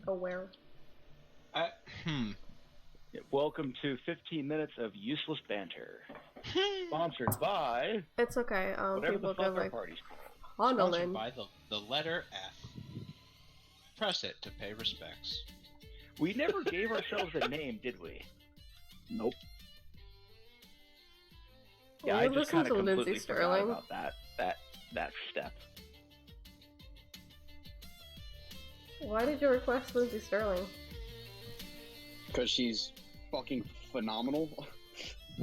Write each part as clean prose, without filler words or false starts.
aware. I, hmm. Welcome to 15 minutes of useless banter. Sponsored by It's okay. whatever People the fuck go our like party's called. Sponsored Honolin. by the letter F. Press it to pay respects. We never gave ourselves a name, did we? Nope. Yeah, Well, I you just listen kind of to completely Lindsay forgot Sterling. about that step. Why did you request Lindsay Sterling? Because she's fucking phenomenal.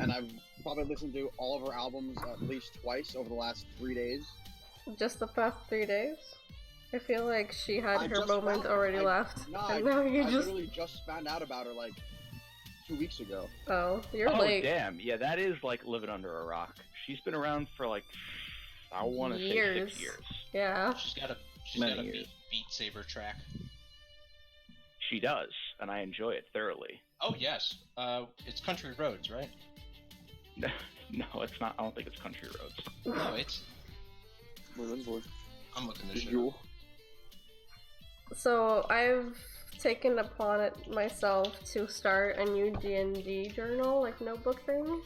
And I've probably listened to all of her albums at least twice over the last 3 days. Just the past 3 days? I feel like she had I her just moment found- already I- left. No, and now you I just... literally just found out about her like 2 weeks ago. Oh, you're Oh, late. damn. Yeah, that is like living under a rock. She's been around for like, I want to say 6 years. Yeah. She's got a Many years. Beat Saber track. She does, and I enjoy it thoroughly. Oh yes, it's Country Roads, right? No, it's not. I don't think it's Country Roads. No, it's. I'm looking this shit up. So I've taken upon it myself to start a new DnD journal, like notebook thing.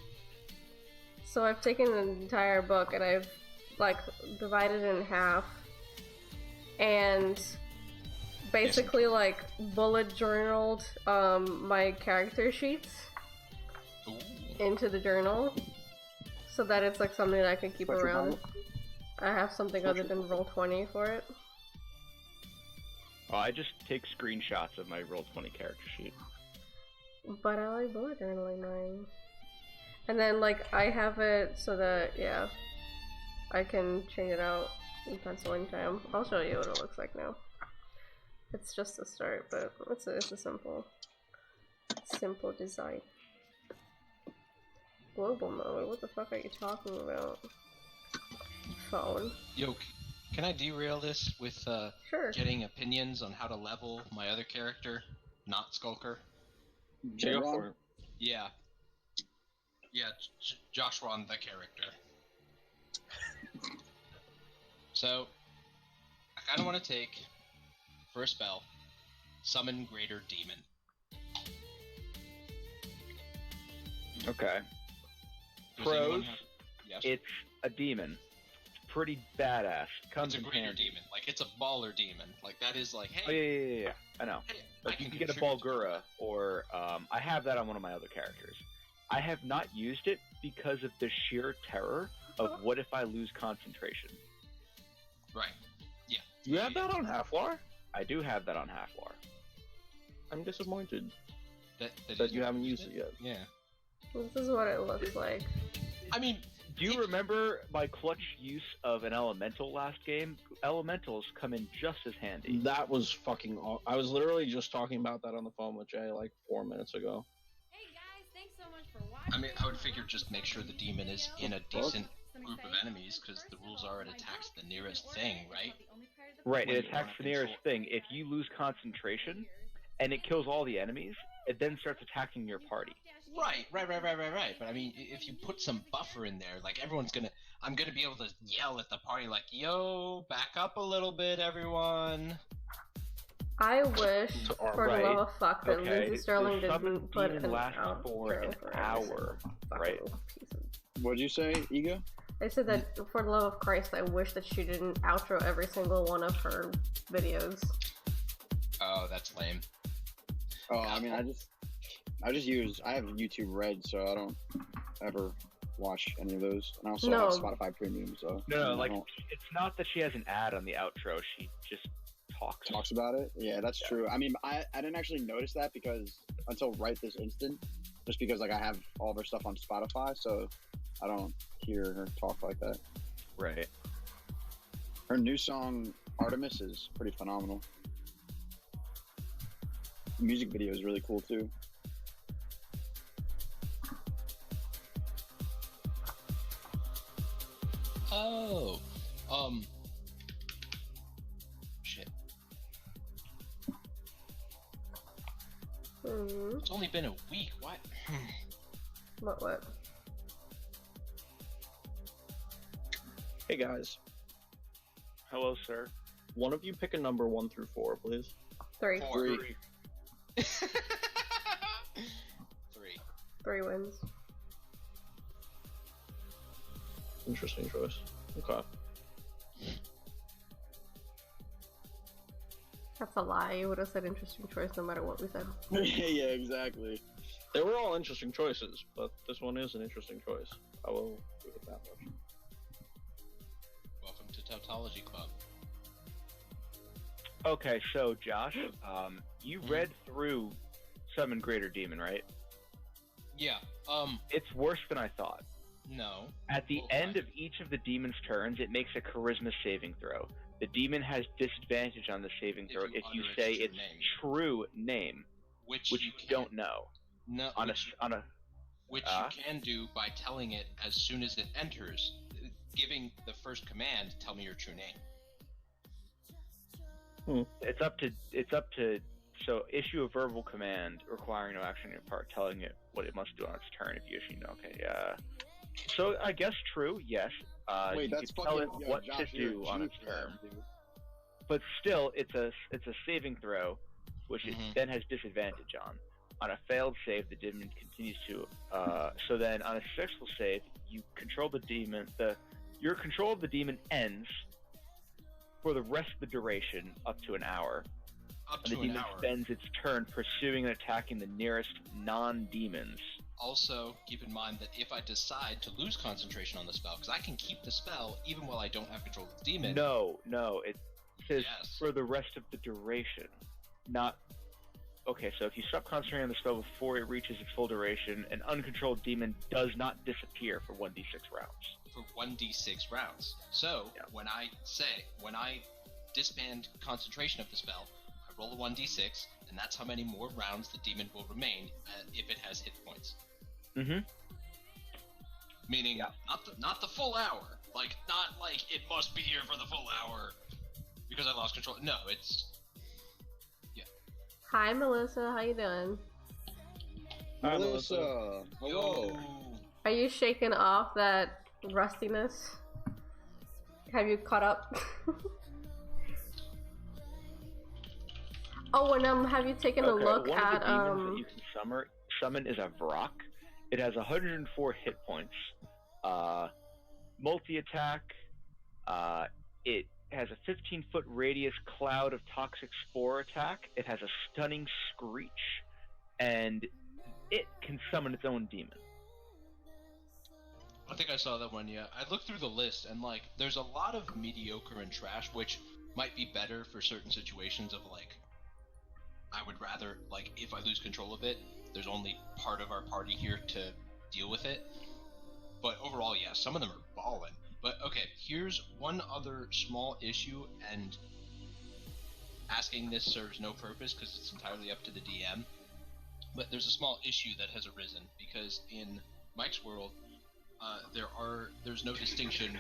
So I've taken an entire book and I've like divided it in half and basically like bullet journaled my character sheets Ooh. into the journal so that it's like something that I can keep What's your around. problem? I have something What's other your than Roll20 for it. Oh, I just take screenshots of my Roll20 character sheet. But I like bullet journaling mine. And then, like, I have it so that, yeah, I can change it out in penciling time. I'll show you what it looks like now. It's just a start, but it's a simple design. Global mode? What the fuck are you talking about? Phone. Yo, can I derail this with Sure. getting opinions on how to level my other character, not Skulker? J- Go for it. Yeah. Yeah, Joshua on the character. So, I kind of want to take, for a spell, Summon Greater Demon. Okay. Does anyone Pros, have- Yes. it's a demon. It's pretty badass. Comes It's a in greater handy. demon. Like, it's a baller demon. Like, that is like, hey, Oh yeah. I know. hey, Like you can get a Bulgura, or I have that on one of my other characters. I have not used it because of the sheer terror of what if I lose concentration. Right. Yeah. You have that on Half-War? I do have that on Half-War. I'm disappointed That that you haven't used it yet. Yeah. This is what it looks like. I mean, Do you remember my clutch use of an elemental last game? Elementals come in just as handy. That was fucking I was literally just talking about that on the phone with Jay like 4 minutes ago. Hey guys, thanks so much for watching. I mean, I would figure just make sure the demon is in a decent group of enemies, because the rules are it attacks the nearest thing, right? Right, When it you attacks wanna the nearest control- thing. If you lose concentration and it kills all the enemies, it then starts attacking your party. Right. But I mean, if you put some buffer in there, like I'm gonna be able to yell at the party like, "Yo, back up a little bit, everyone." I wish, for Right. the love of fuck, that Okay, Lindsay Sterling the summon didn't put demon an lasts outro for an every hour, single fucking right? piece of- What'd you say, Ego? I said that, for the love of Christ, I wish that she didn't outro every single one of her videos. Oh, that's lame. Oh, I mean, I have YouTube Red, so I don't ever watch any of those. And I also No. have Spotify Premium, so No, I like, don't- it's not that she has an ad on the outro, she just talks. talks about it. Yeah, that's true. I mean, I didn't actually notice that because until right this instant, just because like I have all of her stuff on Spotify, so I don't hear her talk like that. Right. Her new song Artemis is pretty phenomenal. The music video is really cool too. Oh, shit. Hmm. It's only been a week. What? What? Hey guys, Hello, sir. one of you pick a number 1 through 4, please. 3. 4. Three. 3. 3 wins. Interesting choice. Okay. That's a lie. You would have said interesting choice no matter what we said. Yeah, exactly. They were all interesting choices, but this one is an interesting choice. I will give it that much. Welcome to Tautology Club. Okay, so Josh, you read through Summon Greater Demon, right? Yeah. It's worse than I thought. No. At the Oh, end why? of each of the demon's turns, it makes a charisma saving throw. The demon has disadvantage on the saving If throw you if you utter its say true its name. true name, Which which you you don't know. No. On a Which Ah? you can do by telling it as soon as it enters, giving the first command, tell me your true name. it's up to so issue a verbal command requiring no action on your part, telling it what it must do on its turn if you issue no. Okay, so I guess true, yes. Wait, you that's could tell fucking it what Josh, to you're a do on G its for that, turn, dude. but still, it's a saving throw, which it Mhm. then has disadvantage on. On a failed save, the demon continues to. So then, on a successful save, you control the demon. Your control of the demon ends for the rest of the duration, up to an hour. Up And the to an demon hour. spends its turn pursuing and attacking the nearest non-demons. Also, keep in mind that if I decide to lose concentration on the spell, because I can keep the spell even while I don't have control of the demon. No, it says Yes. for the rest of the duration, not. Okay, so if you stop concentrating on the spell before it reaches its full duration, an uncontrolled demon does not disappear for 1d6 rounds. For 1d6 rounds. So, Yeah. when I disband concentration of the spell, I roll a 1d6, and that's how many more rounds the demon will remain if it has hit points. Mm-hmm. Meaning, Yeah. not the full hour. Like, not like it must be here for the full hour because I lost control. No, it's Hi, Melissa. How you doing? Hi, Melissa, hello. Yo. Are you shaking off that rustiness? Have you caught up? Oh, and have you taken a look one at of the demons that you can summon is a Vrock. It has 104 hit points. Multi-attack. It has a 15-foot radius cloud of toxic spore attack. It has a stunning screech, and it can summon its own demon. I think I saw that one, yeah. I looked through the list, and, like, there's a lot of mediocre and trash, which might be better for certain situations of, like, I would rather, like, if I lose control of it, there's only part of our party here to deal with it. But overall, yeah, some of them are ballin'. But, okay, here's one other small issue, and asking this serves no purpose because it's entirely up to the DM. But there's a small issue that has arisen, because in Mike's world, there's no distinction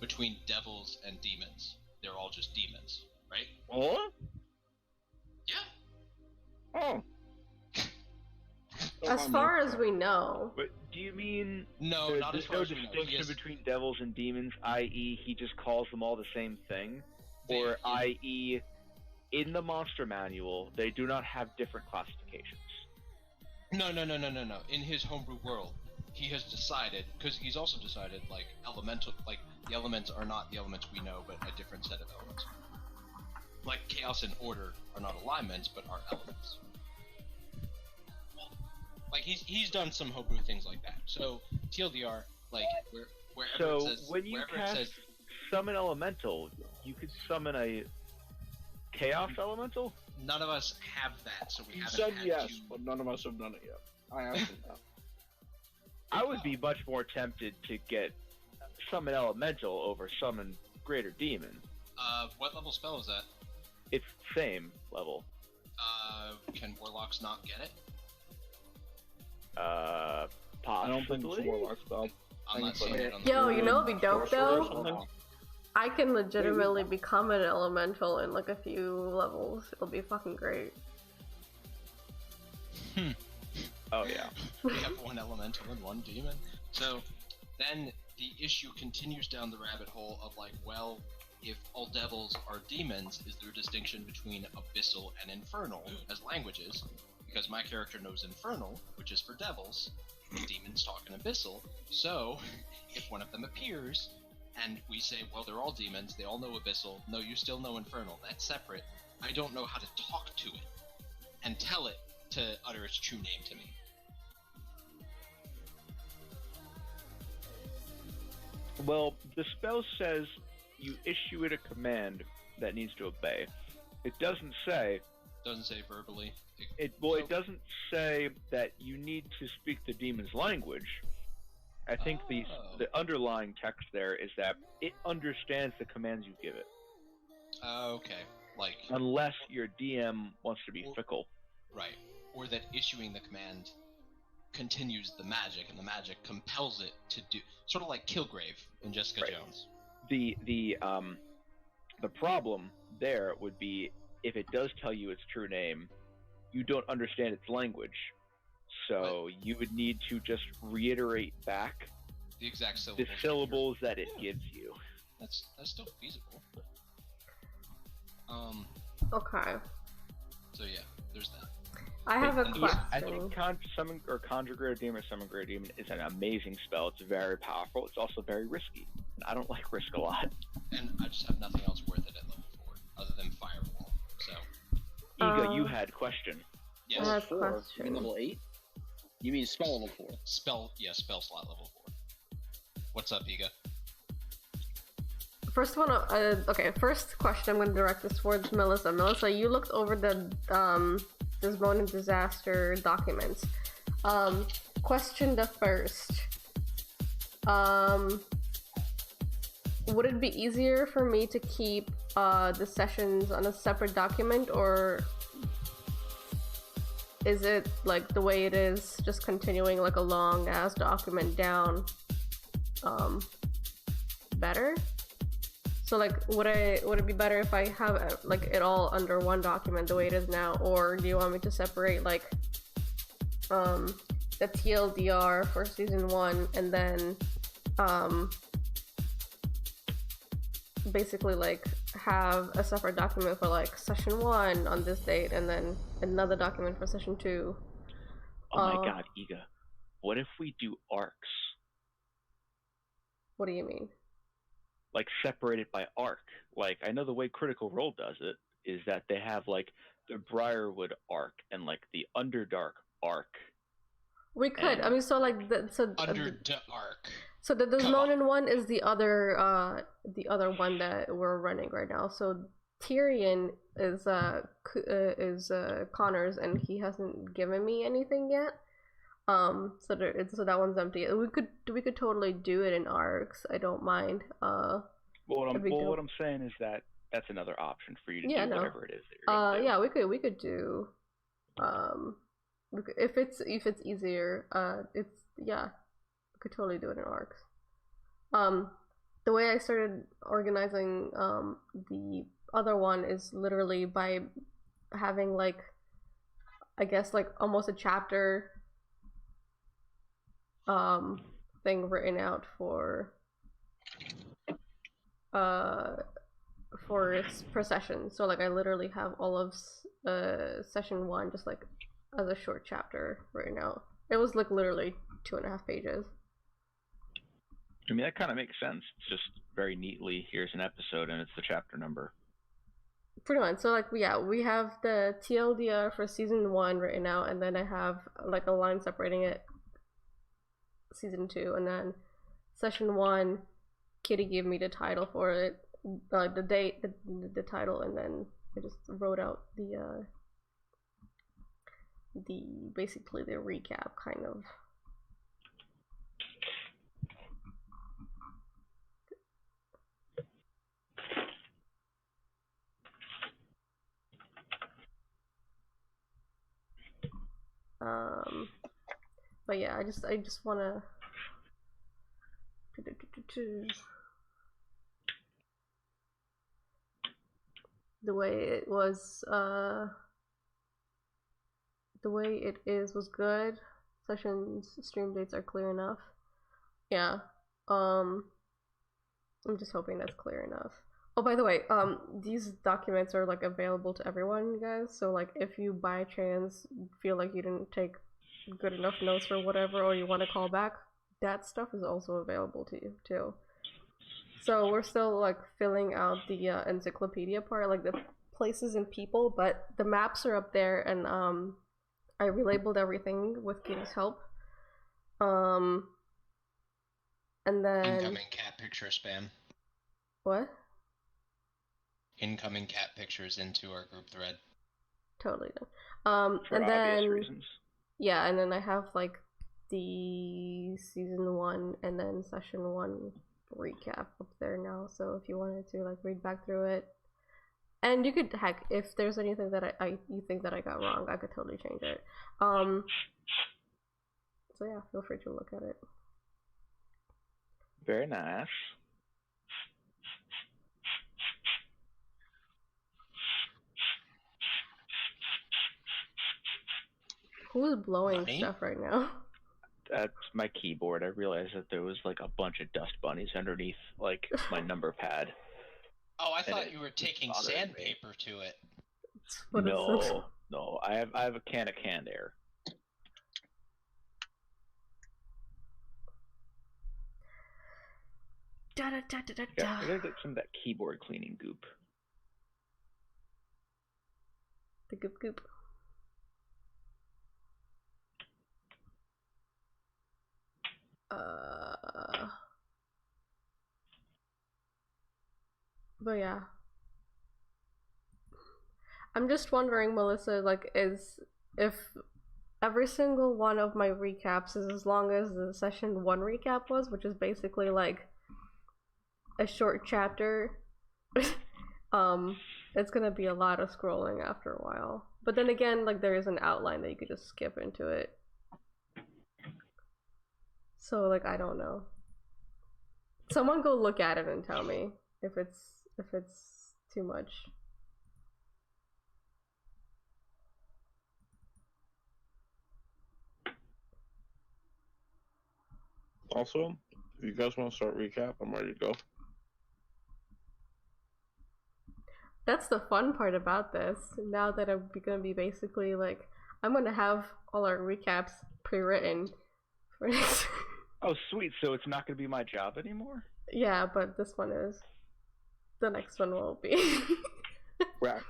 between devils and demons. They're all just demons, right? What? Yeah. Oh, as far as we know. But do you mean No, not as there's far no as we know. He distinction is- between devils and demons, i.e. he just calls them all the same thing? They- Or i.e. in the monster manual, they do not have different classifications? No. In his homebrew world, he has decided, because he's also decided, like, elemental, like, the elements are not the elements we know, but a different set of elements. Like, chaos and order are not alignments, but are elements. Like, he's done some homebrew things like that. So, TLDR, like, wherever So it says, when you wherever cast it says, summon elemental, you could summon a chaos elemental? none of us have that, so we you haven't said had yes, to. but none of us have done it yet. I asked him that. I would be much more tempted to get summon elemental over summon greater demon. What level spell is that? It's same level. Can warlocks not get it? I Possibly. don't think it's a warlock spell. I'm not seeing it on the Yo, you know what'd be dope Sorcerer or though? something? I can legitimately become an elemental in like a few levels. It'll be fucking great. Oh yeah. We have one elemental and one demon. So then the issue continues down the rabbit hole of like, well, if all devils are demons, is there a distinction between abyssal and infernal as languages? Because my character knows infernal, which is for devils, demons talk in abyssal, so if one of them appears, and we say, well, they're all demons, they all know abyssal, no, you still know infernal, that's separate, I don't know how to talk to it and tell it to utter its true name to me. Well, the spell says you issue it a command that needs to obey. It doesn't say Verbally. it doesn't say that you need to speak the demon's language. I think the underlying text there is that it understands the commands you give it. Okay. Like, unless your DM wants to be fickle. Right. Or that issuing the command continues the magic, and the magic compels it to do, sort of like Kilgrave in Jessica Jones. The problem there would be if it does tell you its true name, you don't understand its language, so you would need to just reiterate back the exact syllables that it gives you. That's still feasible. Okay. So yeah, there's that. I have a question. I think Conjure Greater Demon or Summon Greater Demon is an amazing spell. It's very powerful. It's also very risky. And I don't like risk a lot. And I just have nothing else worth it at level 4, other than Firewall. So, Iga, you had question. Yes. Level 4? You mean level 8? You mean spell level 4? Spell slot level 4. What's up, Iga? First one, first question I'm going to direct this towards Melissa. Melissa, you looked over the Disbone and Disaster documents. Question the first. Would it be easier for me to keep the sessions on a separate document, or is it like the way it is, just continuing like a long ass document down better? So like, would it be better if I have like it all under one document the way it is now, or do you want me to separate like the TLDR for season 1 and then basically like have a separate document for like session 1 on this date and then another document for session 2? Oh my god, Iga, what if we do arcs? What do you mean? Like separated by arc. Like, I know the way Critical Role does it is that they have like the Briarwood arc and like the Underdark arc. We could. I mean, so like Underdark. So the Desmonin one is the other one that we're running right now. So Tyrion is Connor's, and he hasn't given me anything yet. So that one's empty. We could totally do it in arcs. I don't mind. What I'm saying is that that's another option for you to do whatever it is that you're gonna do. Yeah, we could do. If it's easier, we could totally do it in arcs. The way I started organizing the other one is literally by having like, I guess like almost a chapter thing written out for per session. So like I literally have all of session 1 just like as a short chapter written out. It was like literally 2.5 pages. I mean, that kind of makes sense. It's just very neatly, here's an episode and it's the chapter number. Pretty much. So like, we have the TLDR for season 1 written out, and then I have like a line separating it season 2, and then session 1, Kitty gave me the title for it, the date, the title, and then I just wrote out the basically the recap kind of. But yeah, I just want to the way it was, the way it is was good. Sessions, stream dates are clear enough. Yeah. I'm just hoping that's clear enough. Oh, by the way, these documents are like available to everyone, guys. So like, if you by chance feel like you didn't take good enough notes or whatever, or you want to call back, that stuff is also available to you too. So we're still like filling out the encyclopedia part, like the places and people, but the maps are up there, and I relabeled everything with Kitty's help. And then Incoming cat picture spam. what? Incoming cat pictures into our group thread. Totally done. For and obvious then reasons. yeah, and then I have like the season 1 and then session 1 recap up there now. So if you wanted to like read back through it, and you could heck, if there's anything that I you think that I got wrong, I could totally change it. So yeah, feel free to look at it. Very nice. Who's blowing Me? stuff right now? That's my keyboard. I realized that there was like a bunch of dust bunnies underneath like my number pad. Oh, I And thought it you were taking bothered me. sandpaper to it. What is this? No. I have a can of canned air. Da, da, da, da, da, Yeah, I da. gotta get some of that keyboard cleaning goop. The goop goop. But yeah. I'm just wondering, Melissa, like, if every single one of my recaps is as long as the session 1 recap was, which is basically like a short chapter. It's gonna be a lot of scrolling after a while. But then again, like, there is an outline that you could just skip into it. So like, I don't know. Someone go look at it and tell me if it's too much. Also, if you guys want to start recap, I'm ready to go. That's the fun part about this. Now that I'm gonna be basically like, I'm gonna have all our recaps pre-written for next. Oh, sweet. So it's not gonna be my job anymore? Yeah, but this one is. The next one will be. Right.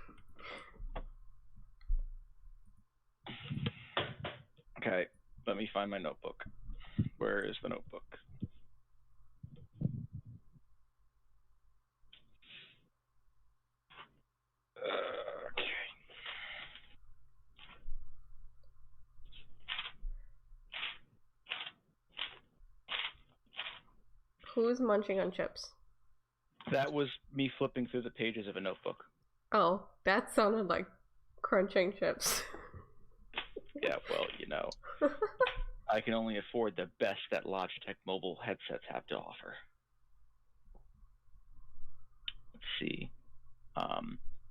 Okay, let me find my notebook. Where is the notebook? Okay. Who's munching on chips? That was me flipping through the pages of a notebook. Oh, that sounded like crunching chips. Yeah, well, you know, I can only afford the best that Logitech mobile headsets have to offer. Let's see.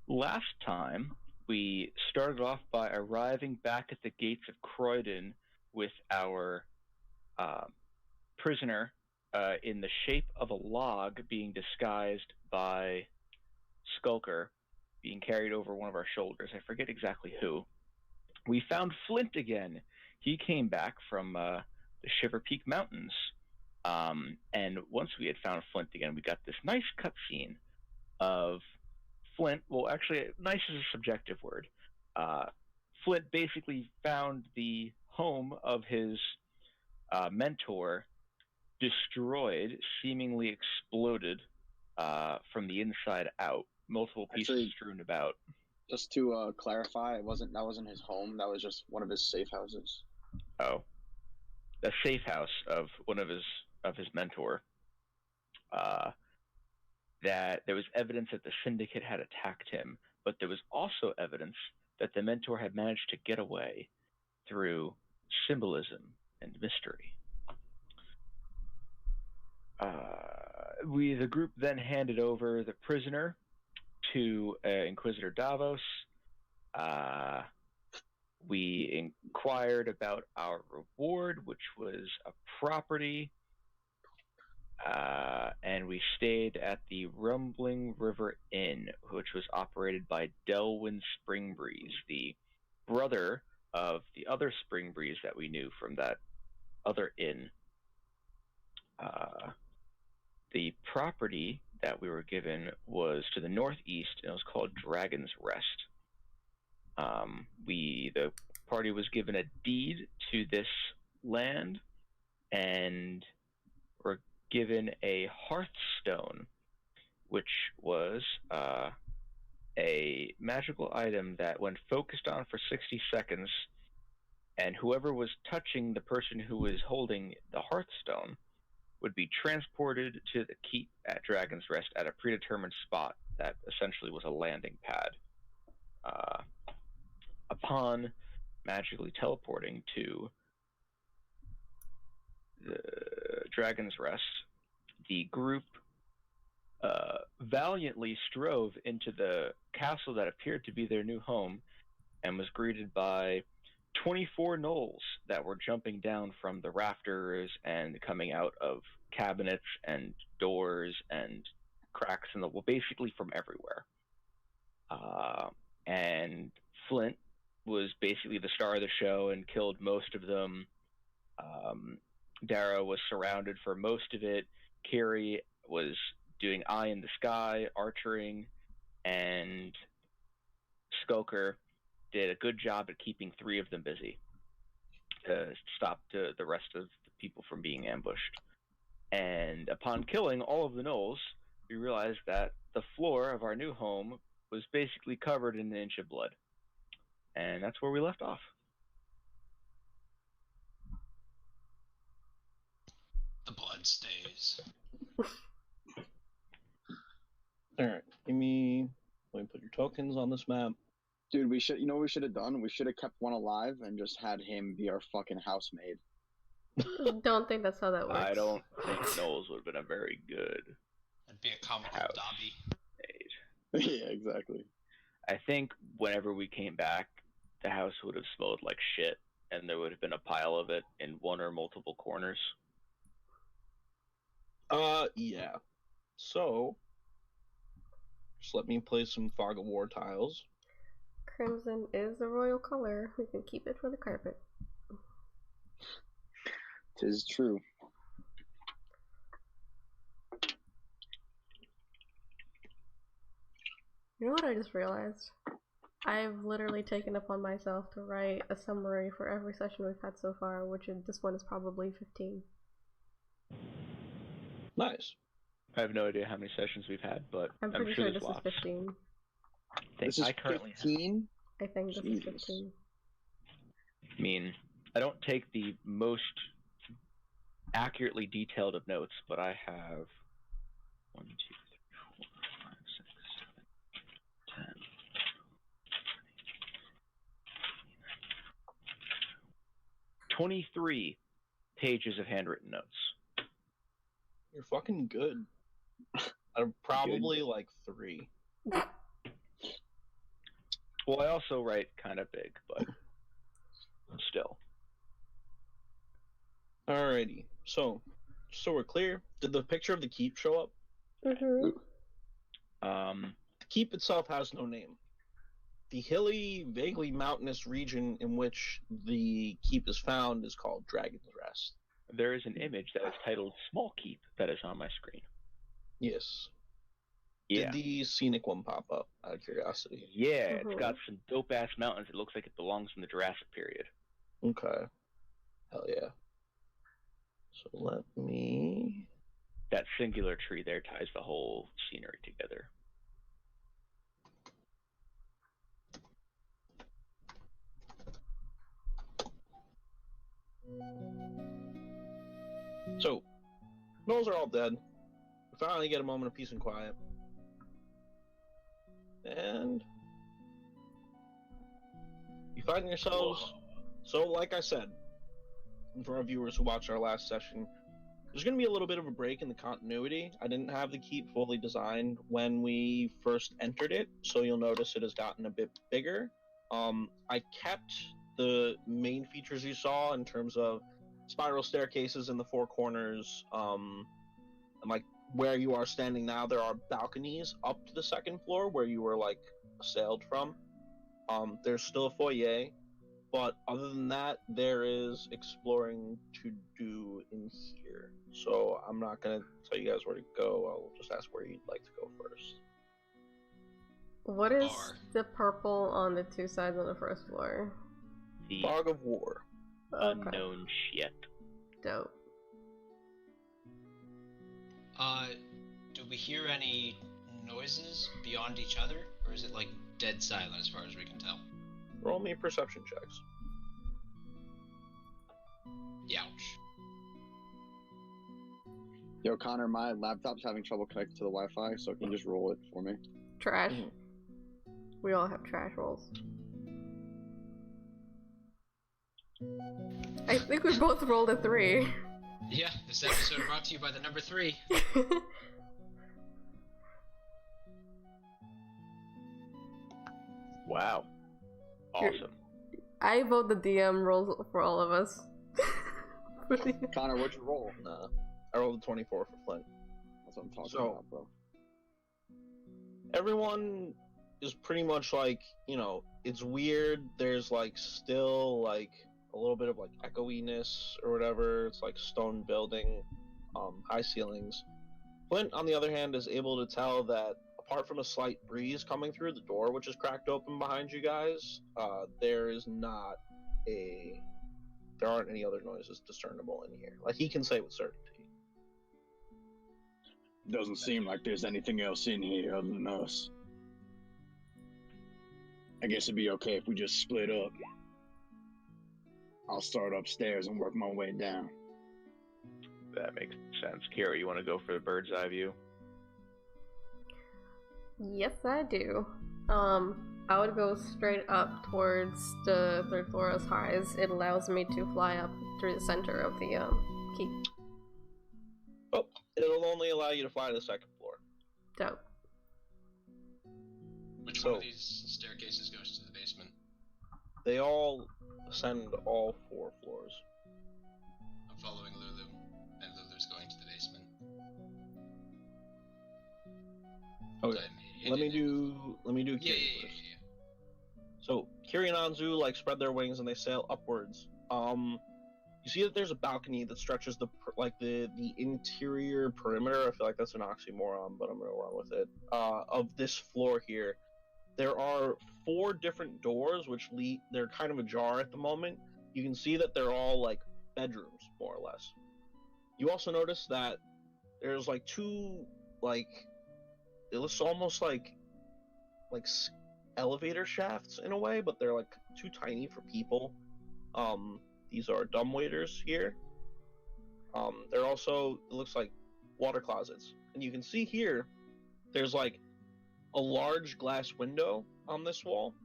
Last time, we started off by arriving back at the gates of Croydon with our prisoner in the shape of a log being disguised by Skulker being carried over one of our shoulders. I forget exactly who. We found Flint again. He came back from the Shiver Peak Mountains. And once we had found Flint again, we got this nice cutscene of Flint. Well, actually, nice is a subjective word. Flint basically found the home of his mentor destroyed, seemingly exploded from the inside out. Multiple pieces Actually, strewn about. Just to clarify, that wasn't his home. That was just one of his safe houses. Oh, the safe house of one of his mentor. That there was evidence that the syndicate had attacked him, but there was also evidence that the mentor had managed to get away through symbolism and mystery. The group then handed over the prisoner to Inquisitor Davos. We inquired about our reward, which was a property. And we stayed at the Rumbling River Inn, which was operated by Delwyn Springbreeze, the brother of the other Springbreeze that we knew from that other inn. The property that we were given was to the northeast, and it was called Dragon's Rest. The party was given a deed to this land, and were given a hearthstone, which was a magical item that, when focused on for 60 seconds, and whoever was touching the person who was holding the hearthstone would be transported to the keep at Dragon's Rest at a predetermined spot that essentially was a landing pad. Upon magically teleporting to the Dragon's Rest, the group valiantly strove into the castle that appeared to be their new home, and was greeted by 24 gnolls that were jumping down from the rafters and coming out of cabinets and doors and cracks in the wall, basically from everywhere. And Flint was basically the star of the show and killed most of them. Dara was surrounded for most of it. Kiri was doing eye in the sky, archering, and Skoker did a good job at keeping 3 of them busy to stop the rest of the people from being ambushed. And upon killing all of the gnolls, we realized that the floor of our new home was basically covered in an inch of blood. And that's where we left off. The blood stays. Alright, let me put your tokens on this map. Dude, we should. You know what we should have done? We should have kept one alive and just had him be our fucking housemaid. Don't think that's how that works. I don't think Knowles would have been a very good That'd be a comical house Dobby. maid. Yeah, exactly. I think whenever we came back, the house would have smelled like shit, and there would have been a pile of it in one or multiple corners. Yeah. So, just let me play some Fog of War tiles. Crimson is the royal color. We can keep it for the carpet. Tis true. You know what I just realized? I've literally taken upon myself to write a summary for every session we've had so far, this one is probably 15. Nice. I have no idea how many sessions we've had, but I'm pretty sure sure there's this lots. is 15. This is I currently 15? I think this Jesus. is 15. I mean, I don't take the most accurately detailed of notes, but I have 1, 2, 3, 4, 5, 6, 7, 10, 23 pages of handwritten notes. You're fucking good. I'm probably like 3. Well, I also write kind of big, but still. Alrighty. So we're clear. Did the picture of the keep show up? Mm-hmm. The keep itself has no name. The hilly, vaguely mountainous region in which the keep is found is called Dragon's Rest. There is an image that is titled Small Keep that is on my screen. Yes. Yeah. Did the scenic one pop up, out of curiosity? Yeah, Mhm. it's got some dope-ass mountains. It looks like it belongs in the Jurassic period. Okay. Hell yeah. So let me... That singular tree there ties the whole scenery together. So, gnolls are all dead. We finally get a moment of peace and quiet. And you find yourselves... So, like I said, and for our viewers who watched our last session, there's going to be a little bit of a break in the continuity. I didn't have the keep fully designed when we first entered it, so you'll notice it has gotten a bit bigger. I kept the main features you saw in terms of spiral staircases in the 4 corners, And like where you are standing now, there are balconies up to the second floor where you were like assailed from. There's still a foyer, but other than that, there is exploring to do in here. So I'm not gonna tell you guys where to go. I'll just ask where you'd like to go first. What is Bar. the purple on the two sides on the first floor? The Fog of War. Okay. unknown shit. Dope. Do we hear any noises beyond each other, or is it like dead silent as far as we can tell? Roll me perception checks. Youch. Yo, Connor, my laptop's having trouble connecting to the Wi-Fi, so can you just roll it for me? Trash. Mhm. We all have trash rolls. I think we both rolled a 3. Yeah, this episode brought to you by the number 3. Wow. Awesome. I vote the DM rolls for all of us. Connor, what'd you roll? Nah. I rolled a 24 for Flint. That's what I'm talking So- about, bro. Everyone is pretty much like, you know, it's weird. There's like still like a little bit of like echoiness or whatever. It's like stone building, high ceilings. Flint, on the other hand, is able to tell that apart from a slight breeze coming through the door, which is cracked open behind you guys, there aren't any other noises discernible in here. Like he can say with certainty. Doesn't seem like there's anything else in here other than us. I guess it'd be okay if we just split up. I'll start upstairs and work my way down. That makes sense. Kira, you want to go for the bird's eye view? Yes, I do. I would go straight up towards the third floor as high as it allows me to fly up through the center of the keep. Oh, it'll only allow you to fly to the second floor. Dope. Which one So- of these staircases goes to the basement? They all ascend all 4 floors. I'm following Lulu, and Lulu's going to the basement. Okay. Let me do Yeah, Kiri yeah, first. yeah. So Kiri and Anzu like spread their wings and they sail upwards. You see that there's a balcony that stretches the interior perimeter. I feel like that's an oxymoron, but I'm gonna run with it. Of this floor here, there are 4 different doors which lead. They're kind of ajar at the moment. You can see that they're all like bedrooms, more or less. You also notice that there's like 2 like it looks almost like elevator shafts in a way, but they're like too tiny for people. These are dumbwaiters here. They're also, it looks like water closets, and you can see here there's like a large glass window on this wall.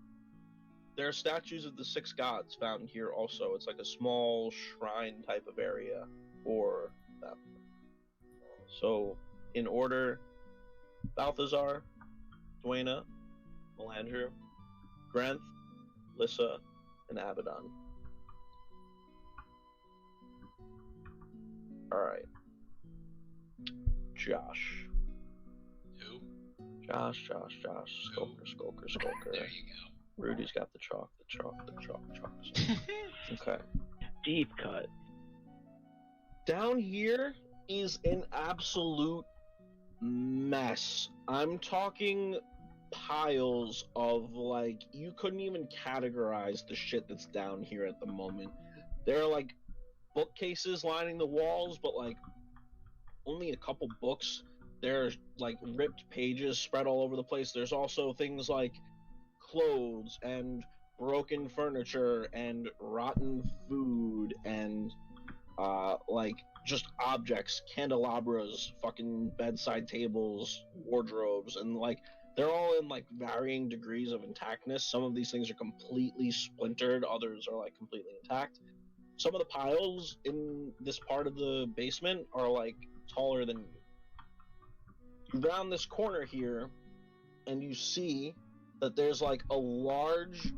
There are statues of the 6 gods found here also. It's like a small shrine type of area for them. So in order: Balthazar, Duena, Melandrew, Granth, Lissa, and Abaddon. Alright. Josh. Who? Josh. Skulker. There you go. Rudy's got the chalk. Okay. Deep cut. Down here is an absolute mess. I'm talking piles of, like, you couldn't even categorize the shit that's down here at the moment. There are like bookcases lining the walls, but like only a couple books. There's like ripped pages spread all over the place. There's also things like clothes and broken furniture and rotten food and like just objects, candelabras, fucking bedside tables, wardrobes, and like they're all in like varying degrees of intactness. Some of these things are completely splintered, others are like completely intact. Some of the piles in this part of the basement are like taller than you. You round this corner here and you see that there's like a large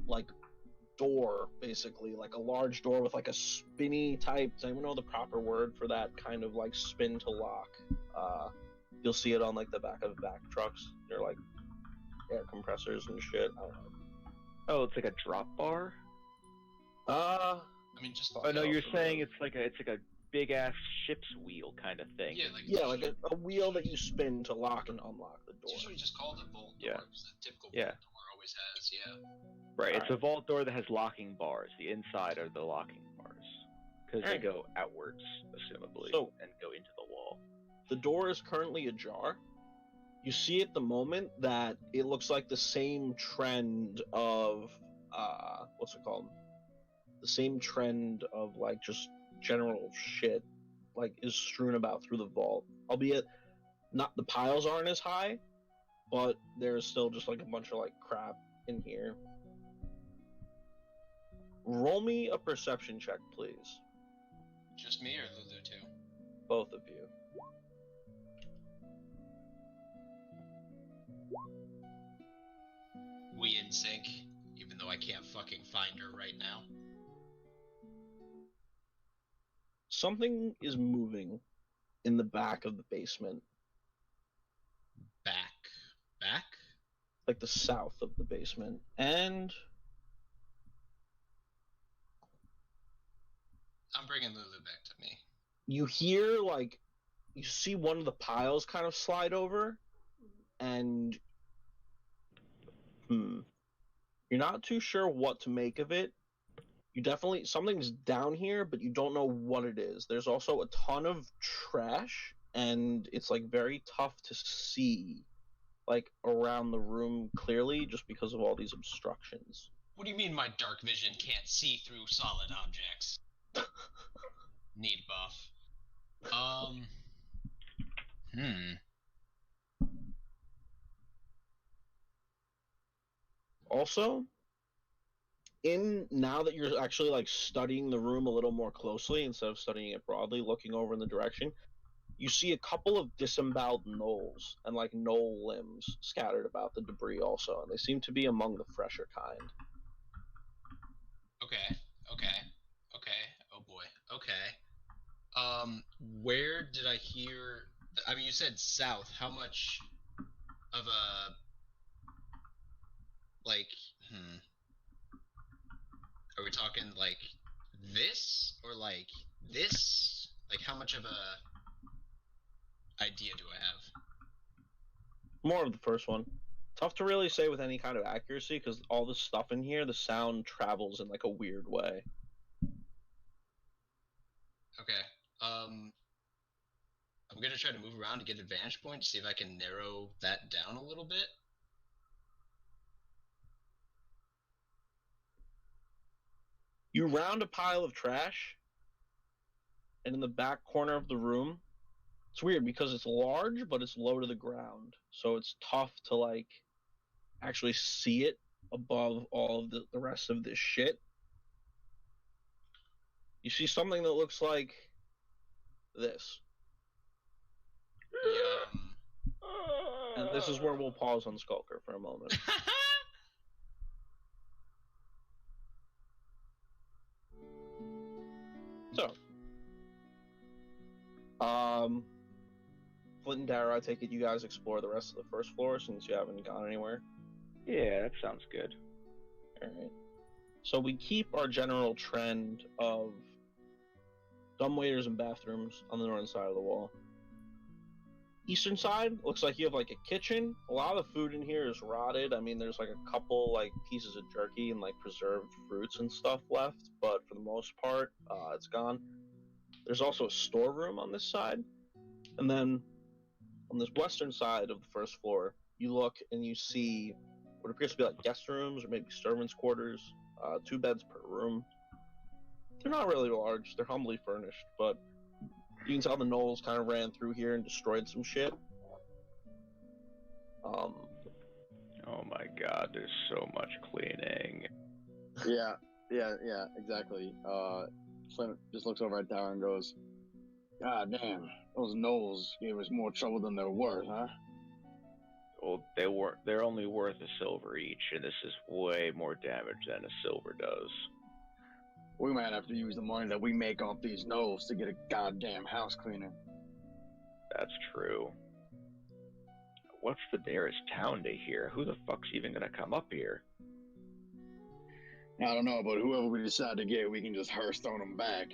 like door, basically, like a large door with like a spinny type. Does anyone know the proper word for that kind of like spin to lock? You'll see it on like the back of back trucks. They're like air compressors and shit. I don't know. Oh, it's like a drop bar. I mean, just. Oh no, you're saying it's like a big ass ship's wheel kind of thing. Yeah, like a wheel that you spin to lock and unlock the It's door. usually just called a vault Yeah. door, because the typical Yeah. vault door always has, Right. It's Alright. a vault door that has locking bars. The inside are the locking bars because they Alright. go outwards, assumably, So- and go into the wall. The door is currently ajar. You see at the moment that it looks like the same trend of what's it called? The same trend of like just general shit like is strewn about through the vault. Albeit not the piles aren't as high, but there's still just like a bunch of like crap in here. Roll me a perception check, please. Just me or Lulu too? Both of you. We in sync, even though I can't fucking find her right now. Something is moving in the back of the basement, Back? like the south of the basement, and I'm bringing Lulu back to me. you hear like you see one of the piles kind of slide over, and you're not too sure what to make of it. You definitely something's down here, but you don't know what it is. There's also a ton of trash, and it's like very tough to see like around the room clearly just because of all these obstructions. What do you mean my dark vision can't see through solid objects? Need buff. Also, now that you're actually like studying the room a little more closely instead of studying it broadly, looking over in the direction, you see a couple of disemboweled gnolls and like gnoll limbs scattered about the debris also, and they seem to be among the fresher kind. Okay. Oh boy. Okay. Where did I hear? I mean, you said south. How much of a like? Are we talking like this or like this? Like, how much of a idea do I have? More of the first one. Tough to really say with any kind of accuracy because all the stuff in here, the sound travels in like a weird way. Okay. I'm gonna try to move around to get a vantage point to see if I can narrow that down a little bit. You round a pile of trash, and in the back corner of the room, it's weird because it's large, but it's low to the ground, so it's tough to like actually see it above all of the rest of this shit. You see something that looks like this. And this is where we'll pause on Skulker for a moment. So, Flint and Dara, I take it you guys explore the rest of the first floor since you haven't gone anywhere. Yeah, that sounds good. Alright. So we keep our general trend of dumbwaiters and bathrooms on the northern side of the wall. Eastern side looks like you have like a kitchen. A lot of the food in here is rotted. I mean, there's like a couple like pieces of jerky and like preserved fruits and stuff left, but for the most part, it's gone. There's also a storeroom on this side, and then on this western side of the first floor, you look and you see what appears to be like guest rooms or maybe servants' quarters. 2 beds per room. They're not really large. They're humbly furnished, but you can tell the gnolls kind of ran through here and destroyed some shit. Oh my god, there's so much cleaning. Yeah, exactly. Flint just looks over at Dara and goes, "God damn, those gnolls gave us more trouble than they're worth, huh?" Well, they're only worth a silver each, and this is way more damage than a silver does. We might have to use the money that we make off these gnolls to get a goddamn house cleaner. That's true. What's the nearest town to here? Who the fuck's even gonna come up here? I don't know, but whoever we decide to get, we can just Hearthstone them back.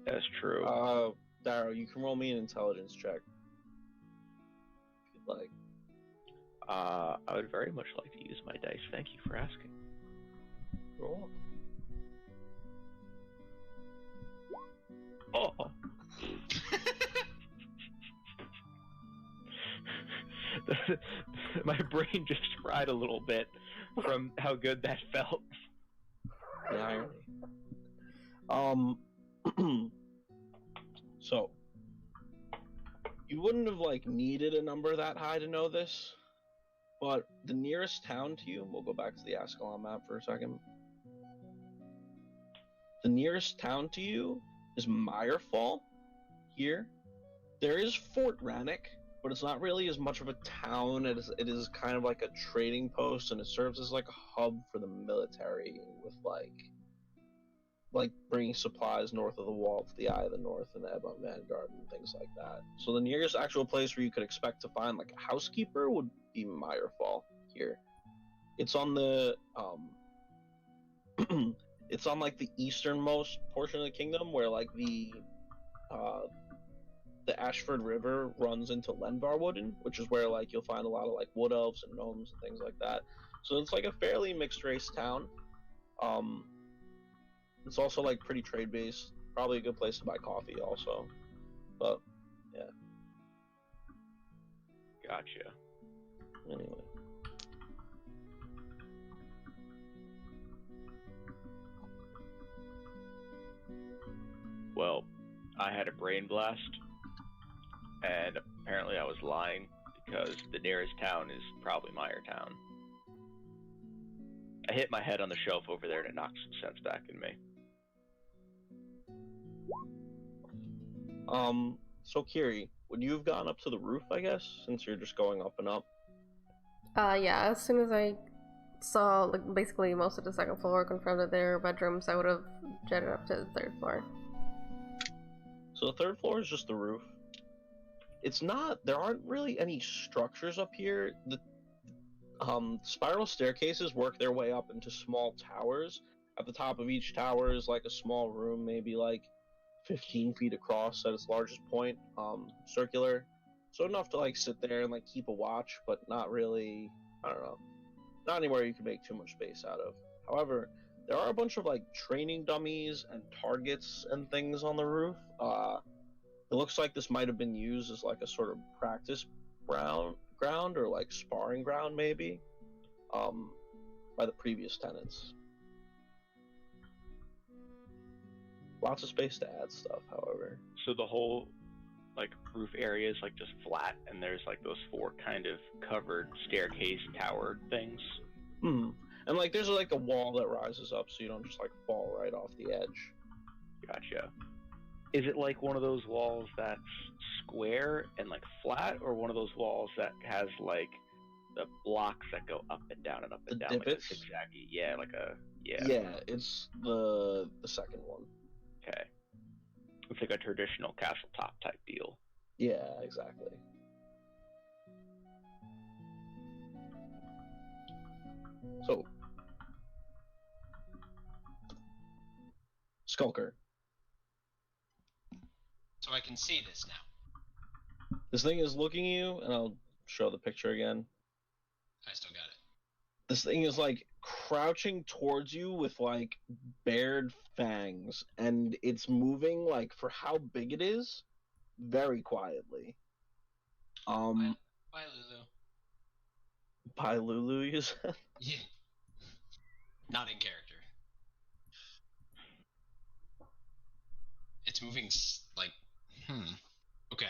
That's true. Darrow, you can roll me an intelligence check. If you'd like. I would very much like to use my dice. Thank you for asking. Roll. Oh. My brain just fried a little bit from how good that felt. The irony. So, you wouldn't have needed a number that high to know this, but the nearest town to you, we'll go back to the Ascalon map for a second. The nearest town to you is Meyerfall, here. There is Fort Rannoch, but it's not really as much of a town. It is kind of like a trading post, and it serves as like a hub for the military with like bringing supplies north of the wall to the Eye of the North and the Ebon Vanguard and things like that. So the nearest actual place where you could expect to find like a housekeeper would be Meyerfall here. It's on the it's on like the easternmost portion of the kingdom where like the Ashford River runs into Lenvarwooden, which is where like you'll find a lot of like wood elves and gnomes and things like that. So it's like a fairly mixed race town. It's also like pretty trade based. Probably a good place to buy coffee also. But yeah. Gotcha. Anyway. Well, I had a brain blast, and apparently I was lying because the nearest town is probably Meyertown. I hit my head on the shelf over there and it knocked some sense back in me. So Kiri, would you have gone up to the roof, I guess, since you're just going up and up? Yeah, as soon as I saw, like, basically most of the second floor confronted their bedrooms, I would have jetted up to the third floor. So the third floor is just the roof. There aren't really any structures up here. The spiral staircases work their way up into small towers. At the top of each tower is like a small room, maybe like 15 feet across at its largest point, circular. So enough to like sit there and like keep a watch, but not really, I don't know, not anywhere you can make too much space out of. However, there are a bunch of like training dummies and targets and things on the roof. It looks like this might have been used as like a sort of practice ground or like sparring ground maybe, by the previous tenants. Lots of space to add stuff, however. So the whole like roof area is like just flat, and there's like those four kind of covered staircase tower things. And like there's like a wall that rises up so you don't just like fall right off the edge. Gotcha. Is it like one of those walls that's square and like flat, or one of those walls that has like the blocks that go up and down and up and The down, divots? like a zigzaggy? Yeah, like a Yeah, it's the second one. Okay. It's like a traditional castle top type deal. Yeah, exactly. So, Skulker, So I can see this now. this thing is looking at you, and I'll show the picture again. I still got it. This thing is like crouching towards you with like bared fangs, and it's moving like for how big it is, very quietly. Bye, Lulu. By Lulu, you said? Yeah. Not in character. It's moving like, okay.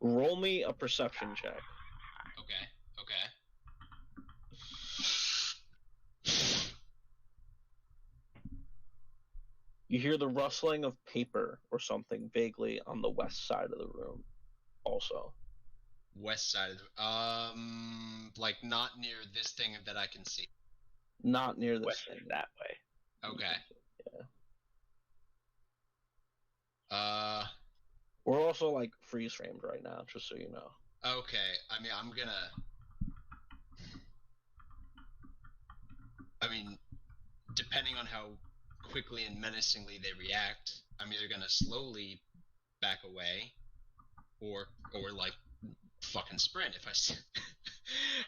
Roll me a perception check. Okay. You hear the rustling of paper or something vaguely on the west side of the room. Also, West side of the like not near this thing that I can see. not near this West thing. is that way. Okay. Yeah. We're also like freeze framed right now, just so you know. Okay. I mean, depending on how quickly and menacingly they react, I'm either gonna slowly back away, or like fucking sprint if I see.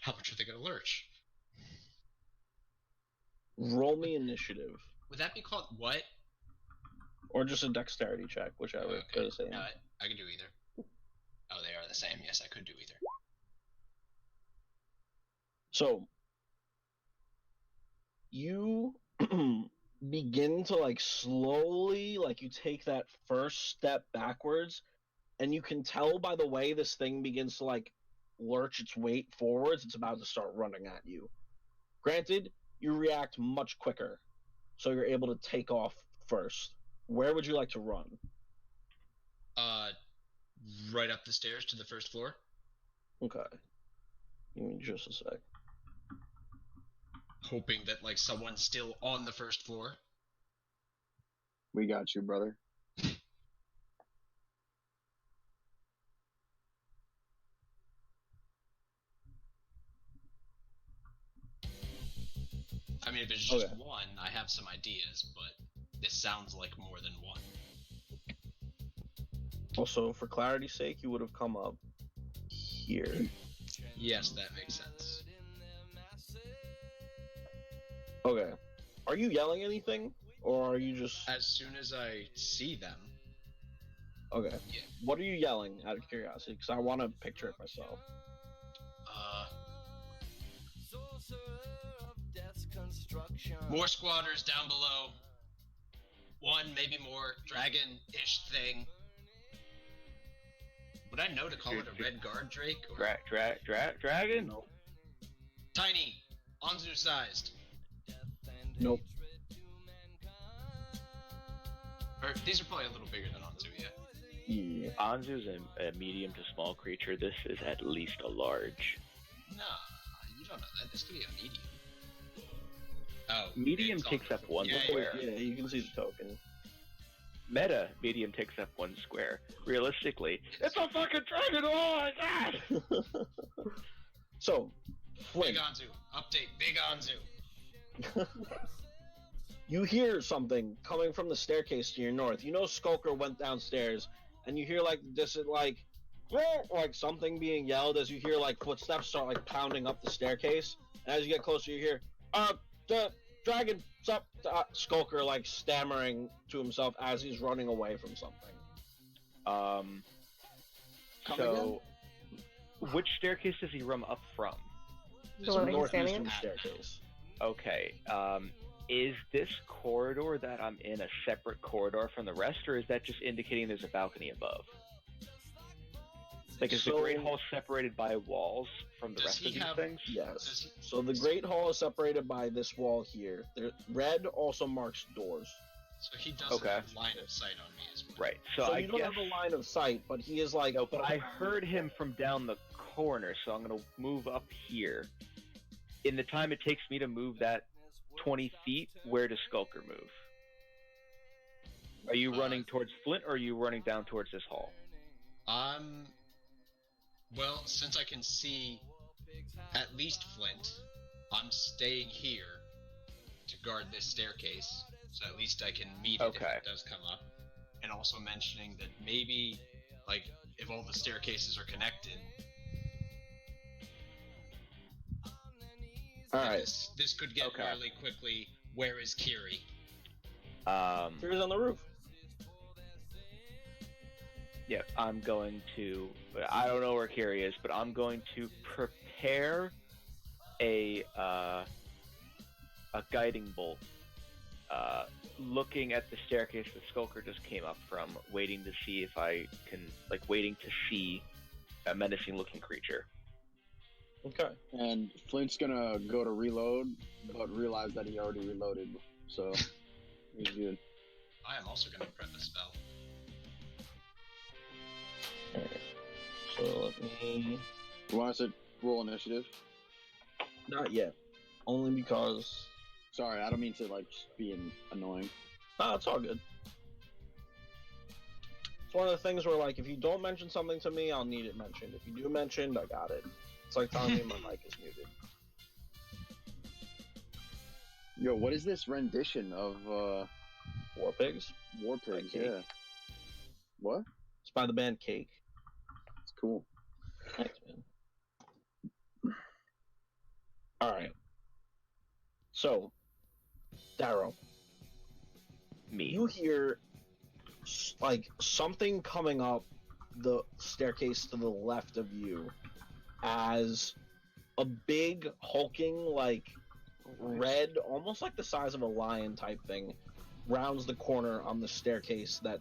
How much are they gonna lurch? Roll me initiative, Would that be called what? or just a dexterity check, whichever. Okay. They're the same. No, I can do either. Oh, they are the same. Yes, I could do either. So you begin to like slowly, like you take that first step backwards, and you can tell by the way this thing begins to like lurch its weight forwards, it's about to start running at you. Granted, you react much quicker, so you're able to take off first. Where would you like to run? Right up the stairs to the first floor. Okay. Give me just a sec. Hoping that like someone's still on the first floor. We got you, brother. I mean, if it's just one, I have some ideas, but this sounds like more than one. Also, for clarity's sake, you would have come up here. Yes, that makes sense. Okay. Are you yelling anything? Or are you just... As soon as I see them. Okay. Yeah. What are you yelling, out of curiosity? Because I want to picture it myself. More squatters down below. One, maybe more, dragon-ish thing. Would I know to call it a red guard drake? Or... Dragon? Nope. Tiny, Anzu-sized. Nope. Or, these are probably a little bigger than Anzu, yeah. Yeah. Anzu's a medium to small creature. This is at least a large. Nah, you don't know that. This could be a medium. Oh, medium takes up one square. Yeah, you can see the token. Meta, medium takes up one square. Realistically, it's a fucking dragon! Oh my god! So, Big Anzu. Update, Big Anzu. You hear something coming from the staircase to your north. You know Skulker went downstairs, and you hear like this, like something being yelled as you hear like footsteps start like pounding up the staircase. And as you get closer, you hear, the dragon, sup? Skulker like stammering to himself as he's running away from something. So, which staircase does he run up from? The one that he's standing northeastern in? staircase. Okay. Is this corridor that I'm in a separate corridor from the rest, or is that just indicating there's a balcony above? Like, is the Great Hall separated by walls from the rest of these things? Yes. So the Great Hall is separated by this wall here. Red also marks doors. So he doesn't have line of sight on me as well. Right. So I you don't have a line of sight, but he is like... No, but I heard him from down the corner, so I'm going to move up here. In the time it takes me to move that 20 feet, where does Skulker move? Are you running towards Flint, or are you running down towards this hall? Well, since I can see at least Flint, I'm staying here to guard this staircase, so at least I can meet it if it does come up. And also mentioning that maybe, like, if all the staircases are connected... Alright. This could get really quickly. Where is Kiri? Kiri's on the roof. Yeah, I'm going to... I don't know where Kiri is, but I'm going to prepare a guiding bolt. Looking at the staircase that Skulker just came up from, waiting to see if I can... waiting to see a menacing-looking creature. Okay. And Flint's gonna go to reload, but realize that he already reloaded, so he's good. I am also going to prep a spell. Alright. So let me. You want us to roll initiative? Not yet. Only because. Sorry, I don't mean to like just be annoying. Ah, it's all good. It's one of the things where, like, if you don't mention something to me, I'll need it mentioned. If you do mention, I got it. It's like telling me my mic is muted. Yo, what is this rendition of War Pigs. War Pigs? Cake. Yeah. What? It's by the band Cake. It's cool. Thanks, man. Alright. So, Darrow, Me. you hear like something coming up the staircase to the left of you as a big hulking like red, almost like the size of a lion type thing, rounds the corner on the staircase that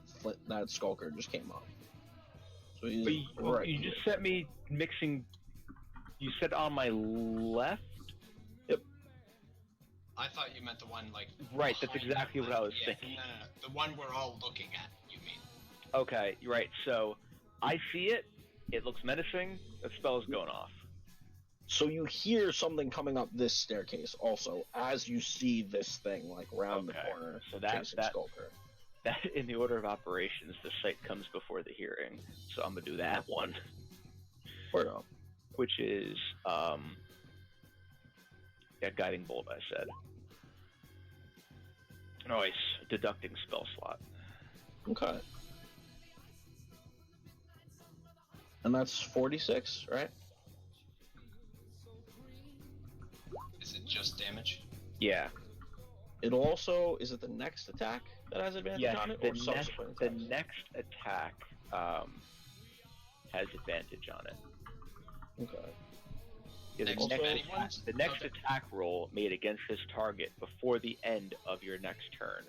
Skulker just came up. So he's But right you here. just set me mixing. You said on my left? I thought you meant the one, like... Right, that's behind exactly you, what I was yeah, thinking. No. The one we're all looking at, you mean. Okay, you're right. So, I see it. It looks menacing. The spell is going off. So you hear something coming up this staircase also as you see this thing like round the Okay, corner. so that- chasing that- Skulker. That, in the order of operations, the sight comes before the hearing. So I'm gonna do that one. Word up. Which is, yeah, Guiding Bolt, I said. Nice. Deducting spell slot. Okay. And that's 46, right? Is it just damage? Yeah. It'll also, is it the next attack that has advantage Yes, on it, the or subsequent the attacks? next attack has advantage on it. Okay. Yeah, Next remaining ones? the next Okay. attack roll made against this target before the end of your next turn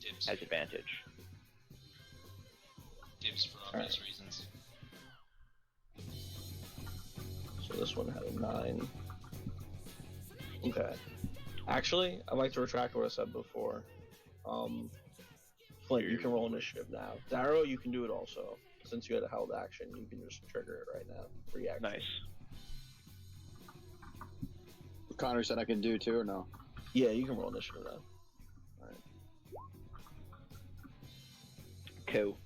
Dibs. has advantage. Dibs for obvious reasons. So this one had a 9. Okay. Actually, I'd like to retract what I said before. Flint, you can roll initiative now. Darrow, you can do it also. Since you had a held action, you can just trigger it right now. Free action. Nice. Connor said I can do too, or no? Yeah, you can roll initiative now. Cool.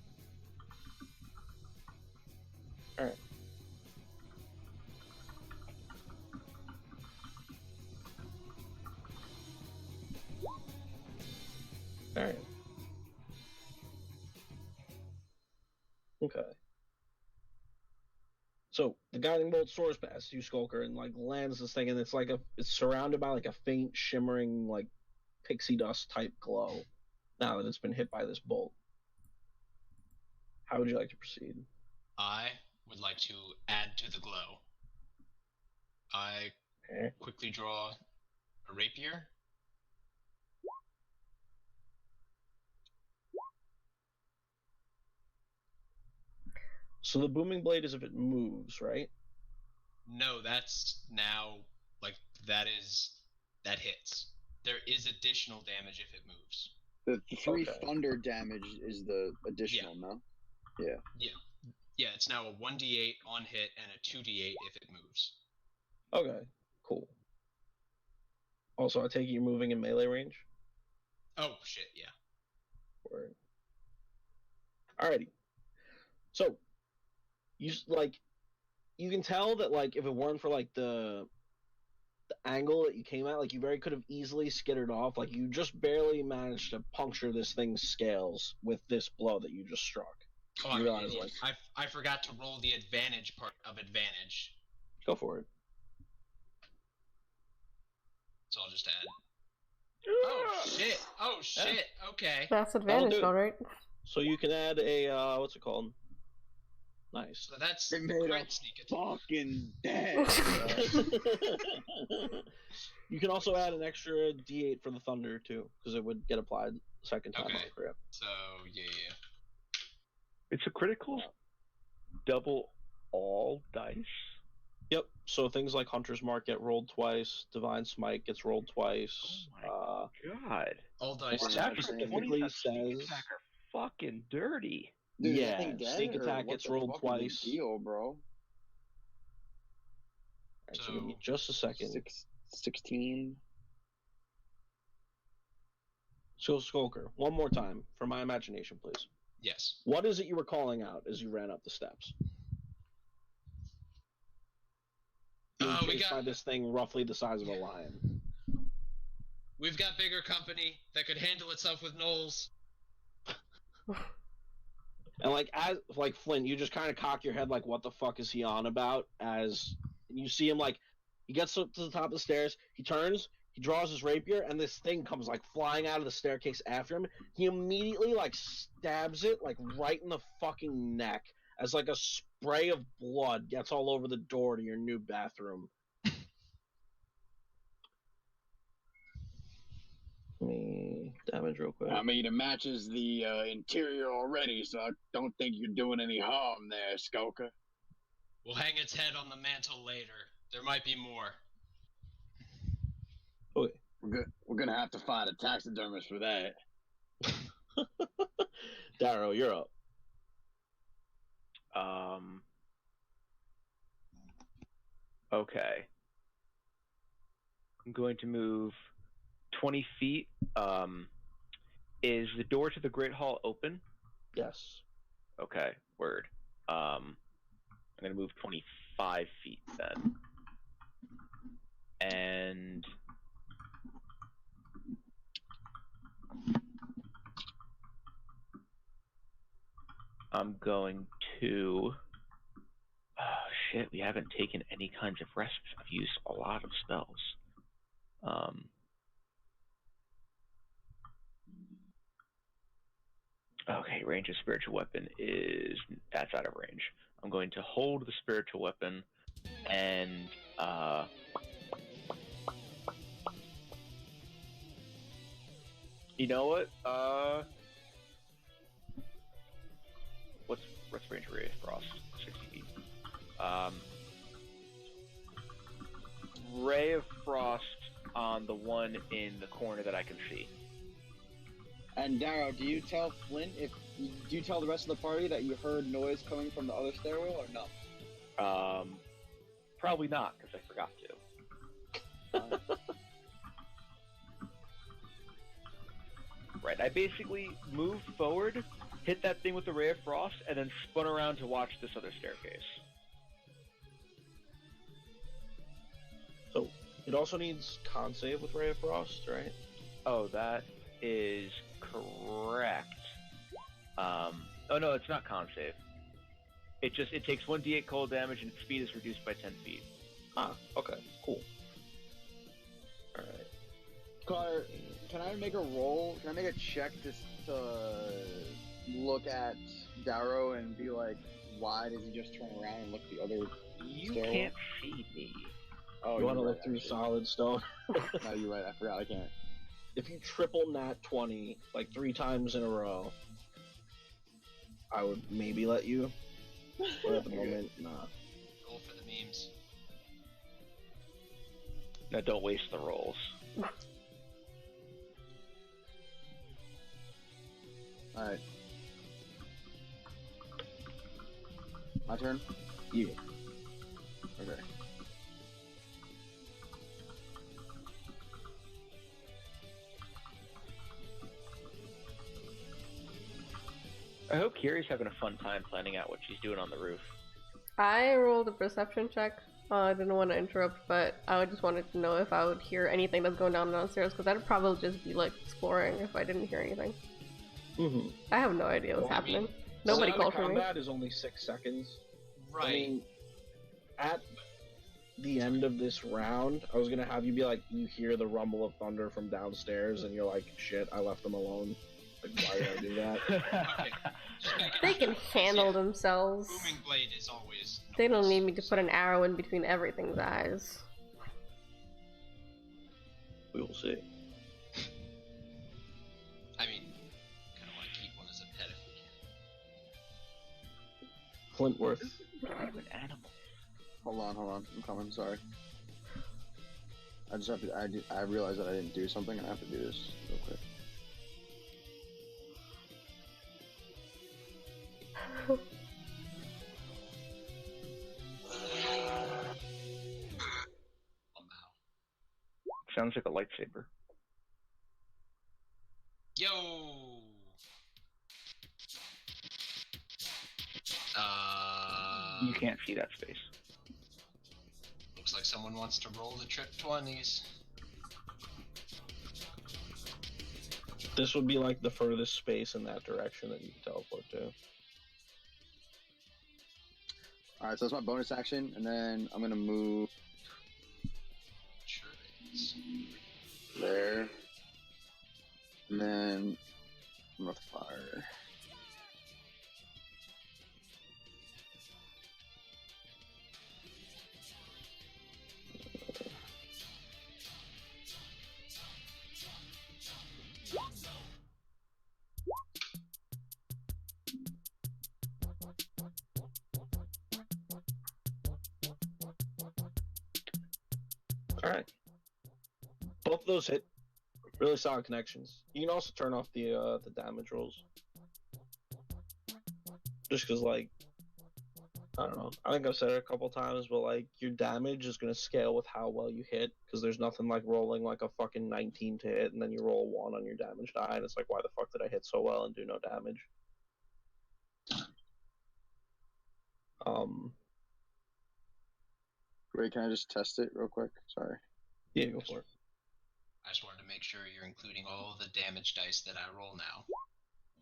Alright. Alright. Okay. So the guiding bolt soars past you, Skulker, and like lands this thing, and it's like it's surrounded by like a faint, shimmering, like pixie dust type glow. Now that it's been hit by this bolt, how would you like to proceed? I would like to add to the glow. I Okay. quickly draw a rapier. So the booming blade is if it moves, right? No, that's now, like, that hits. There is additional damage if it moves. The 3 Okay. thunder damage is the additional, no? Yeah. Yeah, it's now a 1d8 on hit and a 2d8 if it moves. Okay, cool. Also, I take it you're moving in melee range? Oh, shit, yeah. Word. Alrighty. So, you can tell that, like, if it weren't for, like, the angle that you came at, like, you very could have easily skittered off. Like, you just barely managed to puncture this thing's scales with this blow that you just struck. Oh, You realize, like, I forgot to roll the advantage part of advantage, go for it. so I'll just add. Oh, shit! Oh, shit! Okay. That's advantage, do. alright. So you can add a, what's it called? Nice. So that's They made great a sneak attack. fucking dead. You can also add an extra D8 for the thunder too, because it would get applied the second time Okay. on the grip. So, yeah. It's a critical double all dice. Yep. So things like Hunter's Mark get rolled twice. Divine Smite gets rolled twice. Oh God. All dice. Well, Force that action. specifically that sneak says, attack are fucking dirty. Dude, is yeah, that thing dead, sneak or attack what gets the rolled fuck twice. is the deal, bro? Alright, so give me just a second. 16. So Skulker, one more time for my imagination, please. Yes. What is it you were calling out as you ran up the steps? Being We chased got- by this thing roughly the size of a lion. We've got bigger company that could handle itself with gnolls. And like Flint, you just kind of cock your head like, what the fuck is he on about? As you see him, like, he gets up to the top of the stairs, he turns, he draws his rapier, and this thing comes like flying out of the staircase after him. He immediately like stabs it like right in the fucking neck as like a spray of blood gets all over the door to your new bathroom. Let me damage real quick. I mean, it matches the interior already, so I don't think you're doing any harm there, Skulker. We'll hang its head on the mantle later. There might be more. Okay. We're gonna have to find a taxidermist for that. Darrow, you're up. Okay. I'm going to move 20 feet. Is the door to the Great Hall open? Yes. Okay, word. I'm going to move 25 feet then. And I'm going to... Oh, shit, we haven't taken any kinds of rests. I've used a lot of spells. Okay, range of spiritual weapon is... That's out of range. I'm going to hold the spiritual weapon and... You know what? What's range of Ray of Frost? 60 feet. Ray of Frost on the one in the corner that I can see. And Darrow, do you tell Flint do you tell the rest of the party that you heard noise coming from the other stairwell, or no? Probably not, because I forgot to. Right, I basically moved forward, hit that thing with the Ray of Frost, and then spun around to watch this other staircase. So it also needs con save with Ray of Frost, right? Oh, that is correct. Oh no, it's not con save. It takes 1d8 cold damage and its speed is reduced by 10 feet. Ah, okay, cool. Alright. Carter, can I make a roll? Can I make a check to look at Darrow and be like, why does he just turn around and look at the other You stairwell? can't see me. Oh, You want to you're look right, through actually. solid stone? No, you're right. I forgot. I can't. If you triple nat 20 like 3 times in a row, I would maybe let you. But at the moment, nah. Roll for the memes. Now don't waste the rolls. Alright. My turn? Yeah. Okay. I hope Kiri's having a fun time planning out what she's doing on the roof. I rolled a perception check. I didn't want to interrupt, but I just wanted to know if I would hear anything that's going on downstairs, because that'd probably just be like exploring if I didn't hear anything. Mm-hmm. I have no idea what's Well, I mean, happening. Nobody Static called for me. combat is only 6 seconds. Right. I mean, at the end of this round, I was gonna have you be like, you hear the rumble of thunder from downstairs, and you're like, shit, I left them alone. Like, why did I do that? Okay. Just making They can sure. handle Yeah, themselves. Booming blade is always. They don't need me to put an arrow in between everything's eyes. We will see. I mean, kind of want to keep one as a pet if we can. Flintworth. I'm an animal. Hold on. I'm coming. Sorry. I just have to. I realized that I didn't do something, and I have to do this real quick. Sounds like a lightsaber. Yo. You can't see that space. Looks like someone wants to roll the trip 20s. This would be like the furthest space in that direction that you can teleport to. Alright, so that's my bonus action, and then I'm gonna move Sure is. there. And then I'm gonna fire. Alright. Both of those hit. Really solid connections. You can also turn off the damage rolls. Just because, like, I don't know. I think I've said it a couple times, but, like, your damage is going to scale with how well you hit, because there's nothing like rolling, like, a fucking 19 to hit, and then you roll a 1 on your damage die, and it's like, why the fuck did I hit so well and do no damage? Wait, can I just test it real quick? Sorry. Yeah, go for it. I just wanted to make sure you're including all the damage dice that I roll now.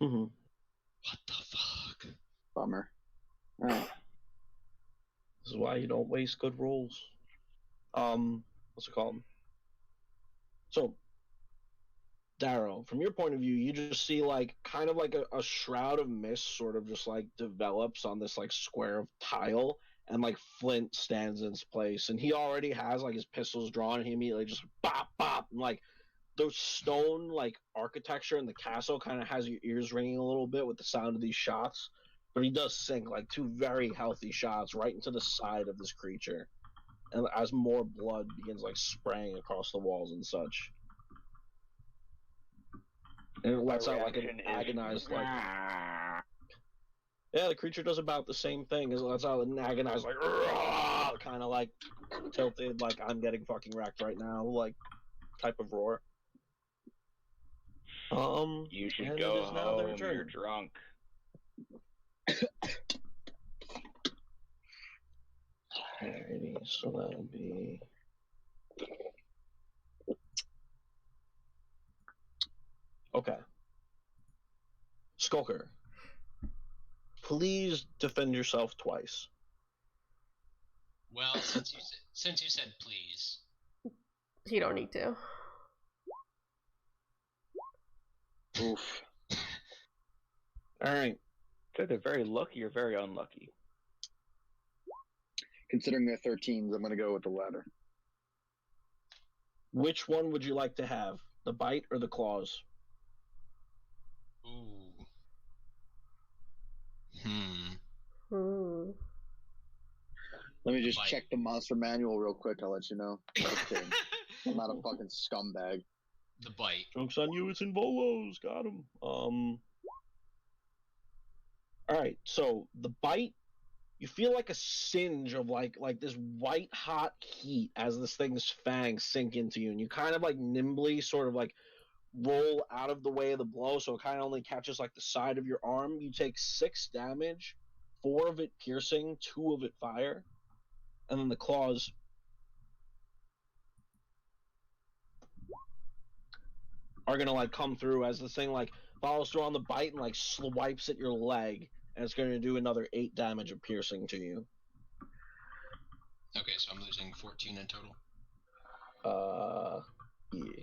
Mm-hmm. What the fuck? Bummer. Alright. This is why you don't waste good rolls. What's it called? So, Darrow, from your point of view, you just see like kind of like a shroud of mist sort of just like develops on this like square of tile, and like Flint stands in its place, and he already has like his pistols drawn, and he immediately just bop bop, and like the stone like architecture in the castle kind of has your ears ringing a little bit with the sound of these shots, but he does sink like 2 very healthy shots right into the side of this creature, and as more blood begins like spraying across the walls and such. And it lets out like an agonized, like... Yeah, the creature does about the same thing. It lets out an agonized, like... kind of like tilted, like, I'm getting fucking wrecked right now, like, type of roar. You should go home, you're drunk. Alrighty, so that'll be... Okay. Skulker, please defend yourself twice. Well, since you said please, You don't need to. Oof. Alright. It's either very lucky or very unlucky. Considering they're 13s, I'm gonna go with the latter. Which one would you like to have? The bite or the claws? ooh, Let me just Bite. check the monster manual real quick. I'll let you know. Just kidding. I'm not a fucking scumbag. The bite. Joke's on you, it's in Volos. Got him. Alright, so the bite, you feel like a singe of like this white hot heat as this thing's fangs sink into you, and you kind of like nimbly sort of like roll out of the way of the blow, so it kind of only catches like the side of your arm. You take 6 damage, 4 of it piercing, 2 of it fire, and then the claws are gonna like come through as this thing like follows through on the bite and like swipes at your leg, and it's gonna do another 8 damage of piercing to you. Okay, so I'm losing 14 in total. Yeah.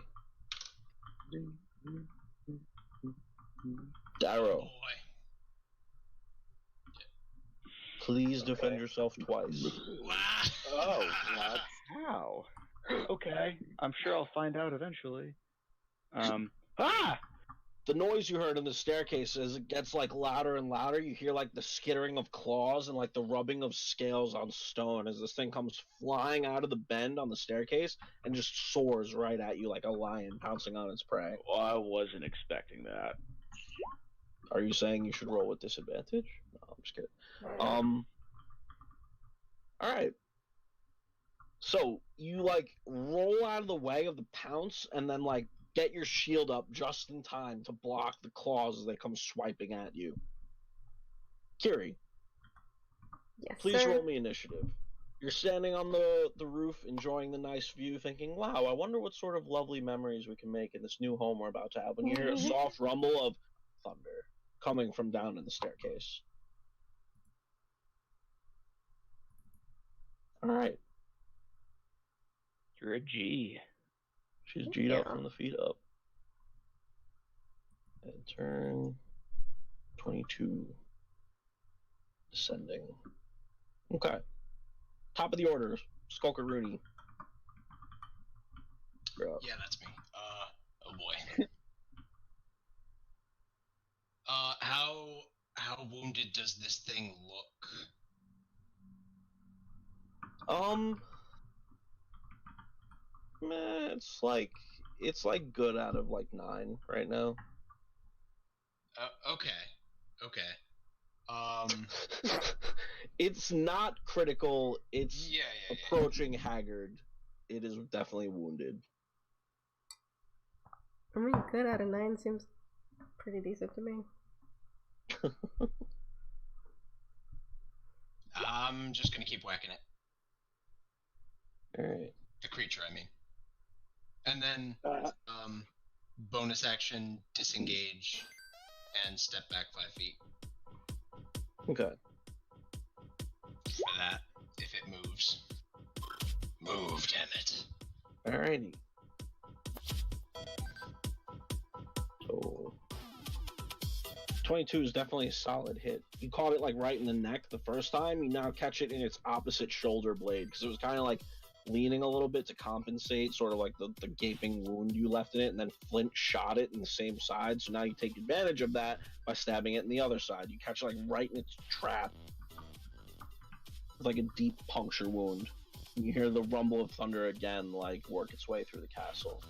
Darrow, Boy. please defend yourself twice. Oh, that's how. Okay, I'm sure I'll find out eventually. the noise you heard in the staircase, as it gets like louder and louder, you hear like the skittering of claws and like the rubbing of scales on stone as this thing comes flying out of the bend on the staircase and just soars right at you like a lion pouncing on its prey. Well, I wasn't expecting that. Are you saying you should roll with disadvantage? No, I'm just kidding. All right. So you like roll out of the way of the pounce and then like get your shield up just in time to block the claws as they come swiping at you. Kiri, Yes, please sir. roll me initiative. You're standing on the roof enjoying the nice view thinking, wow, I wonder what sort of lovely memories we can make in this new home we're about to have when you hear a soft rumble of thunder coming from down in the staircase. All right. You're a G. She's G'd up Yeah. from the feet up. And turn 22. Descending. Okay. Top of the order, Skulker Rooney. You're up. Yeah, that's me. Oh boy. How wounded does this thing look? It's like good out of like 9 right now. Okay. It's not critical. It's Yeah. approaching haggard. It is definitely wounded. I mean, good out of 9 seems pretty decent to me. I'm just gonna keep whacking it. Alright. The creature, I mean. And then, bonus action, disengage, and step back 5 feet. Okay. For that, if it moves. Move, damn it. Alrighty. So 22 is definitely a solid hit. You caught it like right in the neck the first time. You now catch it in its opposite shoulder blade because it was kind of like leaning a little bit to compensate sort of like the gaping wound you left in it, and then Flint shot it in the same side. So now you take advantage of that by stabbing it in the other side. You catch it like right in its trap with like a deep puncture wound. And you hear the rumble of thunder again like work its way through the castle.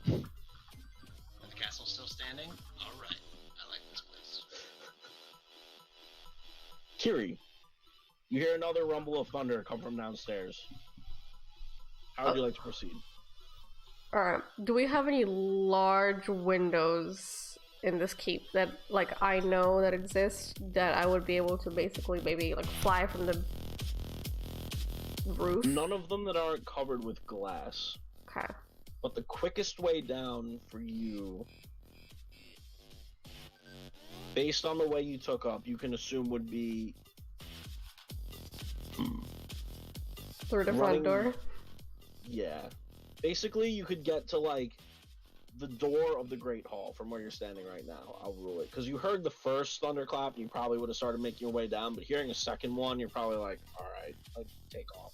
Are the castle still standing? Alright, I like this place. Kiri, you hear another rumble of thunder come from downstairs. How would you like to proceed? Alright, do we have any large windows in this keep that, like, I know that exist that I would be able to basically maybe, like, fly from the roof? None of them that aren't covered with glass. Okay. But the quickest way down for you, based on the way you took up, you can assume would be Through the front running- door? Yeah. Basically, you could get to, like, the door of the Great Hall from where you're standing right now. I'll rule it. Because you heard the first thunderclap, and you probably would have started making your way down, but hearing a second one, you're probably like, alright, like, take off.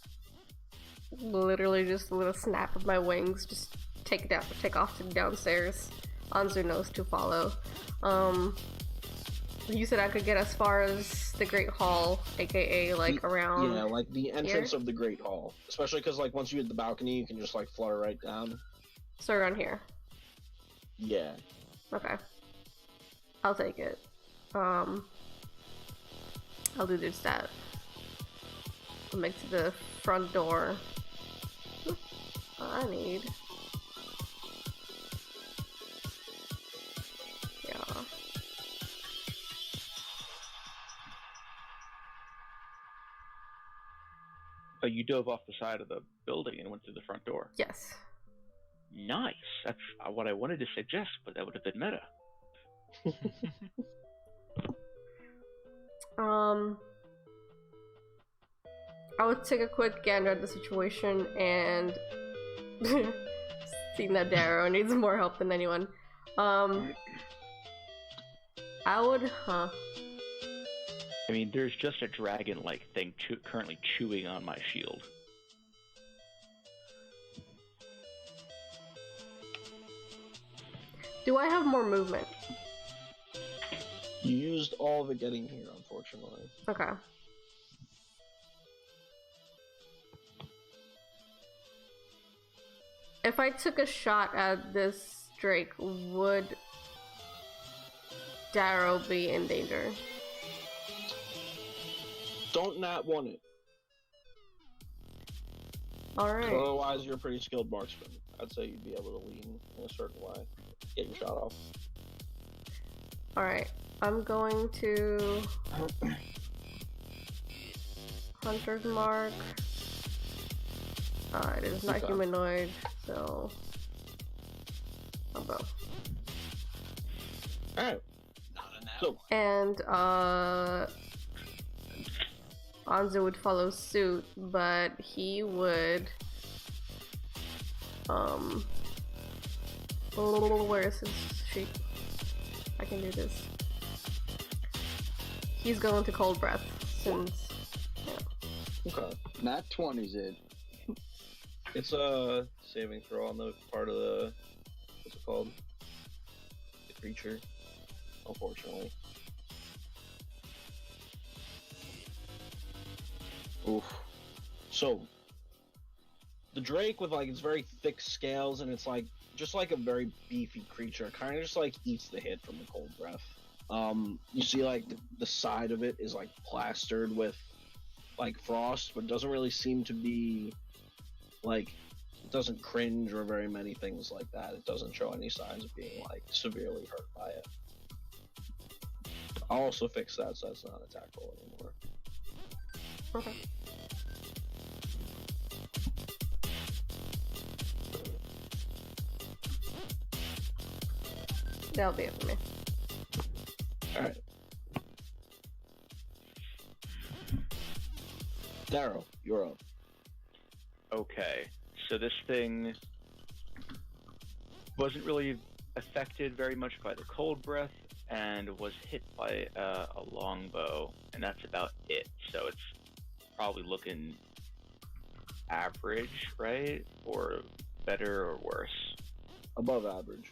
Literally just a little snap of my wings, just take off to downstairs. Anzu knows to follow. You said I could get as far as the Great Hall, aka like around. Yeah, like the entrance here? of the Great Hall. Especially because, like, once you hit the balcony, you can just, like, flutter right down. So around here. Yeah. Okay. I'll take it. I'll do just that. I'll make to the front door. I need. Yeah. Oh, you dove off the side of the building and went through the front door. Yes. Nice. That's what I wanted to suggest, but that would have been meta. I would take a quick gander at the situation and seeing that Darrow needs more help than anyone. I would, I mean, there's just a dragon-like thing currently chewing on my shield. Do I have more movement? You used all of it getting here, unfortunately. Okay. If I took a shot at this Drake, would Darrow be in danger? Don't nat one it. Alright. Otherwise, you're a pretty skilled marksman. I'd say you'd be able to lean in a certain way. Get your shot off. Alright. I'm going to... Hunter's Mark. It is not Okay. humanoid, so... I'll go. Alright. Not a nat So, And, Anzo would follow suit, but he would... Where is his sheet? I can do this. He's going to cold breath, since... Yeah. okay. Nat 20's it. It's a saving throw on the part of the... What's it called? The creature. Unfortunately. Oof. So, the Drake with like its very thick scales and it's like just like a very beefy creature, kind of just like eats the hit from the cold breath. You see like the side of it is like plastered with like frost, but doesn't really seem to be like, it doesn't cringe or very many things like that. It doesn't show any signs of being like severely hurt by it. I'll also fix that so it's not an attack roll anymore. Okay. That'll be it for me. Alright. Darrow, you're up. Okay, so this thing wasn't really affected very much by the cold breath and was hit by a longbow, and that's about it. So it's probably looking average, right? Or better or worse? Above average.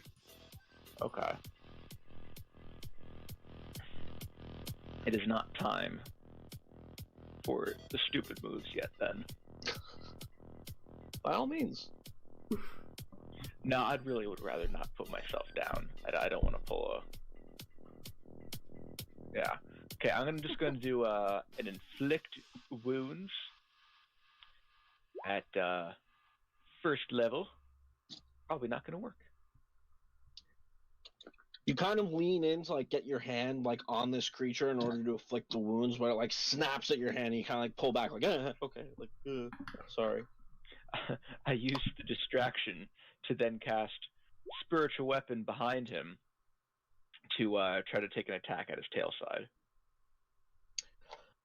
Okay. It is not time for the stupid moves yet, then. By all means. No, I'd really would rather not put myself down. I don't want to pull a... Yeah. Okay, I'm just going to do an inflict wounds at first level. Probably not going to work. You kind of lean in to like get your hand like on this creature in order to afflict the wounds, but it like snaps at your hand and you kind of like pull back like, okay, like, sorry. I used the distraction to then cast spiritual weapon behind him to try to take an attack at his tail side.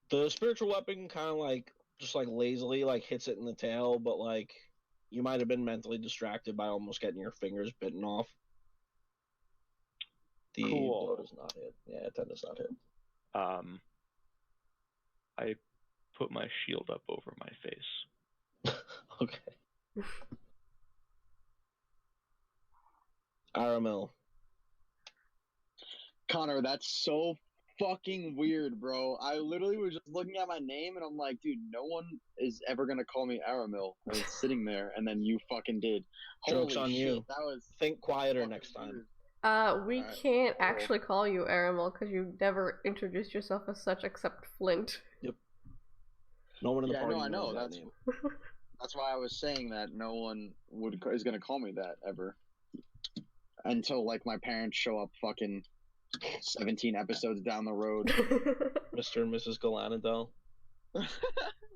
The spiritual weapon kind of like just like lazily like hits it in the tail, but like you might have been mentally distracted by almost getting your fingers bitten off. The Cool. blow does not hit. Yeah, that does not hit. I put my shield up over my face. Okay. Aramil. Connor, that's so fucking weird, bro. I literally was just looking at my name and I'm like, dude, no one is ever gonna call me Aramil. I was sitting there and then you fucking did. Joke's Holy on shit, you. that was Think quieter fucking next time. weird. We Alright, can't cool. actually call you Aramil because you never introduced yourself as such except Flint. No one in the Yeah, party no, I know, knows that that's- name. That's why I was saying that no one is gonna call me that ever. Until like my parents show up fucking 17 episodes down the road. Mr. and Mrs. Galanadel.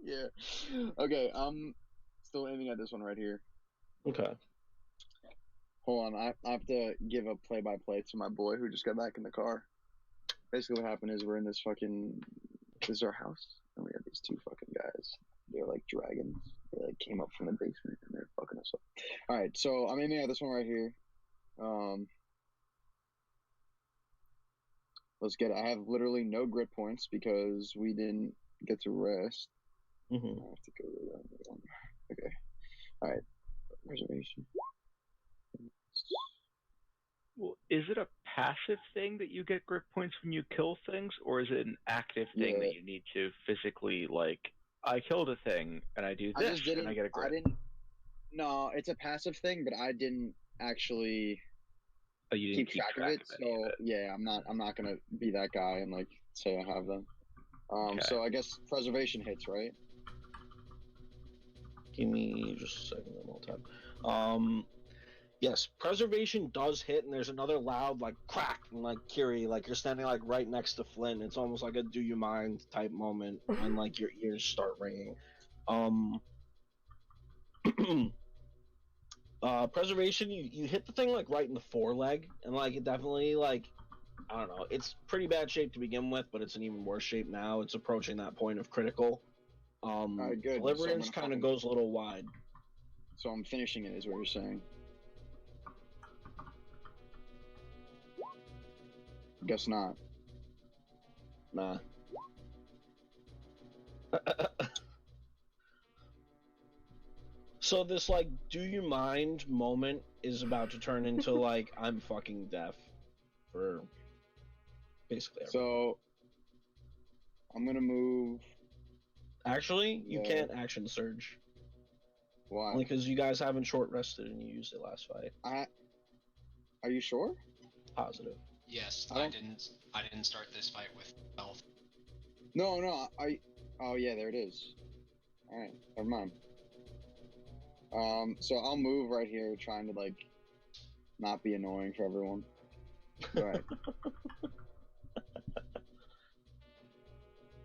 Yeah. Okay, I'm still aiming at this one right here. Okay. Hold on, I have to give a play-by-play to my boy who just got back in the car. Basically what happened is we're in this is our house, and we have these two fucking guys. They're like dragons. They like came up from the basement and they're fucking us up. Alright, so I'm aiming at this one right here. Let's get it. I have literally no grit points because we didn't get to rest. Mm-hmm. I have to go to that one. Okay. Alright. Reservation. Well, is it a passive thing that you get grip points when you kill things, or is it an active thing Yeah. that you need to physically, like, I killed a thing and I do I this just didn't. and I get a grip? I didn't. No, it's a passive thing, but I didn't actually Oh, you didn't keep track of it. any So of it. yeah, I'm not gonna be that guy and like say I have them. Okay. So I guess preservation hits, right? Give me just a second, then we'll tab. Yes, preservation does hit, and there's another loud like crack, and like Kiri, like you're standing like right next to Flynn. It's almost like a "Do you mind" type moment when like your ears start ringing. Preservation, you hit the thing like right in the foreleg, and like it definitely like I don't know, it's pretty bad shape to begin with, but it's an even worse shape now. It's approaching that point of critical. Alright, good. So I'm Deliverance gonna kind of fucking- goes a little wide. So I'm finishing it, is what you're saying. Guess not. Nah. So this like "do you mind" moment is about to turn into like "I'm fucking deaf" for basically everyone. So I'm gonna move. Actually, you Yeah. can't action surge Why? only because you guys haven't short rested and you used it last fight. Are you sure? Positive. Yes, I don't- I didn't start this fight with health. No. Oh yeah, there it is. All right, never mind. So I'll move right here, trying to like not be annoying for everyone. All right.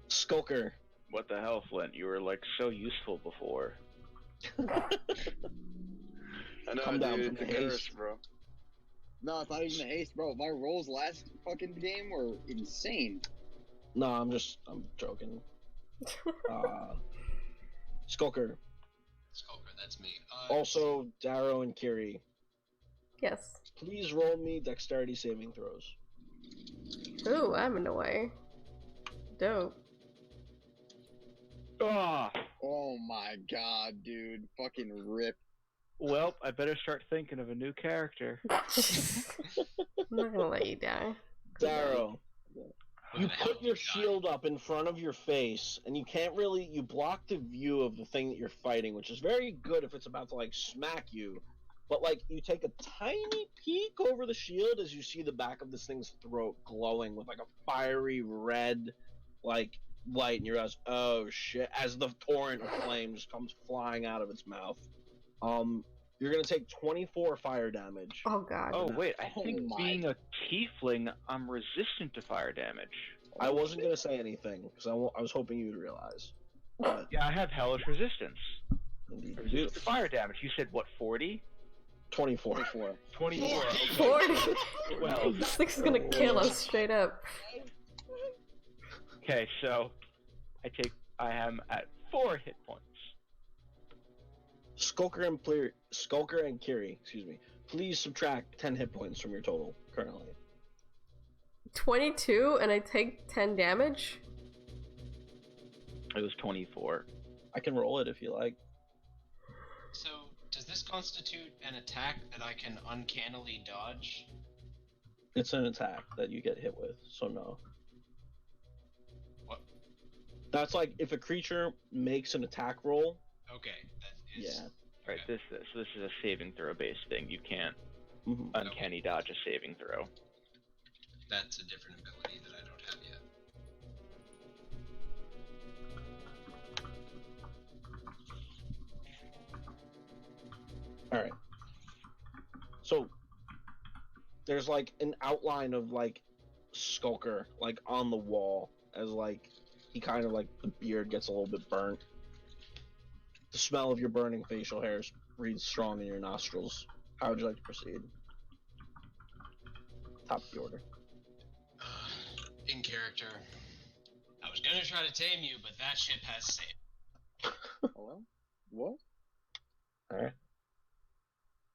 Skulker. What the hell, Flint? You were like so useful before. I know, Come down from the embarrassed, haste. bro. No, it's not even a haste, bro. My rolls last fucking game were insane. No, I'm joking. Skulker. Skulker, that's me. Also, Darrow and Kiri. Yes. Please roll me dexterity saving throws. Ooh, I'm in the way. Dope. Ah, Oh my god, dude. Fucking rip. well, I better start thinking of a new character. I'm not gonna let you die. Darrow. I'm You gonna put help your guys. shield up in front of your face, and you can't really. You block the view of the thing that you're fighting, which is very good if it's about to like smack you. But like, you take a tiny peek over the shield as you see the back of this thing's throat glowing with like a fiery red, like light, and you realize, oh shit! As the torrent of flame just comes flying out of its mouth. You're gonna take 24 fire damage. Oh god. Oh wait, I Oh think my. being a tiefling, I'm resistant to fire damage. I wasn't gonna say anything because I was hoping you'd realize. But Yeah, I have hellish resistance. indeed, you do. Resistance to fire damage. You said what? 40? 24. 24. 24. Okay. 40. Well, This thing's gonna kill us straight up. okay, so I am at 4 hit points. Skulker and Kiri, excuse me. Please subtract 10 hit points from your total currently. 22 and I take 10 damage? It was 24. I can roll it if you like. So, does this constitute an attack that I can uncannily dodge? It's an attack that you get hit with, so no. What? That's like if a creature makes an attack roll. Okay, that is. Yeah. Right, Okay. this is a saving throw based thing. You can't Mhm. uncanny dodge a saving throw. That's a different ability that I don't have yet. Alright. So, there's like an outline of like Skulker, like on the wall, as like he kind of like the beard gets a little bit burnt. The smell of your burning facial hairs breathes strong in your nostrils. How would you like to proceed? Top of the order. In character. I was gonna try to tame you, but that ship has sailed. Hello? What? Alright.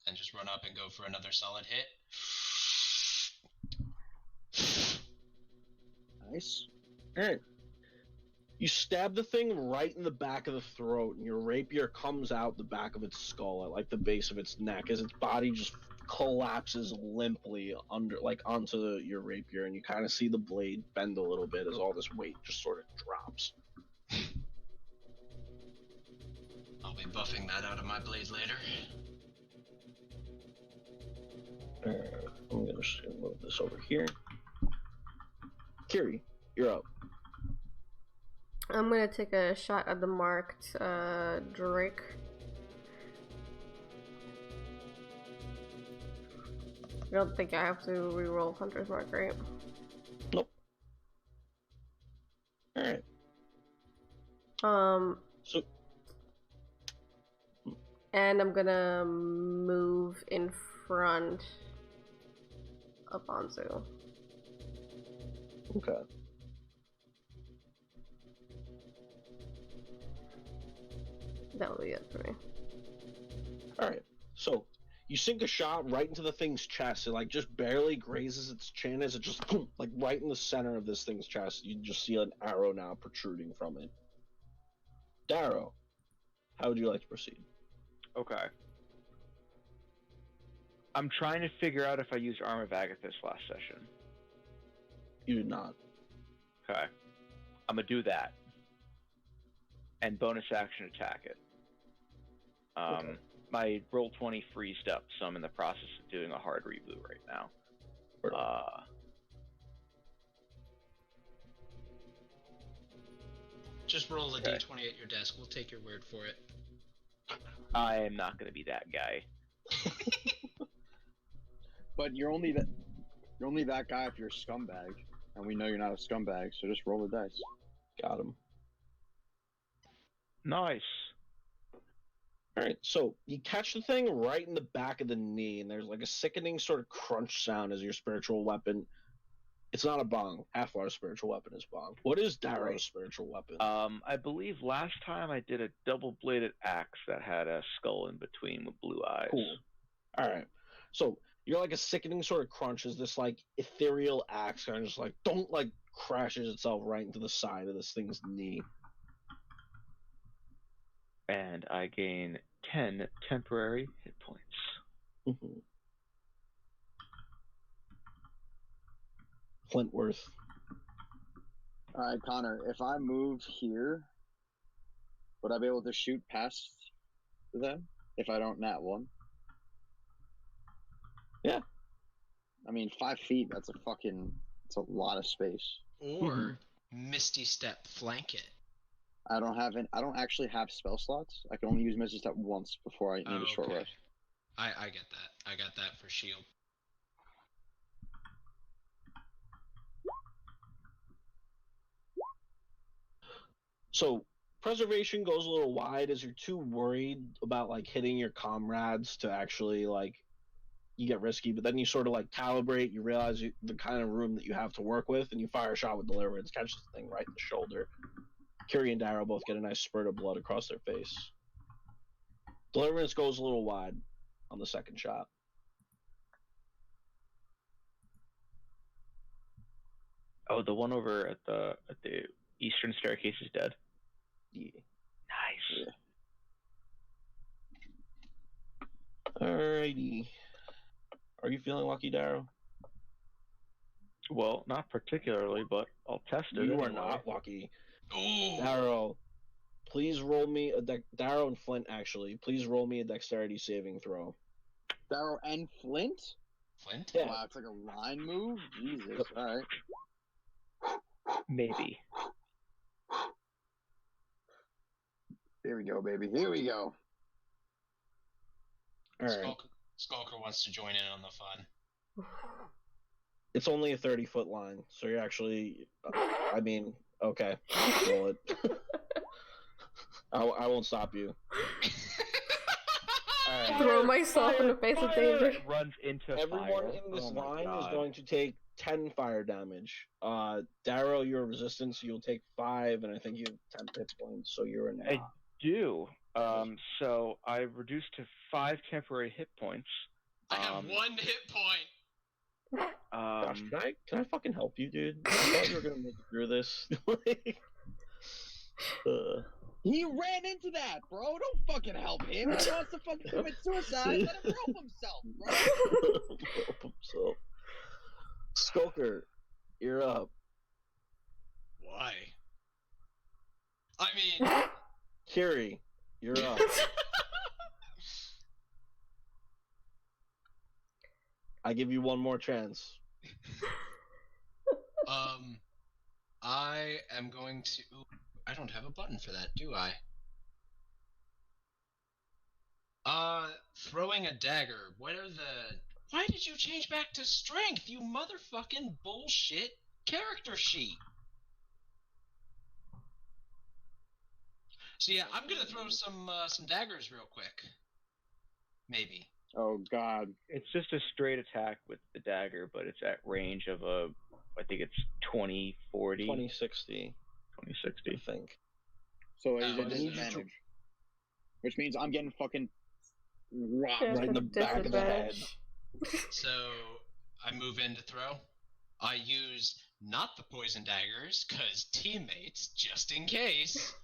And just run up and go for another solid hit. Nice. Alright. You stab the thing right in the back of the throat, and your rapier comes out the back of its skull at like the base of its neck as its body just collapses limply onto your rapier, and you kind of see the blade bend a little bit as all this weight just sort of drops. I'll be buffing that out of my blade later. I'm just gonna move this over here. Kiri, you're up. I'm gonna take a shot at the marked Drake. I don't think I have to reroll Hunter's Mark, right? Nope. Alright. So. And I'm gonna move in front of Anzu. Okay. That will be it for me. Alright. So, you sink a shot right into the thing's chest. It, like, just barely grazes its chin as it just, like, right in the center of this thing's chest. You just see an arrow now protruding from it. Darrow, how would you like to proceed? Okay. I'm trying to figure out if I used Arm of Agathis last session. You did not. Okay. I'm gonna do that. And bonus action attack it. Okay. My roll 20 freezed up, so I'm in the process of doing a hard reboot right now. Just roll a Okay. d20 at your desk. We'll take your word for it. I am not gonna be that guy. But you're only that guy if you're a scumbag, and we know you're not a scumbag. So just roll the dice. Got him. Nice. Alright, so you catch the thing right in the back of the knee, and there's like a sickening sort of crunch sound as your spiritual weapon. It's not a bong. Half-Lar's spiritual weapon is bong. What is Darrow's spiritual weapon? I believe last time I did a double-bladed axe that had a skull in between with blue eyes. Cool. Alright. So you're like a sickening sort of crunch as this like ethereal axe kind of just like crashes itself right into the side of this thing's knee. And I gain 10 temporary hit points. Mm-hmm. Flintworth. All right, Connor. If I move here, would I be able to shoot past them if I don't nat one? Yeah. I mean, 5 feet. That's a lot of space. Or Misty Step flank it. I don't actually have spell slots. I can only use Misty Step once before I need a short Okay. rest. I get that. I got that for shield. So preservation goes a little wide as you're too worried about like hitting your comrades to actually like you get risky, but then you sort of like calibrate, you realize the kind of room that you have to work with, and you fire a shot with deliverance, catches the thing right in the shoulder. Kiri and Darrow both get a nice spurt of blood across their face. Deliverance goes a little wide on the second shot. Oh, the one over at the eastern staircase is dead. Yeah. Nice. Yeah. Alrighty. Are you feeling lucky, Darrow? Well, not particularly, but I'll test it. You are anyway. not lucky. Ooh. Darrow, please roll me Darrow and Flint, actually. Please roll me a dexterity saving throw. Darrow and Flint? Flint? Yeah. Wow, it's like a line move? Jesus. All right. Maybe. Here we go, baby. Here we go. Alright. Skulker wants to join in on the fun. It's only a 30-foot line, so you're actually... I mean, okay. Roll it. I won't stop you. Alright. Throw myself in the face of danger. Runs into Everyone fire. in this Oh my line is God. going to take 10 fire damage. Darrow, you're resistant, so you'll take 5, and I think you have 10 hit points, so you're in. I do. So I reduced to 5 temporary hit points. I have 1 hit point. Gosh, can I fucking help you, dude? I thought you were gonna make it through this. He ran into that, bro. Don't fucking help him. He wants to fucking commit suicide. Let him rope himself, bro. Rope himself. Skulker, you're up. Why? I mean, Kiri, you're up. I give you one more chance. I am going to. Ooh, I don't have a button for that, do I? Throwing a dagger. What are the? Why did you change back to strength, you motherfucking bullshit character sheet? So yeah, I'm gonna throw some daggers real quick. Maybe. Oh God. It's just a straight attack with the dagger, but it's at range of I think it's 2040. 2060, 2060. I think. So he's Oh, at I need you to- disadvantage, which means I'm getting fucking robbed. Yeah, Right in the back of the head. disadvantage. So I move in to throw. I use not the poison daggers, cause teammates, just in case.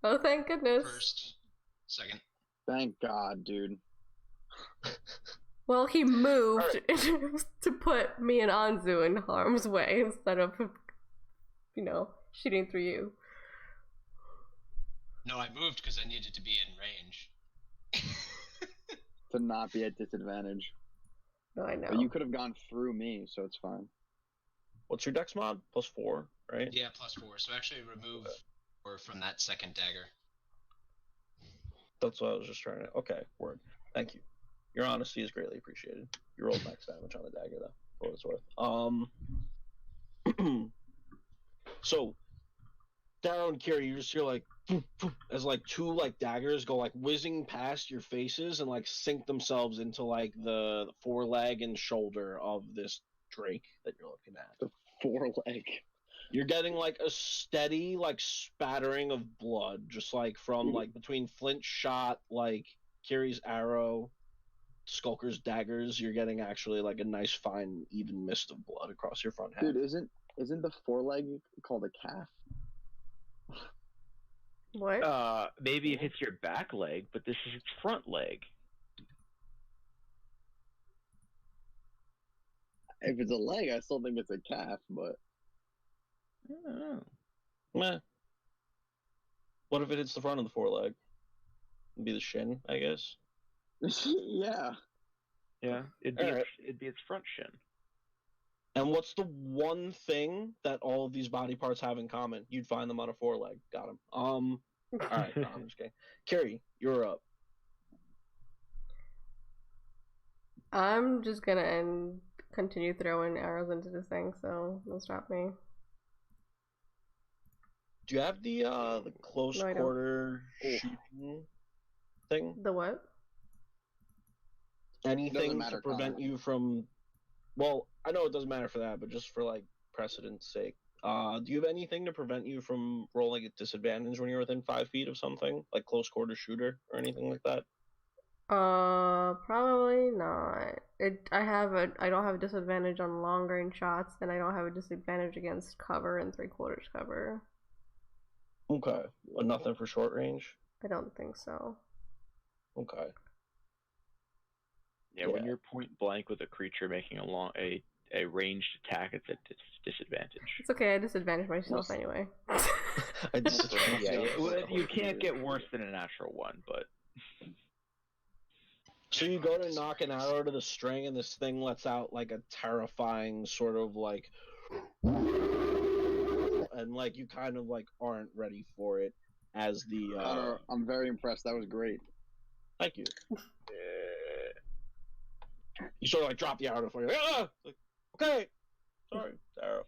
Oh, thank goodness. First, second. Thank God, dude. Well, he moved to put me and Anzu in harm's way instead of, shooting through you. No, I moved because I needed to be in range. To not be at disadvantage. No, I know. But you could have gone through me, so it's fine. What's your dex mod? +4, right? Yeah, +4. So actually remove 4 from that second dagger. That's what I was just trying to. Okay, word. Thank you. Your honesty is greatly appreciated. You rolled max damage on the dagger, though, for what it's worth. So, Darrow and Kiri, you just hear like as like two like daggers go like whizzing past your faces and like sink themselves into like the foreleg and shoulder of this Drake that you're looking at. 4 leg. You're getting like a steady like spattering of blood, just like from like between Flint's shot, like Kiri's arrow, Skulker's daggers. You're getting actually like a nice fine even mist of blood across your front half. Dude, isn't the 4 leg called a calf? What? Maybe it hits your back leg, but this is its front leg. If it's a leg, I still think it's a calf, but I don't know. Meh. What if it hits the front of the foreleg? It'd be the shin, I guess. yeah. Yeah, it'd be its front shin. And what's the one thing that all of these body parts have in common? You'd find them on a foreleg. Got him. All right, no, I'm just kidding. Kiri, you're up. I'm just gonna continue throwing arrows into this thing, so don't stop me. Do you have the close No, I don't. quarter shooting thing? The what? Anything matter, to prevent Connor. you from? Well, I know it doesn't matter for that, but just for like precedent's sake, do you have anything to prevent you from rolling at disadvantage when you're within 5 feet of something, like close quarter shooter or anything like that? Probably not. I don't have a disadvantage on long range shots, and I don't have a disadvantage against cover and 3/4 cover. Okay, but nothing for short range. I don't think so. Okay. Yeah, when you're point blank with a creature making a ranged attack, it's at disadvantage. It's okay, I disadvantage myself anyway. I just You can't get worse than a natural one, but So you go to knock an arrow to the string, and this thing lets out like a terrifying sort of like, and like you kind of like aren't ready for it as the. Connor, I'm very impressed. That was great. Thank you. You sort of like drop the arrow before you're like, ah! Like, okay, sorry, arrow.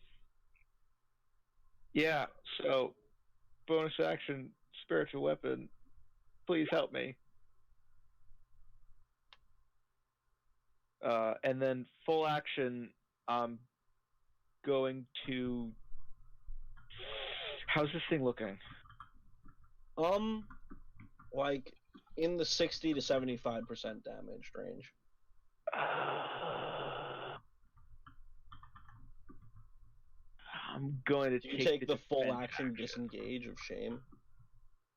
yeah. So, bonus action, spiritual weapon. Please help me. And then full action. I'm going to. How's this thing looking? Like in the 60 to 75% damage range. I'm going to Do you take the full defense action disengage of shame?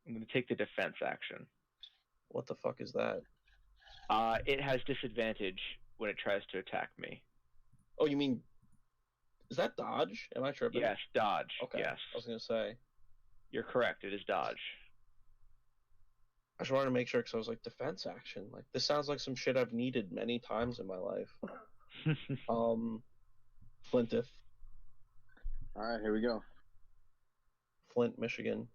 I'm going to take the defense action. What the fuck is that? It has disadvantage when it tries to attack me. Oh, you mean... Is that dodge? Am I tripping? Yes, dodge. Okay. Yes. I was going to say. You're correct. It is dodge. I just wanted to make sure because I was like, defense action. Like, this sounds like some shit I've needed many times in my life. Flintiff. All right, here we go. Flint, Michigan.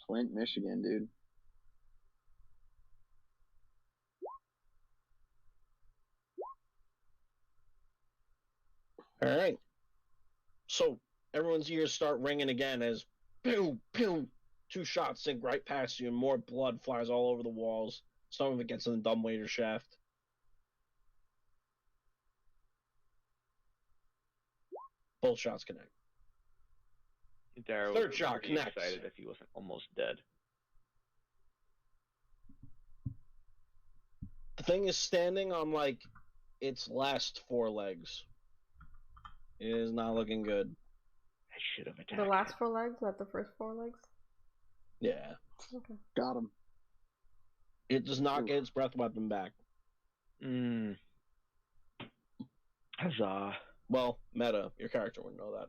Flint, Michigan, dude. All right. So everyone's ears start ringing again as pew pew, 2 shots sink right past you, and more blood flies all over the walls. Some of it gets in the dumbwaiter shaft. Both shots connect. Darrow Third would be shot pretty connects. excited if he wasn't almost dead. The thing is standing on like its last 4 legs. It is not looking good. I should have attacked. The last 4 legs, not the first 4 legs? Yeah. Okay. Got him. It does not get its breath weapon back. Huzzah. Well, meta, your character wouldn't know that.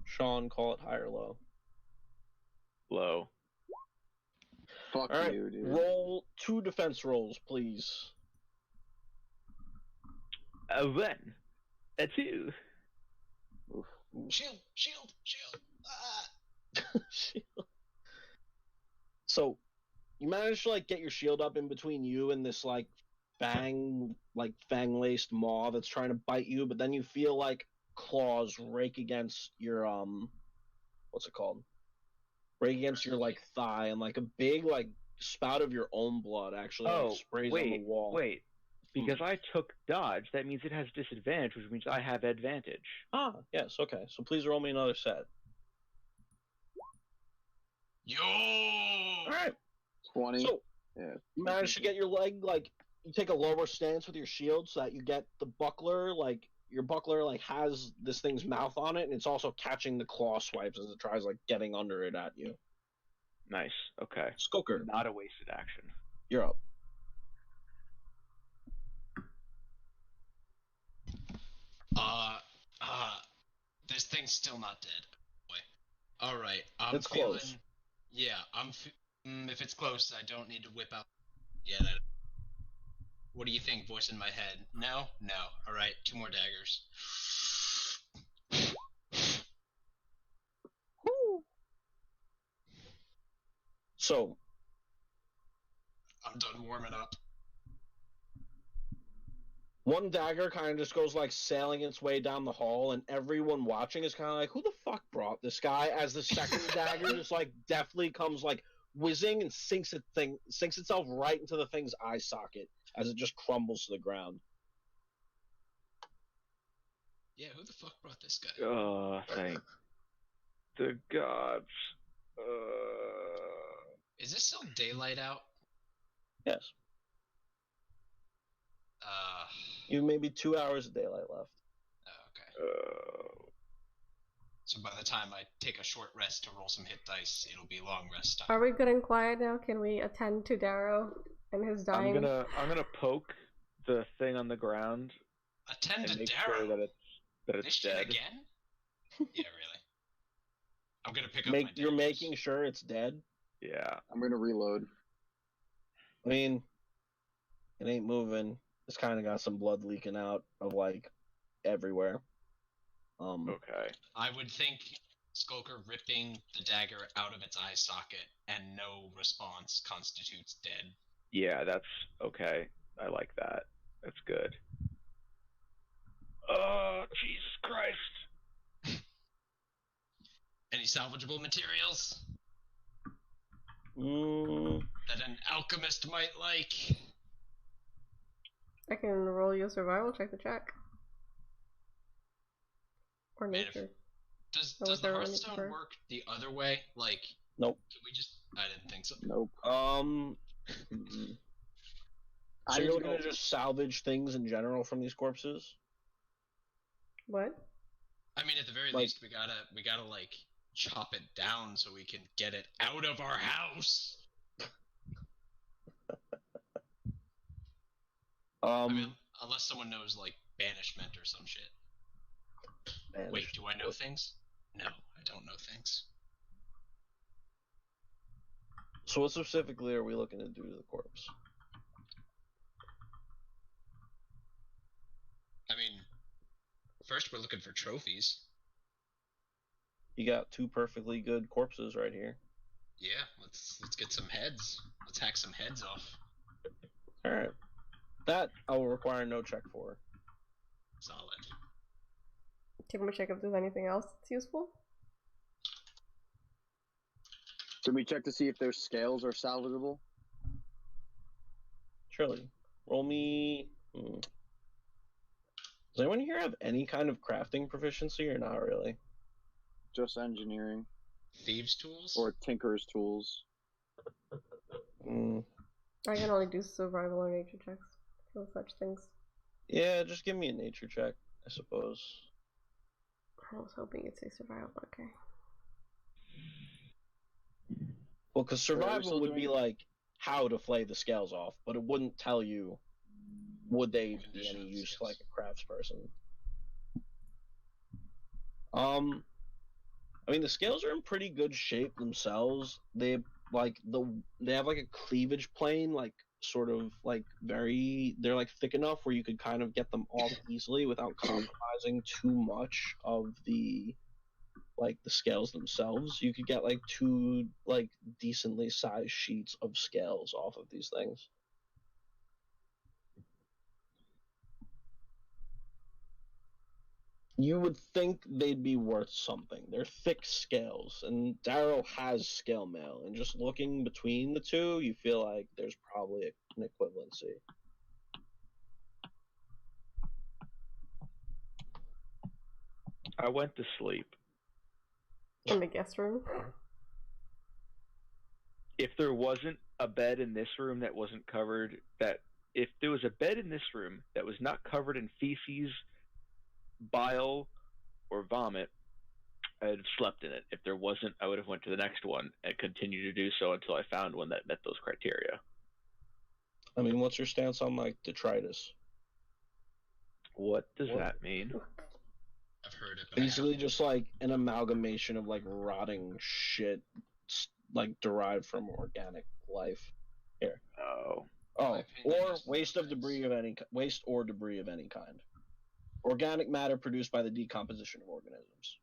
Sean, call it high or low. Low. Fuck All right, you, dude. roll 2 defense rolls, please. A 1. A 2. Oof. Shield, shield, shield. Shield. So, you manage to like get your shield up in between you and this like fang-laced maw that's trying to bite you, but then you feel like claws rake against your what's it called? Rake against your like thigh, and like a big like spout of your own blood actually like, sprays on the wall. Wait. Because I took dodge, that means it has disadvantage, which means I have advantage. Ah, yes, okay. So please roll me another set. Yo! Alright. 20. So Yeah. you manage to get your leg like you take a lower stance with your shield so that you get the buckler, like your buckler like has this thing's mouth on it, and it's also catching the claw swipes as it tries like getting under it at you. Nice. Okay. Skoker, Not a wasted action. you're up. This thing's still not dead. Boy. Alright, I'm It's feeling... close. Yeah, if it's close, I don't need to whip out... Yeah, that... What do you think, voice in my head? No? No. Alright, 2 more daggers. So I'm done warming up. one dagger kind of just goes like sailing its way down the hall, and everyone watching is kind of like, who the fuck brought this guy? As the second dagger just like deftly comes like whizzing and sinks itself right into the thing's eye socket as it just crumbles to the ground. Yeah, who the fuck brought this guy? Oh, thank the gods. Is this still daylight out? Yes. You have maybe 2 hours of daylight left. Okay. So by the time I take a short rest to roll some hit dice, it'll be long rest time. Are we good and quiet now? Can we attend to Darrow and his dying? I'm gonna poke the thing on the ground Attend and to make Darrow. sure that it's This shit dead. again? Yeah, really. I'm gonna pick up my You're daggers. making sure it's dead? Yeah. I'm gonna reload. I mean, it ain't moving. It's kind of got some blood leaking out of like everywhere. Okay. I would think Skulker ripping the dagger out of its eye socket and no response constitutes dead. Yeah, that's okay. I like that. That's good. Oh, Jesus Christ. Any salvageable materials Mm, that an alchemist might like? I can roll you a survival check to check. Or Man, if- nature. Does Oh, was the there one Hearthstone for- work the other way? Like, nope. can we just... I didn't think so. Nope. So I you're need to looking go- to just salvage things in general from these corpses? What? I mean, at the very Like- least, we gotta like chop it down so we can get it out of our house. I mean, unless someone knows like banishment or some shit. Wait, do I know things? No, I don't know things. So what specifically are we looking to do to the corpse? I mean, first we're looking for trophies. You got 2 perfectly good corpses right here. Yeah, let's get some heads. Let's hack some heads off. Alright. That I will require no check for. Solid. Can we check if there's anything else that's useful? Should we check to see if their scales are salvageable? Surely. Roll me... Does anyone here have any kind of crafting proficiency or not really? Just engineering Thieves' tools? or tinker's tools. I can only do survival or nature checks for such things. Yeah, just give me a nature check, I suppose. I was hoping it'd say survival, but okay. Well, because Wait, are we survival still would be doing- like how to flay the scales off, but it wouldn't tell you would they be Condition any of the use to scales. like a craftsperson. I mean the scales are in pretty good shape themselves. They have like a cleavage plane, like sort of like they're like thick enough where you could kind of get them off easily without compromising too much of the scales themselves. You could get like 2 like decently sized sheets of scales off of these things. You would think they'd be worth something. They're thick scales, and Darrow has scale mail, and just looking between the two, you feel like there's probably an equivalency. I went to sleep. In the guest room? If there wasn't a bed in this room that wasn't covered, if there was a bed in this room that was not covered in feces, bile, or vomit, I'd have slept in it. If there wasn't, I would have went to the next one and continued to do so until I found one that met those criteria. I mean, what's your stance on like detritus? What does What? that mean? I've heard it, but I Basically, haven't. just like an amalgamation of like rotting shit, like derived from organic life. Here. Oh. Oh, My opinion or is waste of it's- debris of any waste or debris of any kind. Organic matter produced by the decomposition of organisms.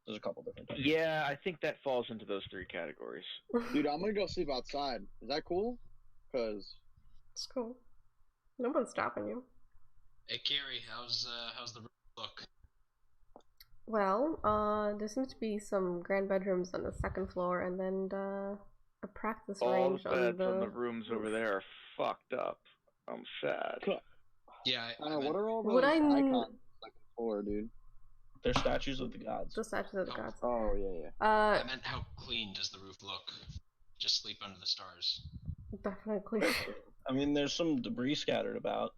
There's a couple different types. Yeah, I think that falls into those 3 categories. Dude, I'm gonna go sleep outside. Is that cool? Cause It's cool. No one's stopping you. Hey, Carrie, how's the roof look? Well, there seems to be some grand bedrooms on the second floor, and then a practice All range the beds on on the rooms over there are fucked up. I'm sad. Yeah, I don't know, what are all those Would I icons on the second floor, dude? They're statues of the gods. the statues of the Oh. gods. Oh yeah. I meant how clean does the roof look? Just sleep under the stars. Definitely. I mean, there's some debris scattered about.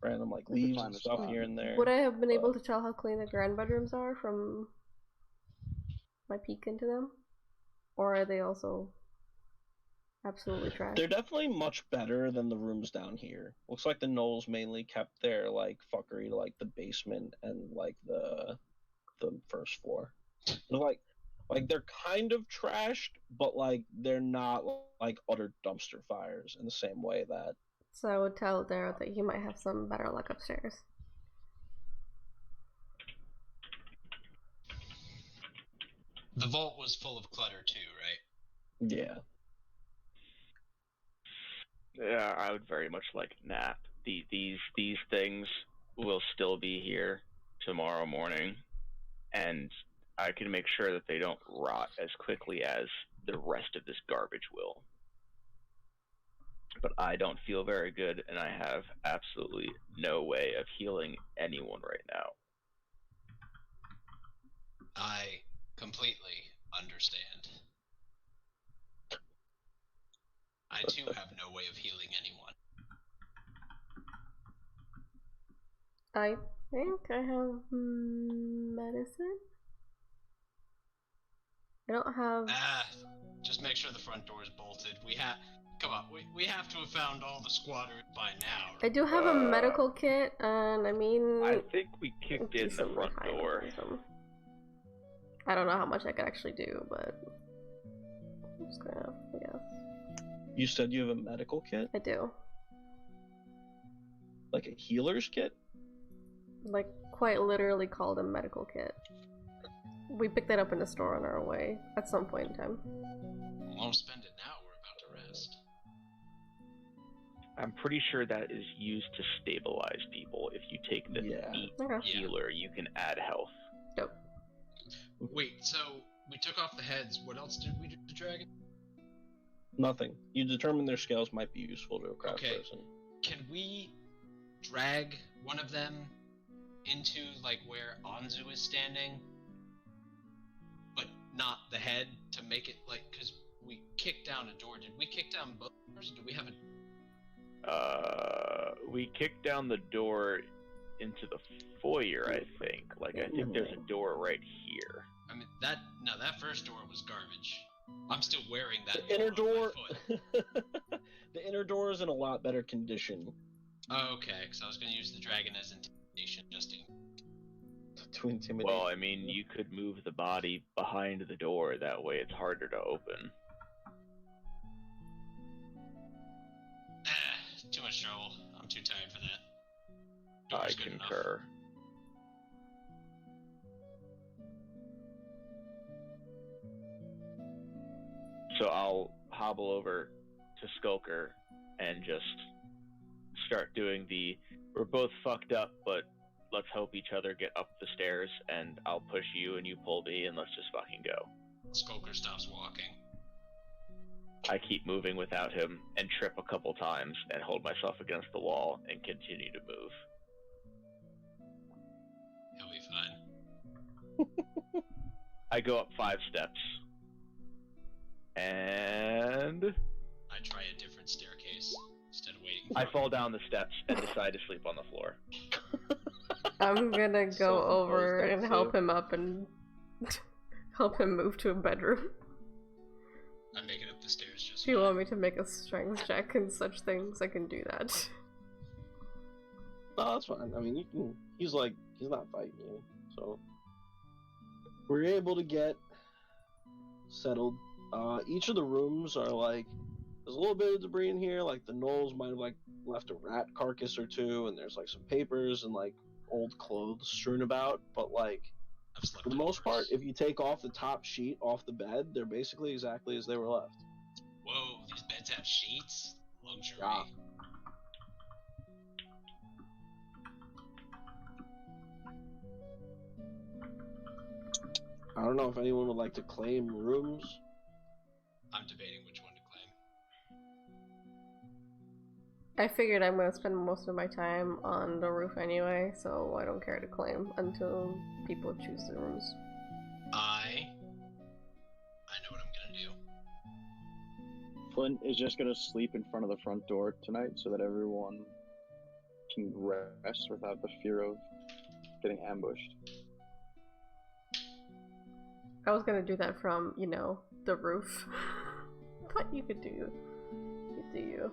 Random like We could leaves find and a stuff spot. here and there. Would I have been able to tell how clean the grand bedrooms are from my peek into them? Or are they also absolutely trash? They're definitely much better than the rooms down here. Looks like the Knolls mainly kept their like fuckery to like the basement and like the first floor. They're like they're kind of trashed, but like they're not like utter dumpster fires in the same way that So I would tell Darrow that he might have some better luck upstairs. The vault was full of clutter too, right? yeah. Yeah, I would very much like a nap. These things will still be here tomorrow morning, and I can make sure that they don't rot as quickly as the rest of this garbage will. But I don't feel very good, and I have absolutely no way of healing anyone right now. I completely understand. I too have no way of healing anyone. I think I have medicine. I don't have. Just make sure the front door is bolted. Come on, we have to have found all the squatters by now. I do have a medical kit, and I mean. I think we kicked in the decently front high door. mechanism. I don't know how much I could actually do, but I'm just gonna, I guess. You said you have a medical kit? I do. Like a healer's kit? Like, quite literally called a medical kit. We picked that up in the store on our way at some point in time. We won't spend it now, we're about to rest. I'm pretty sure that is used to stabilize people. If you take the meat Okay. healer, you can add health. Dope. Wait, so we took off the heads. What else did we do to the dragon? Nothing. You determine their scales might be useful to a craft person. Can we drag one of them into, like, where Anzu is standing? But not the head, to make it, like, because we kicked down a door. Did we kick down both doors? Do we have a... We kicked down the door into the foyer, I think. Like, I think there's a door right here. I mean, that first door was garbage. I'm still wearing that The inner door. on my foot. The inner door is in a lot better condition. Oh, okay, because I was going to use the dragon as intimidation, just to intimidate. Well, I mean, you could move the body behind the door. That way it's harder to open. Too much trouble. I'm too tired for that. I Door's good enough. concur. So I'll hobble over to Skulker and just start doing we're both fucked up, but let's help each other get up the stairs, and I'll push you and you pull me, and let's just fucking go. Skulker stops walking. I keep moving without him and trip a couple times and hold myself against the wall and continue to move. He'll be fine. I go up 5 steps. And I try a different staircase instead of waiting. I fall down the steps and decide to sleep on the floor. I'm gonna go Self-imposed over and death help save. him up and help him move to a bedroom. I'm making up the stairs just If you want me to make a strength check and such things, I can do that. No, that's fine. I mean, you can. He's not fighting you, so we're able to get settled. Each of the rooms are like, there's a little bit of debris in here. Like the gnolls might have like left a rat carcass or two, and there's like some papers and like old clothes strewn about. But like, I've slept for the in most worse. part, if you take off the top sheet off the bed, they're basically exactly as they were left. Whoa, these beds have sheets? Luxury. Yeah. I don't know if anyone would like to claim rooms. I'm debating which one to claim. I figured I'm gonna spend most of my time on the roof anyway, so I don't care to claim until people choose the rooms. I know what I'm gonna do. Flint is just gonna sleep in front of the front door tonight so that everyone can rest without the fear of getting ambushed. I was gonna do that from, the roof. But you could do you.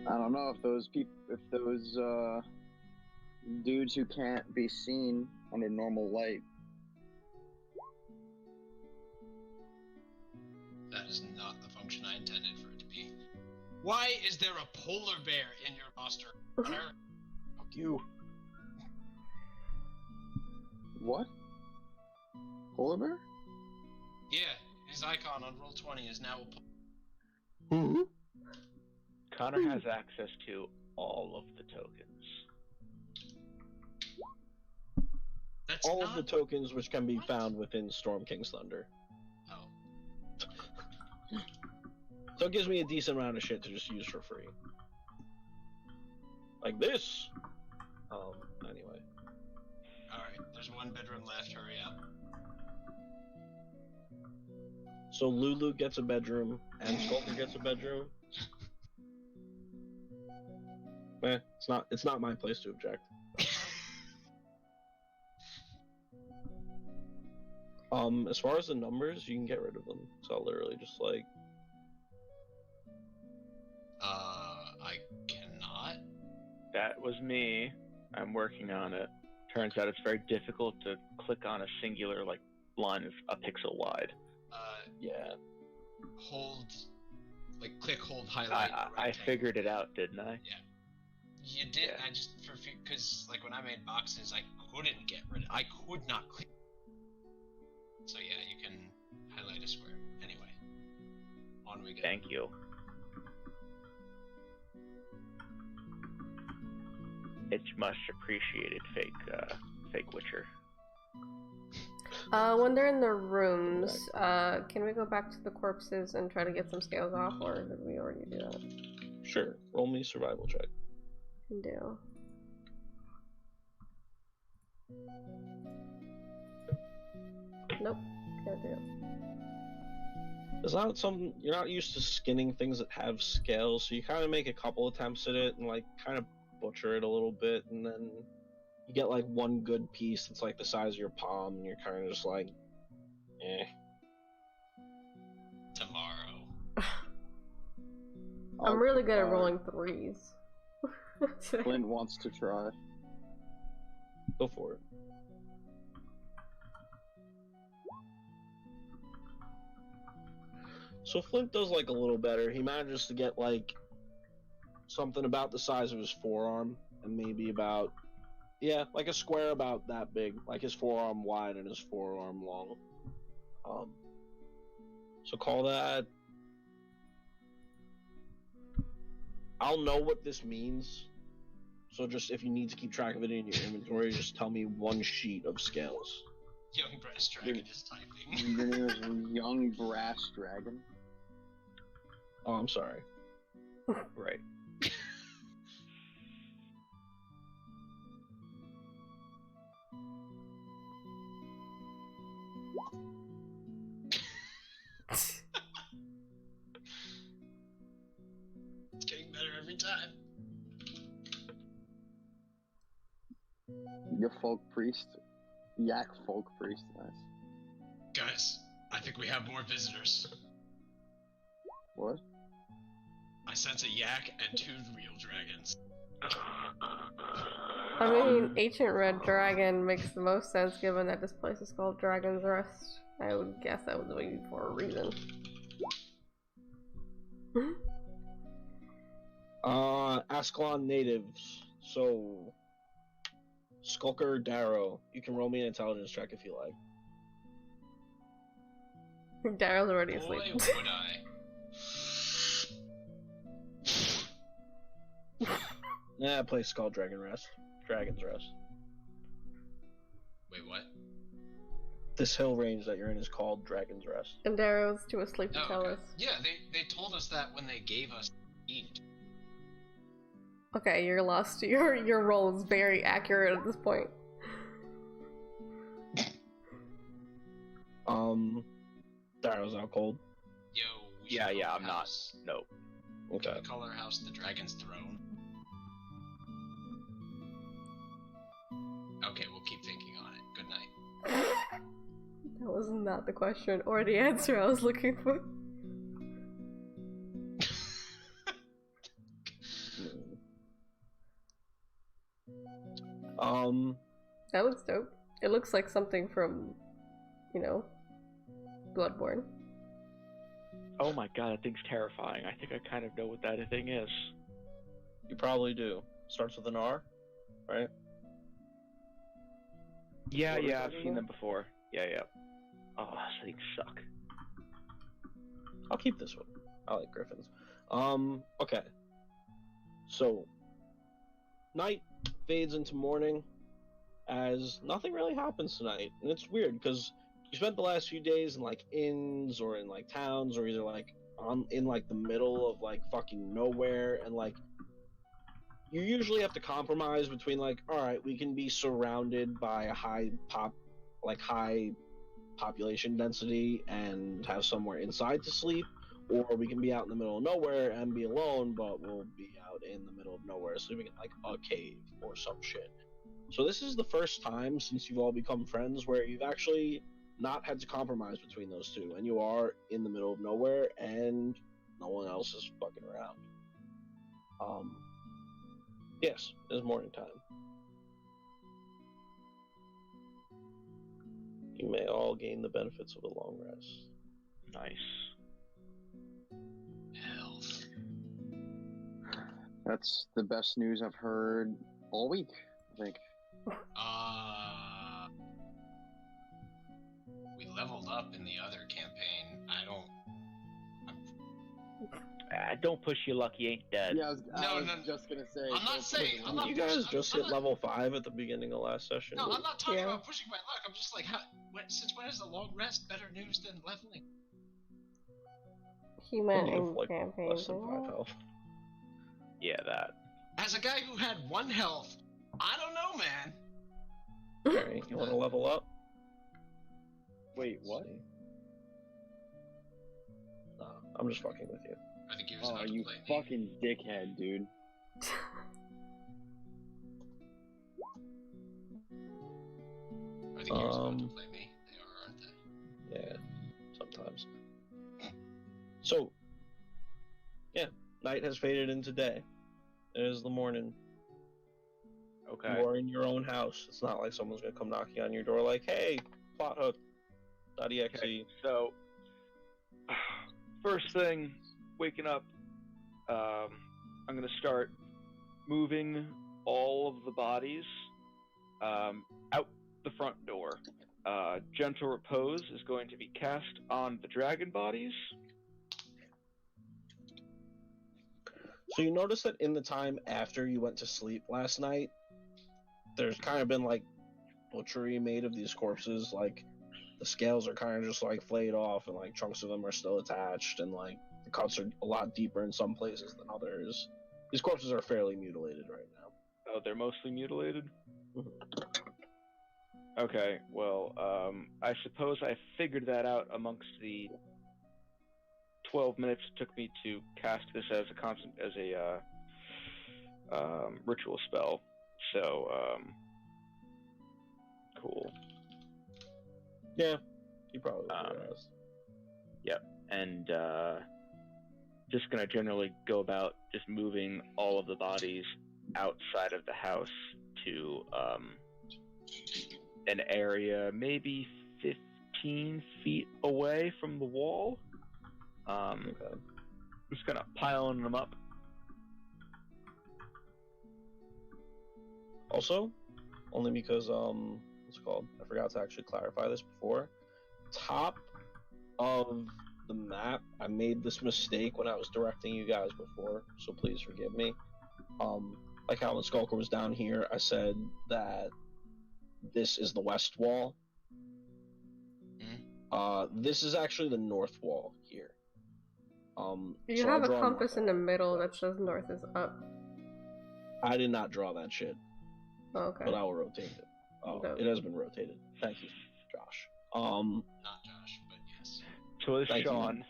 I don't know if those dudes who can't be seen under normal light. That is not the function I intended for it to be. Why is there a polar bear in your roster? Connor? Fuck you. What? Polar bear? Yeah, his icon on Roll20 is now a Connor has access to all of the tokens. That's All not... of the tokens which can be What? found within Storm King's Thunder. Oh. So it gives me a decent amount of shit to just use for free. Like this! Anyway. Alright, there's one bedroom left, hurry up. So Lulu gets a bedroom, and Skulker gets a bedroom. It's not my place to object. As far as the numbers, you can get rid of them. So I'll literally just like. I cannot. That was me. I'm working on it. Turns out it's very difficult to click on a singular like line is a pixel wide. Yeah. Hold, like click, hold, highlight. I figured it out, didn't I? Yeah. You did. Yeah. I just because like when I made boxes, I couldn't get rid. I could not click. So yeah, you can highlight a square. Anyway, on we go. Thank you. It's much appreciated, fake Witcher. When they're in their rooms, can we go back to the corpses and try to get some scales off, or did we already do that? Sure. Roll me survival check. Can do. Nope, can't do. It's not something you're not used to skinning things that have scales, so you kind of make a couple attempts at it and like kind of butcher it a little bit, and then you get like one good piece that's like the size of your palm, and you're kind of just like, eh. Tomorrow. I'm really good at rolling threes. Clint wants to try. Go for it. So Flint does like a little better. He manages to get like something about the size of his forearm, and maybe about, yeah, like a square about that big, like his forearm wide and his forearm long. So call that. I'll know what this means. So just if you need to keep track of it in your inventory, just tell me one sheet of scales. Young Brass Dragon is typing. Your name is Young Brass Dragon. Oh, I'm sorry. Right. It's getting better every time. Your folk priest. Yak folk priest, nice. Guys, I think we have more visitors. What? I sense a yak and 2 real dragons. I mean, Ancient Red Dragon makes the most sense given that this place is called Dragon's Rest. I would guess that was waiting for a reason. Ascalon natives. So, Skulker Darrow. You can roll me an intelligence check if you like. Daryl's already Boy, asleep. would I. That place is called Dragon's Rest. Wait, what? This hill range that you're in is called Dragon's Rest. And Daryl's too asleep to Oh, tell okay. us. Yeah, they told us that when they gave us eat. Okay, you're lost. Your role is very accurate at this point. Darrow's out cold. Yo, we Yeah, should yeah, call I'm our not. house- Nope. Okay. Can we call our house the Dragon's Throne? Okay, we'll keep thinking on it. Good night. That was not the question or the answer I was looking for. That looks dope. It looks like something from, Bloodborne. Oh my god, that thing's terrifying. I think I kind of know what that thing is. You probably do. Starts with an R, right? Yeah, What was yeah, that I've seen again? them before. Yeah, yeah. Oh, those things suck. I'll keep this one. I like griffins. Okay. So, night fades into morning as nothing really happens tonight. And it's weird because you spent the last few days in like inns or in like towns or either like in like the middle of like fucking nowhere, and like you usually have to compromise between like, all right, we can be surrounded by a high population density and have somewhere inside to sleep, or we can be out in the middle of nowhere and be alone, but we'll be out in the middle of nowhere sleeping in like a cave or some shit. So this is the first time since you've all become friends where you've actually not had to compromise between those two, and you are in the middle of nowhere, and no one else is fucking around. Yes, it's morning time. You may all gain the benefits of a long rest. Nice. Health. That's the best news I've heard all week, I think. We leveled up in the other campaign. Don't push your luck, you ain't dead. Yeah, I was No. just gonna say. I'm not saying. I'm not You guys pushing- just hit level 5 at the beginning of last session. No, I'm not talking Yeah. about pushing my luck. I'm just like, since when is a long rest better news than leveling? He meant You have, in like, campaign. less than 5 health. Yeah, that. As a guy who had 1 health, I don't know, man. Alright, you want to level up? Wait, what? No, I'm just fucking with you. I think he was Oh, about to you play me. fucking dickhead, dude. I think he was about to play me. They are, aren't they? Yeah, sometimes. So, yeah, night has faded into day. It is the morning. Okay. You are in your own house. It's not like someone's gonna come knocking on your door like, hey, plot hook. .exe. Okay, so first thing, waking up, I'm gonna start moving all of the bodies out the front door. Gentle Repose is going to be cast on the dragon bodies. So you notice that in the time after you went to sleep last night, there's kind of been like butchery made of these corpses. Like the scales are kind of just like flayed off, and like chunks of them are still attached, and like the cuts are a lot deeper in some places than others. These corpses are fairly mutilated right now. Oh, they're mostly mutilated? Mhm. Okay, well, I suppose I figured that out amongst the 12 minutes it took me to cast this as a ritual spell. So, cool. Yeah, you probably realized. Yep, and just gonna generally go about just moving all of the bodies outside of the house to an area maybe 15 feet away from the wall. Okay. Just gonna piling them up. Also, only because what's it called? I forgot to actually clarify this before. Top of the map, I made this mistake when I was directing you guys before, so please forgive me. Like how when Skulker was down here, I said that this is the west wall. This is actually the north wall here. You so I have a draw compass in the middle that Yes. says north is up. I did not draw that shit, Oh, okay. but I will rotate it. Oh, Dope. it has been rotated. Thank you, Josh. Not Josh, but yes. So is Thank you. Sean.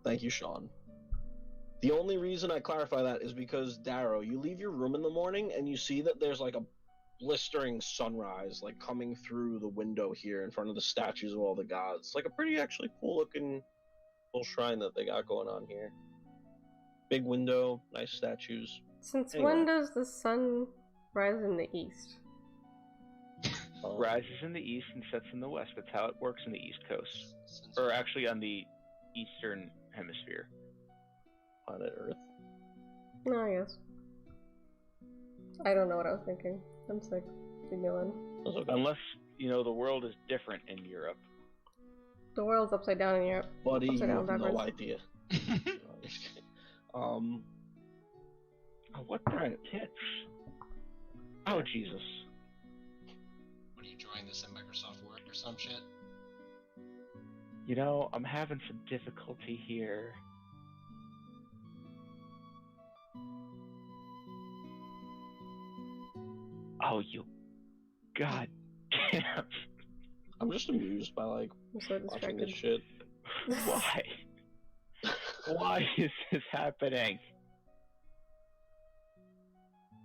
Thank you, Sean. The only reason I clarify that is because, Darrow, you leave your room in the morning and you see that there's like a blistering sunrise like coming through the window here in front of the statues of all the gods. It's like a pretty actually cool looking little shrine that they got going on here. Big window, nice statues. Since Anyway. when does the sun rise in the east? Rises in the east and sets in the west. That's how it works in the East Coast. Since Or actually on the Eastern Hemisphere. Planet Earth. No, I guess. I don't know what I was thinking. I'm sick. Leave me alone. That's okay. Unless, the world is different in Europe. The world's upside down in Europe. Buddy, you Upside down, have no backwards. idea. Oh, what the Right. tits? Oh, Jesus. What are you drawing this in Microsoft Word or some shit? I'm having some difficulty here. Oh, you. God damn. I'm just amused by like I'm so watching distracted. this shit. Why? Why is this happening?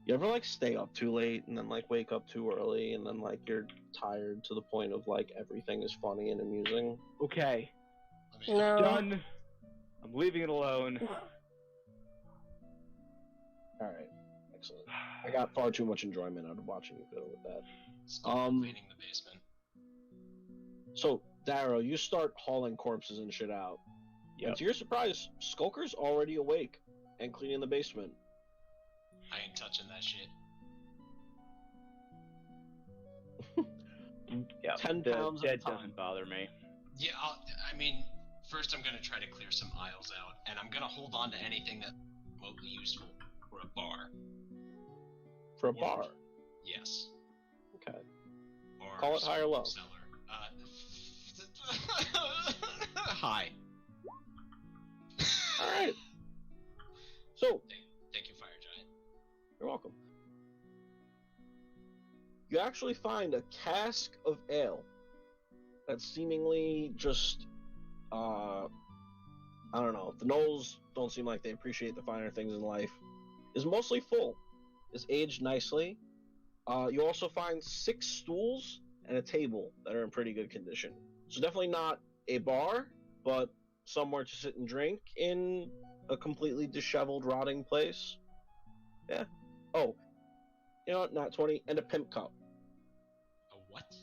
You ever like stay up too late and then like wake up too early and then like you're tired to the point of like everything is funny and amusing? Okay, Let me No. done. I'm leaving it alone. Alright, excellent. I got far too much enjoyment out of watching you fiddle with that. Skulker cleaning the basement. So, Darrow, you start hauling corpses and shit out. And Yep. to your surprise, Skulker's already awake and cleaning the basement. I ain't touching that shit. Yeah, 10 the pounds at a dead time. doesn't bother me. Yeah, I mean, first I'm gonna try to clear some aisles out, and I'm gonna hold on to anything that's remotely useful for a bar. For a bar. Yes. Okay. Or Call it high or low. Cellar. High. Alright. So, Thank you, Fire Giant. you're welcome. You actually find a cask of ale that's seemingly just, I don't know, the Knolls don't seem like they appreciate the finer things in life, is mostly full, is aged nicely. You also find 6 stools and a table that are in pretty good condition. So definitely not a bar, but somewhere to sit and drink in a completely disheveled, rotting place. Yeah. Oh, you know what? Not 20, and a pimp cup. A what?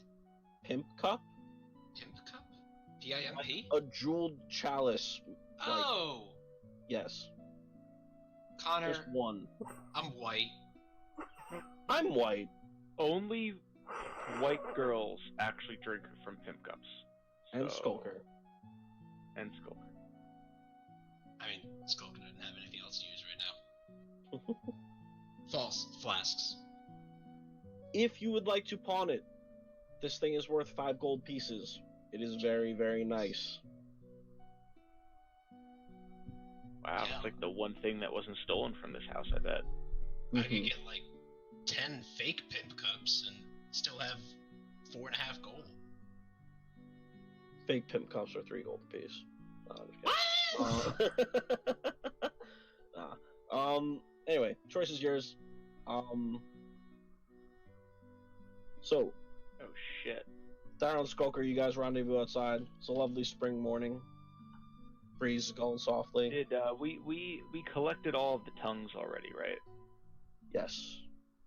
Pimp cup? Pimp cup? P-I-M-P? A jeweled chalice. Oh! Yes. Connor, Just one. I'm white. I'm white. Only white girls actually drink from pimp cups. And So- Skulker. And Skulker. I mean, Skulker doesn't have anything else to use right now. False. Flasks. If you would like to pawn it, this thing is worth 5 gold pieces. It is very, very nice. Wow, Yeah. it's like the one thing that wasn't stolen from this house, I bet. I could get like 10 fake pimp cups and still have 4.5 gold. Fake pimp cups are 3 gold apiece. What? Anyway, choice is yours. So, Oh shit. Darren and Skulker, you guys rendezvous outside. It's a lovely spring morning. Breeze is going softly. Did we collected all of the tongues already, right? Yes.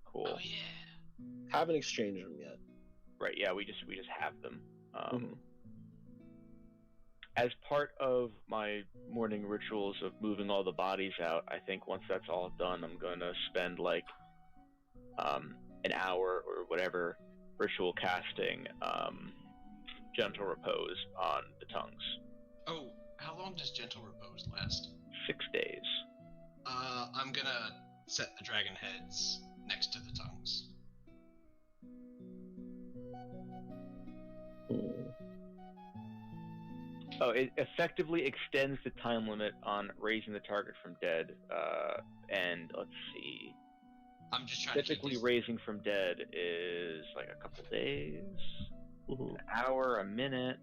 Cool. Oh yeah. Haven't exchanged them yet. Right, yeah, we just have them. Mhm. As part of my morning rituals of moving all the bodies out, I think once that's all done, I'm gonna spend like an hour or whatever ritual casting gentle repose on the tongues. Oh, how long does Gentle Repose last? 6 days. I'm gonna set the dragon heads next to the tongues. Oh, it effectively extends the time limit on raising the target from dead. And let's see. I'm just trying to keep Typically, these... raising from dead is like a couple days, an hour, a minute.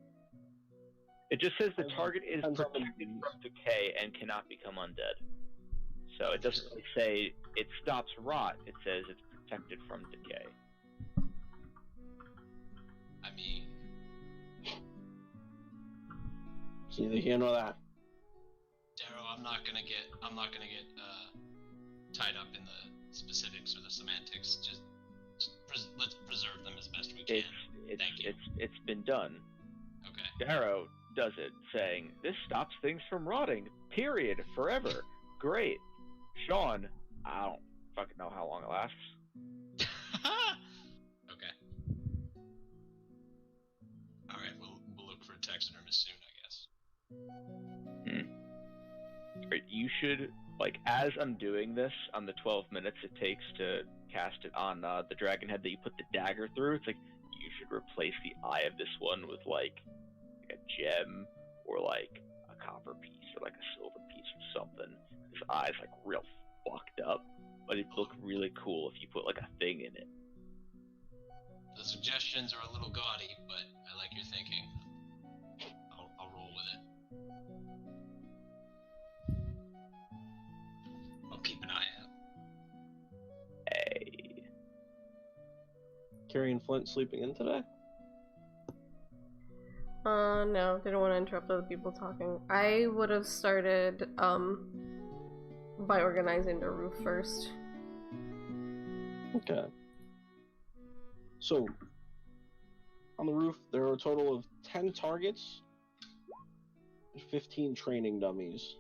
It just says the target is Depends on the protected beast. from decay and cannot become undead. So it doesn't really say it stops rot. It says it's protected from decay. I mean, It's neither here nor that. Darrow, I'm not gonna get tied up in the specifics or the semantics. Just let's preserve them as best we can. Thank you. It's been done. Okay. Darrow does it, saying, "This stops things from rotting. Period. Forever. Great." Sean, I don't fucking know how long it lasts. Okay. All right. We'll look for a taxidermist soon, I guess. Right, you should, like, as I'm doing this, on the 12 minutes it takes to cast it on the dragon head that you put the dagger through, it's like, you should replace the eye of this one with, like a gem, or, like, a copper piece, or, like, a silver piece, or something. His eye's, like, real fucked up, but it'd look really cool if you put, like, a thing in it. The suggestions are a little gaudy, but I like your thinking. I'll roll with it. I'll keep an eye out. Carrie and Flint sleeping in today? No, didn't want to interrupt other people talking. I would have started, by organizing the roof first. Okay. So, on the roof, there are a total of 10 targets, 15 training dummies.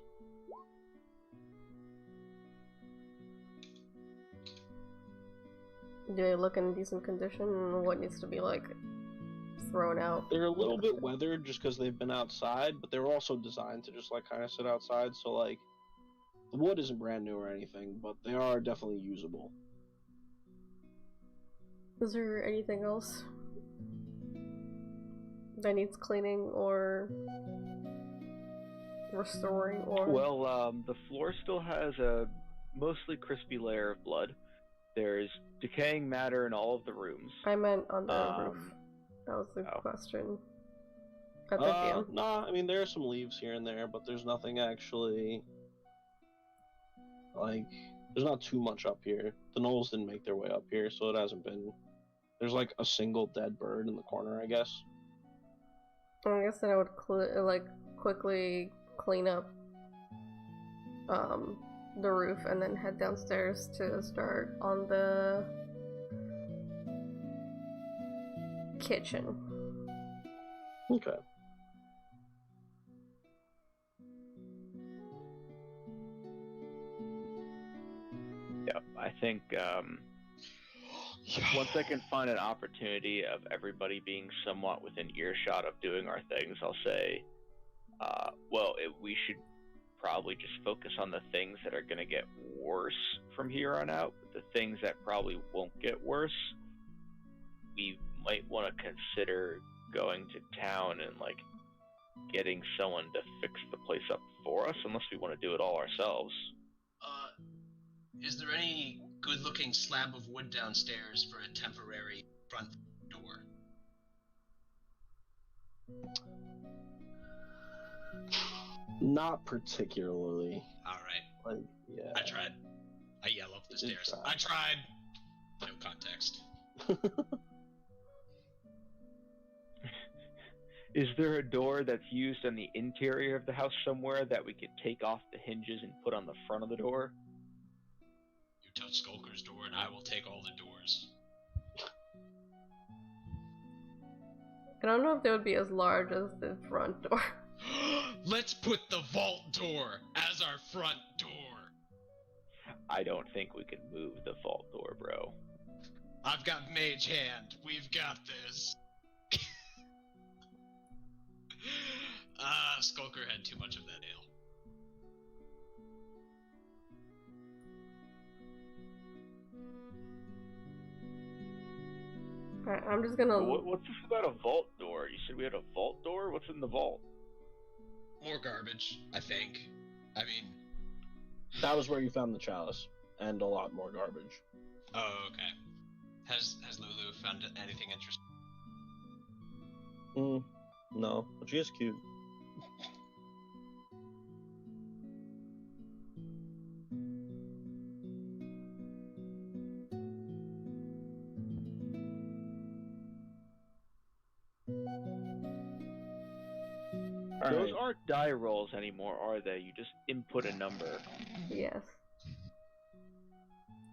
Do they look in decent condition? What needs to be, like, thrown out? They're a little bit weathered just because they've been outside, but they were also designed to just, like, kind of sit outside, so, like, the wood isn't brand new or anything, but they are definitely usable. Is there anything else that needs cleaning or restoring or... Well, the floor still has a mostly crispy layer of blood. There's decaying matter in all of the rooms. I meant on the roof. That was the question. At the DM. Nah, I mean, there are some leaves here and there, but there's nothing actually... Like, there's not too much up here. The gnolls didn't make their way up here, so it hasn't been... There's, like, a single dead bird in the corner, I guess. I guess then I would quickly clean up the roof and then head downstairs to start on the kitchen. Okay. Yep, I think once I can find an opportunity of everybody being somewhat within earshot of doing our things, I'll say, we should probably just focus on the things that are going to get worse from here on out. But the things that probably won't get worse, we might want to consider going to town and, like, getting someone to fix the place up for us, unless we want to do it all ourselves. Is there any good-looking slab of wood downstairs for a temporary front door? Not particularly. Alright. Like, yeah. I tried. I yell up the stairs. I tried! No context. Is there a door that's used on the interior of the house somewhere that we could take off the hinges and put on the front of the door? You touch Skulker's door and I will take all the doors. I don't know if they would be as large as the front door. Let's put the vault door as our front door. I don't think we can move the vault door, bro. I've got mage hand. We've got this. Skulker had too much of that ale. Alright, I'm just gonna... What's this about a vault door? You said we had a vault door? What's in the vault? More garbage, I think. I mean... That was where you found the chalice, and a lot more garbage. Oh, okay. Has Lulu found anything interesting? No, but she is cute. Those aren't die rolls anymore, are they? You just input a number. Yes.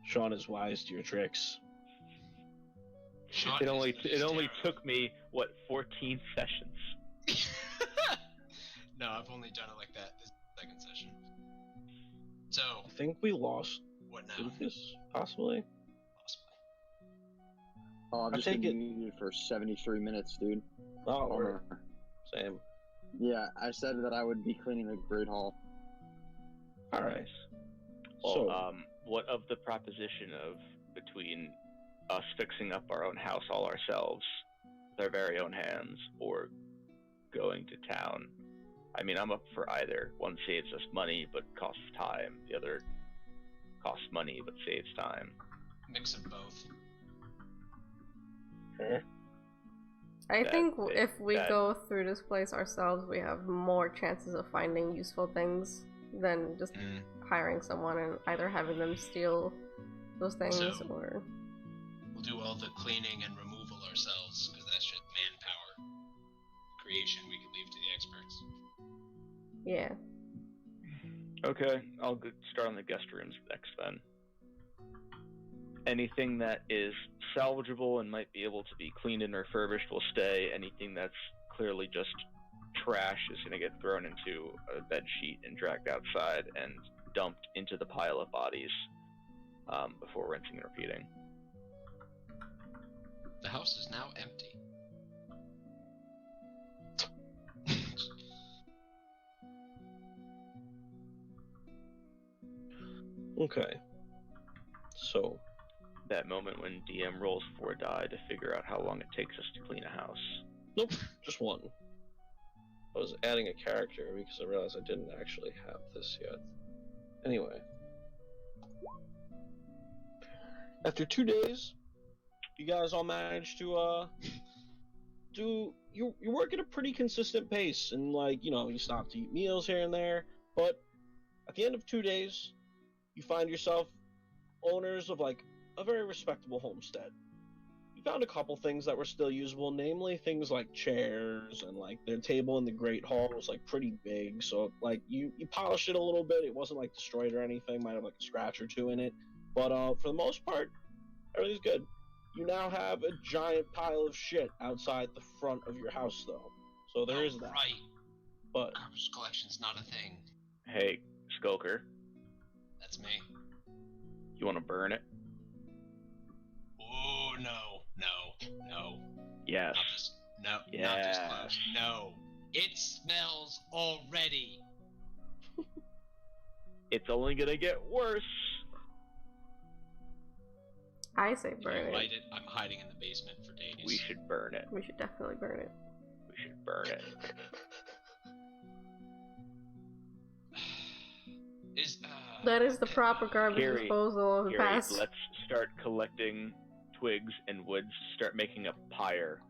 Sean is wise to your tricks. Sean It only is took me, 14 sessions. No, I've only done it like that this second session. So, I think we lost what now? Lucas, possibly. Possibly. Oh, I'm I just take gonna it- be muted for 73 minutes, dude. Oh, Bummer. same. Yeah, I said that I would be cleaning the Great Hall. Alright. Well, So, what of the proposition of between us fixing up our own house all ourselves with our very own hands, or going to town? I mean, I'm up for either. One saves us money but costs time. The other costs money but saves time. Mix of both. I That- think if we that- go through this place ourselves, we have more chances of finding useful things than just hiring someone and either having them steal those things So- or... We'll do all the cleaning and removal ourselves, because that's just manpower. Creation we could leave to the experts. Yeah. Okay, I'll start on the guest rooms next then. Anything that is salvageable and might be able to be cleaned and refurbished will stay. Anything that's clearly just trash is going to get thrown into a bed sheet and dragged outside and dumped into the pile of bodies before rinsing and repeating. The house is now empty. Okay. So, That moment when DM rolls for a die to figure out how long it takes us to clean a house. nope, just one. I was adding a character because I realized I didn't actually have this yet. Anyway. After 2 days, you guys all managed to, you work at a pretty consistent pace, and you stop to eat meals here and there, but at the end of 2 days, you find yourself owners of a very respectable homestead. You found a couple things that were still usable, namely things like chairs, and their table in the Great Hall was pretty big, so you polished it a little bit. It wasn't destroyed or anything, might have a scratch or two in it, but for the most part, everything's good. You now have a giant pile of shit outside the front of your house, though, so there is that. Right. But Garbage collection's not a thing. Hey, Skulker, That's me. you want to burn it? Oh, no. Yes. Not this Yes. close. No. It smells already. It's only gonna get worse. I say If burn you it. light it, I'm hiding in the basement for days. We should burn it. We should definitely burn it. We should burn it. That is the proper garbage Carrie, disposal of the Gary, past. let's start collecting twigs and wood to start making a pyre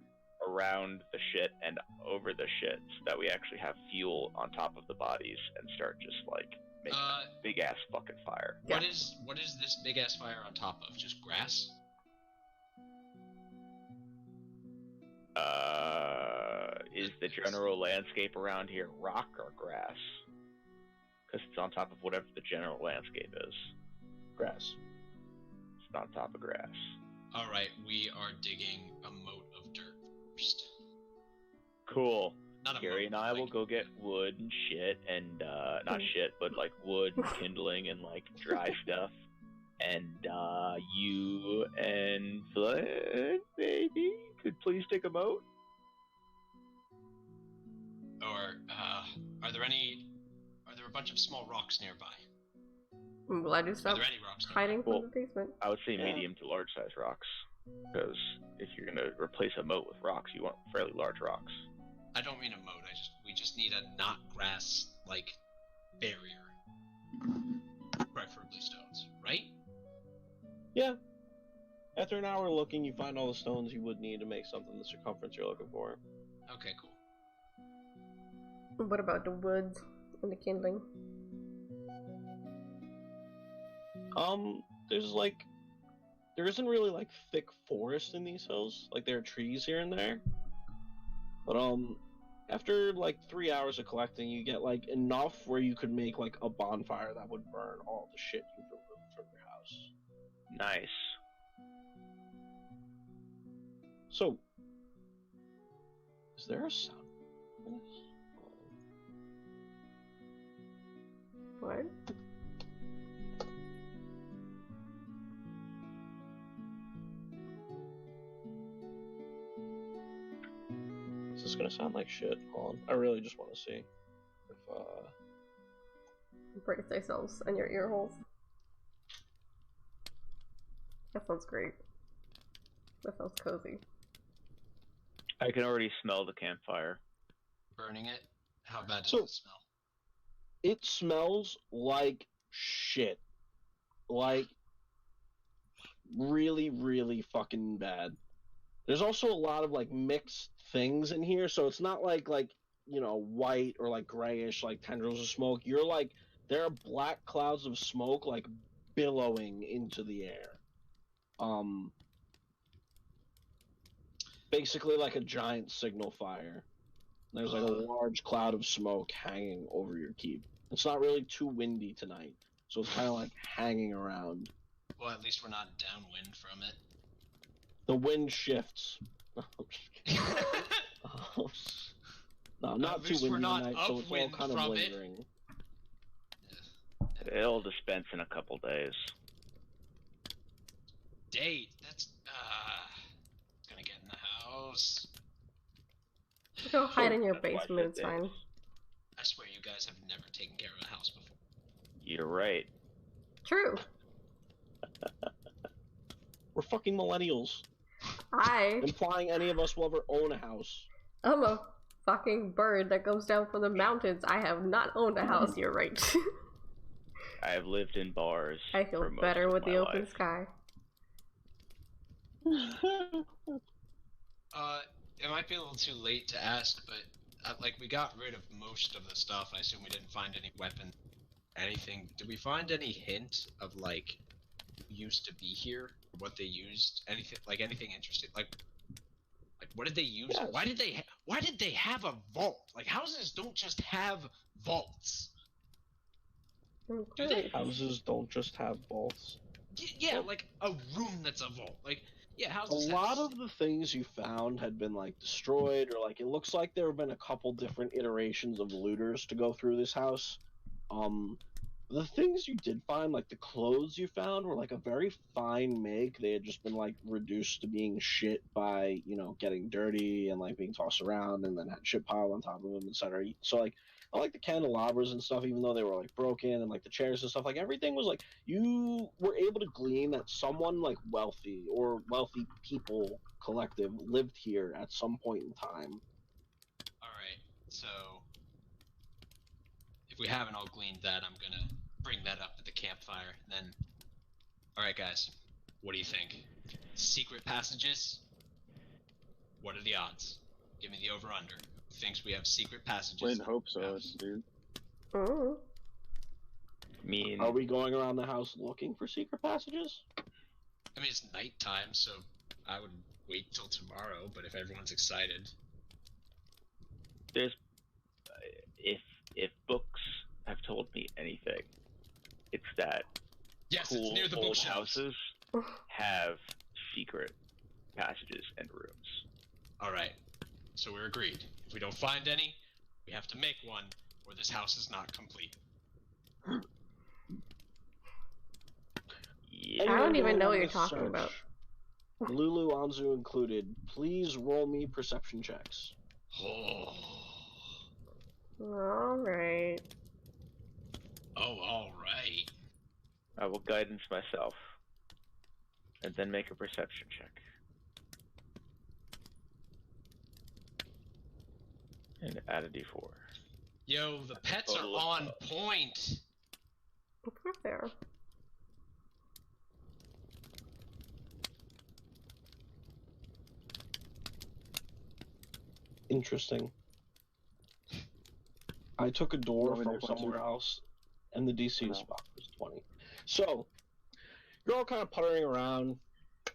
around the shit and over the shit so that we actually have fuel on top of the bodies and start just making a big ass fucking fire. What is this big ass fire on top of? Just grass? Is the general landscape around here rock or grass? Because it's on top of whatever the general landscape is. grass. It's on top of grass. Alright, we are digging a moat of dirt first. Cool. Not a Gary moat, and I will go get wood and shit and not shit, but wood and kindling and dry stuff. And you and Flint maybe could please take a moat. Or, are there a bunch of small rocks nearby? I'm glad you Are stopped there any rocks nearby? hiding Well, from the basement. I would say Yeah. medium to large size rocks, because if you're gonna replace a moat with rocks, you want fairly large rocks. I don't mean a moat, we just need a not grass, barrier. Preferably stones, right? Yeah. After an hour looking, you find all the stones you would need to make something the circumference you're looking for. Okay, cool. What about the wood and the kindling? There isn't really thick forest in these hills. There are trees here and there. But after 3 hours of collecting, you get enough where you could make a bonfire that would burn all the shit you've removed from your house. Nice. So, is there a sound for this? What? Is this gonna sound like shit? Hold on. I really just want to see if Brace ourselves and your ear holes. That sounds great. That sounds cozy. I can already smell the campfire. Burning it? How bad does So- it smell? it smells like shit. Really, really fucking bad. There's also a lot of mixed things in here, so it's not white or grayish tendrils of smoke. There are black clouds of smoke billowing into the air. basically like a giant signal fire. There's like a large cloud of smoke hanging over your keep. It's not really too windy tonight, so it's kind of like hanging around. Well, at least we're not downwind from it. The wind shifts. No, not too least we're windy not tonight, so it's all upwind kind of from it. lingering. It'll dispense in a couple days. Date. That's gonna get in the house. Go hide in your That's why I basement, it's said fine. days. I swear you guys have never taken care of a house before. You're right. True. We're fucking millennials. I Implying any of us will ever own a house. am a fucking bird that comes down from the mountains. I have not owned a house, you're right. I have lived in bars. I feel for most better of with my the open life. sky. It might be a little too late to ask, but like we got rid of most of the stuff. I assume we didn't find any weapon, anything. Did we find any hint of like who used to be here, what they used, anything like anything interesting? Like what did they use? Yes. Why did they have a vault? Like houses don't just have vaults. Do they? Houses don't just have vaults. Yeah, like a room that's a vault. Like yeah, A houses. lot of the things you found had been like destroyed, or like it looks like there have been a couple different iterations of looters to go through this house. The things you did find, like the clothes you found, were like a very fine make. They had just been like reduced to being shit by, you know, getting dirty and like being tossed around, and then had shit piled on top of them, etc. So like, I like the candelabras and stuff, even though they were like broken, and like the chairs and stuff. Like everything was like you were able to glean that someone like wealthy or wealthy people collective lived here at some point in time. All right, so if we haven't all gleaned that, I'm gonna bring that up at the campfire. Then, all right, guys, what do you think? Secret passages? What are the odds? Give me the over/under. Who thinks we have secret passages? Wouldn't hope so, House? dude. Mm. I mean, Are we going around the house looking for secret passages? I mean, it's nighttime, so I would wait till tomorrow. But if everyone's excited, there's if books have told me anything, it's that yes, cool it's near the old bookshelves. houses have secret passages and rooms. All right, so we're agreed. If we don't find any, we have to make one, or this house is not complete. Yeah. I don't Anyone even going know on what you're this talking search, about. Lulu, Anzu included, please roll me perception checks. Oh, Alright. all right. I will guidance myself, and then make a perception check. And add a d4. Yo, the pets are Total of on 12. point. Of course they are. Interesting. I took a door Roll me from their somewhere pleasure. else, and the DC No. spot was 20. So, you're all kind of puttering around.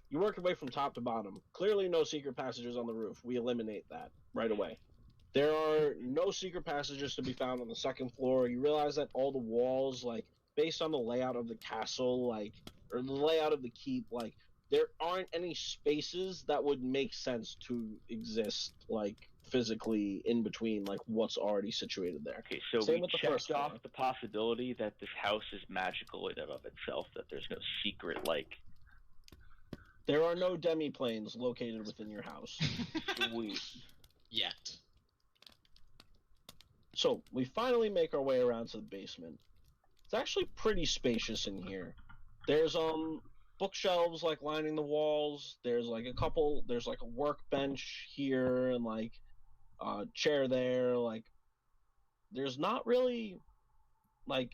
You work your way from top to bottom. Clearly no secret passages on the roof. We eliminate that right away. There are no secret passages to be found on the second floor. You realize that all the walls, like, based on the layout of the castle, like, or the layout of the keep, like, there aren't any spaces that would make sense to exist, like, physically in between, like, what's already situated there. Okay, so Same we with the checked first off floor. the possibility that this house is magical in and of itself, that there's no secret, like, There are no demi-planes located within your house. sweet. Yet. So, we finally make our way around to the basement. It's actually pretty spacious in here. There's bookshelves like lining the walls. There's like a workbench here and like a chair there. Like there's not really like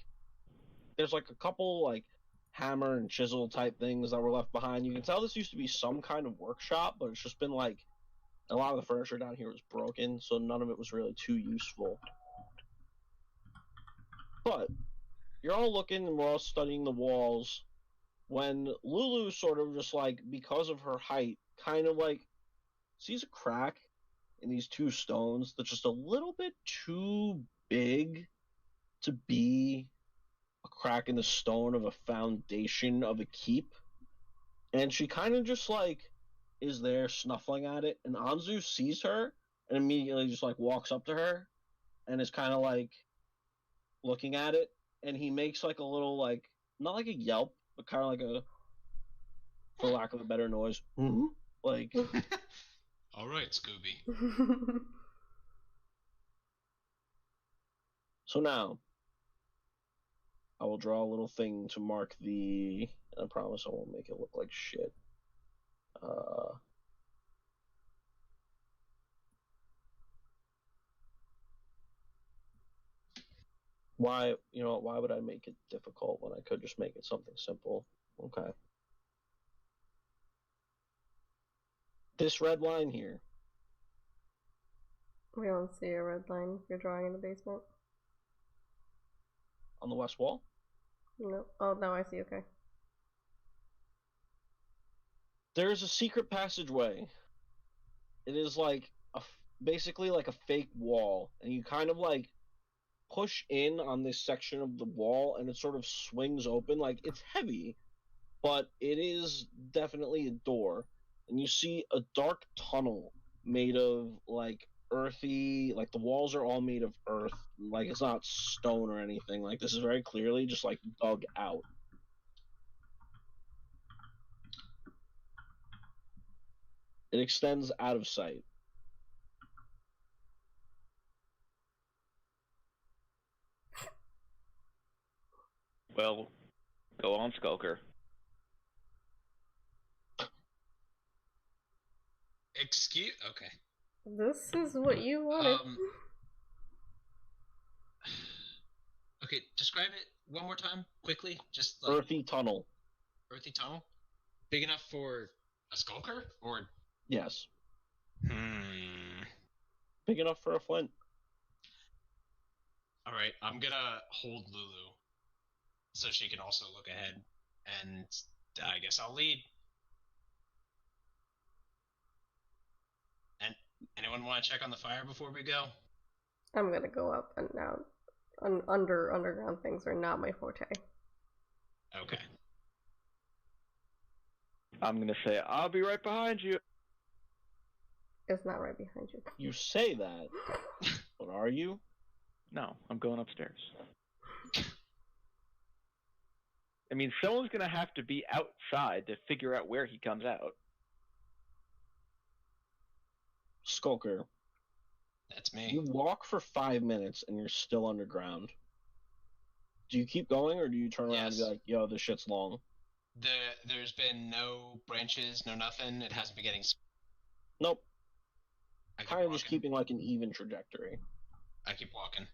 there's like a couple like hammer and chisel type things that were left behind. You can tell this used to be some kind of workshop, but it's just been like a lot of the furniture down here was broken, so none of it was really too useful. But you're all looking and we're all studying the walls when Lulu sort of just like, because of her height, kind of like sees a crack in these two stones that's just a little bit too big to be a crack in the stone of a foundation of a keep. And she kind of just like is there snuffling at it, and Anzu sees her and immediately just like walks up to her and is kind of like looking at it, and he makes like a little like not like a yelp, but kind of like a, for lack of a better noise, like All right, Scooby. so now. I will draw a little thing to mark the. I promise I won't make it look like shit. Why, why would I make it difficult when I could just make it something simple? Okay. This red line here. We don't see a red line you're drawing in the basement. On the west wall? No. Oh, now I see, okay. There's a secret passageway. It is like basically like a fake wall, and you kind of like push in on this section of the wall, and it sort of swings open. Like, it's heavy, but it is definitely a door. And you see a dark tunnel made of like earthy, like the walls are all made of earth. Like, it's not stone or anything. Like, this is very clearly just like dug out. It extends out of sight. Well, go on, Skulker. Okay. This is what you wanted. Okay, describe it one more time, quickly. Just like Earthy tunnel. Earthy tunnel? Big enough for a skulker? Or... Yes. Big enough for a flint. Alright, I'm gonna hold Lulu so she can also look ahead, and I guess I'll lead. And anyone want to check on the fire before we go? I'm gonna go up and down. Underground things are not my forte. Okay. I'm gonna say, I'll be right behind you. It's not right behind you. You say that, but are you? No, I'm going upstairs. I mean, someone's gonna have to be outside to figure out where he comes out. Skulker. That's me. You walk for 5 minutes and you're still underground. Do you keep going, or do you turn around and be like, yo, this shit's long? There's been no branches, no nothing. It hasn't been getting... Nope. I keep Kind of walking. just keeping like an even trajectory. I keep walking.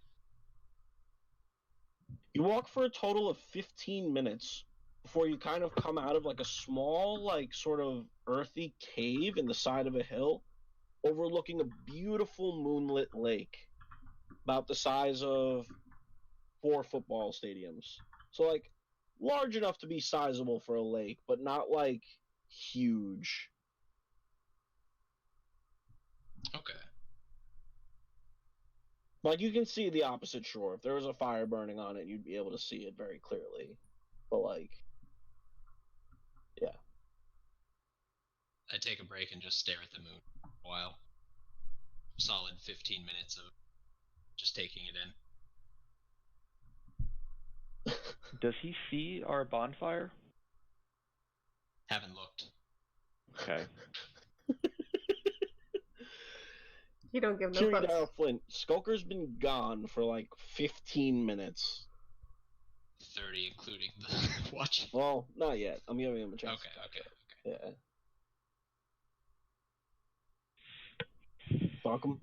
You walk for a total of 15 minutes before you kind of come out of like a small, like sort of earthy cave in the side of a hill overlooking a beautiful moonlit lake about the size of 4 football stadiums. So like large enough to be sizable for a lake, but not like huge. Okay. Like, you can see the opposite shore. If there was a fire burning on it, you'd be able to see it very clearly. But, like, yeah. I take a break and just stare at the moon for a while. Solid 15 minutes of just taking it in. Does he see our bonfire? Haven't looked. Okay. You don't give no Tyria fucks. Flint, Skulker's been gone for like 15 minutes. 30, including the watch. Well, not yet. I'm giving him a chance. Okay. Yeah. Fuck him.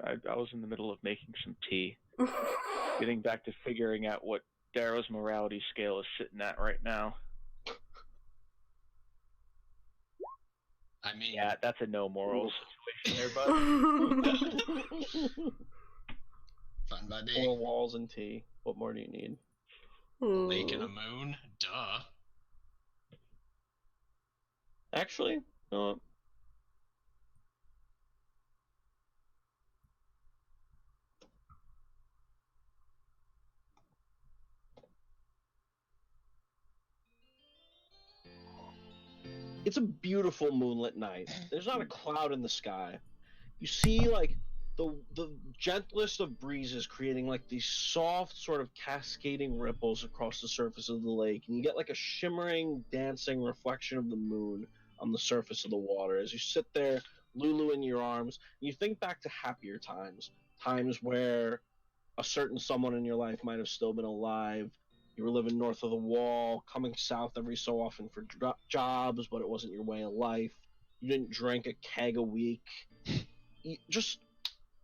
I was in the middle of making some tea. Getting back to figuring out what Darrow's morality scale is sitting at right now. I mean... Yeah, that's a no moral situation there, bud. Fine by me. 4 walls and tea. What more do you need? A lake and a moon? Duh. Actually, you know what? It's a beautiful moonlit night. There's not a cloud in the sky. You see, like, the gentlest of breezes creating, like, these soft, sort of cascading ripples across the surface of the lake, and you get, like, a shimmering, dancing reflection of the moon on the surface of the water as you sit there, Lulu in your arms, and you think back to happier times, times where a certain someone in your life might have still been alive. You were living north of the wall, coming south every so often for jobs, but it wasn't your way of life. You didn't drink a keg a week. Just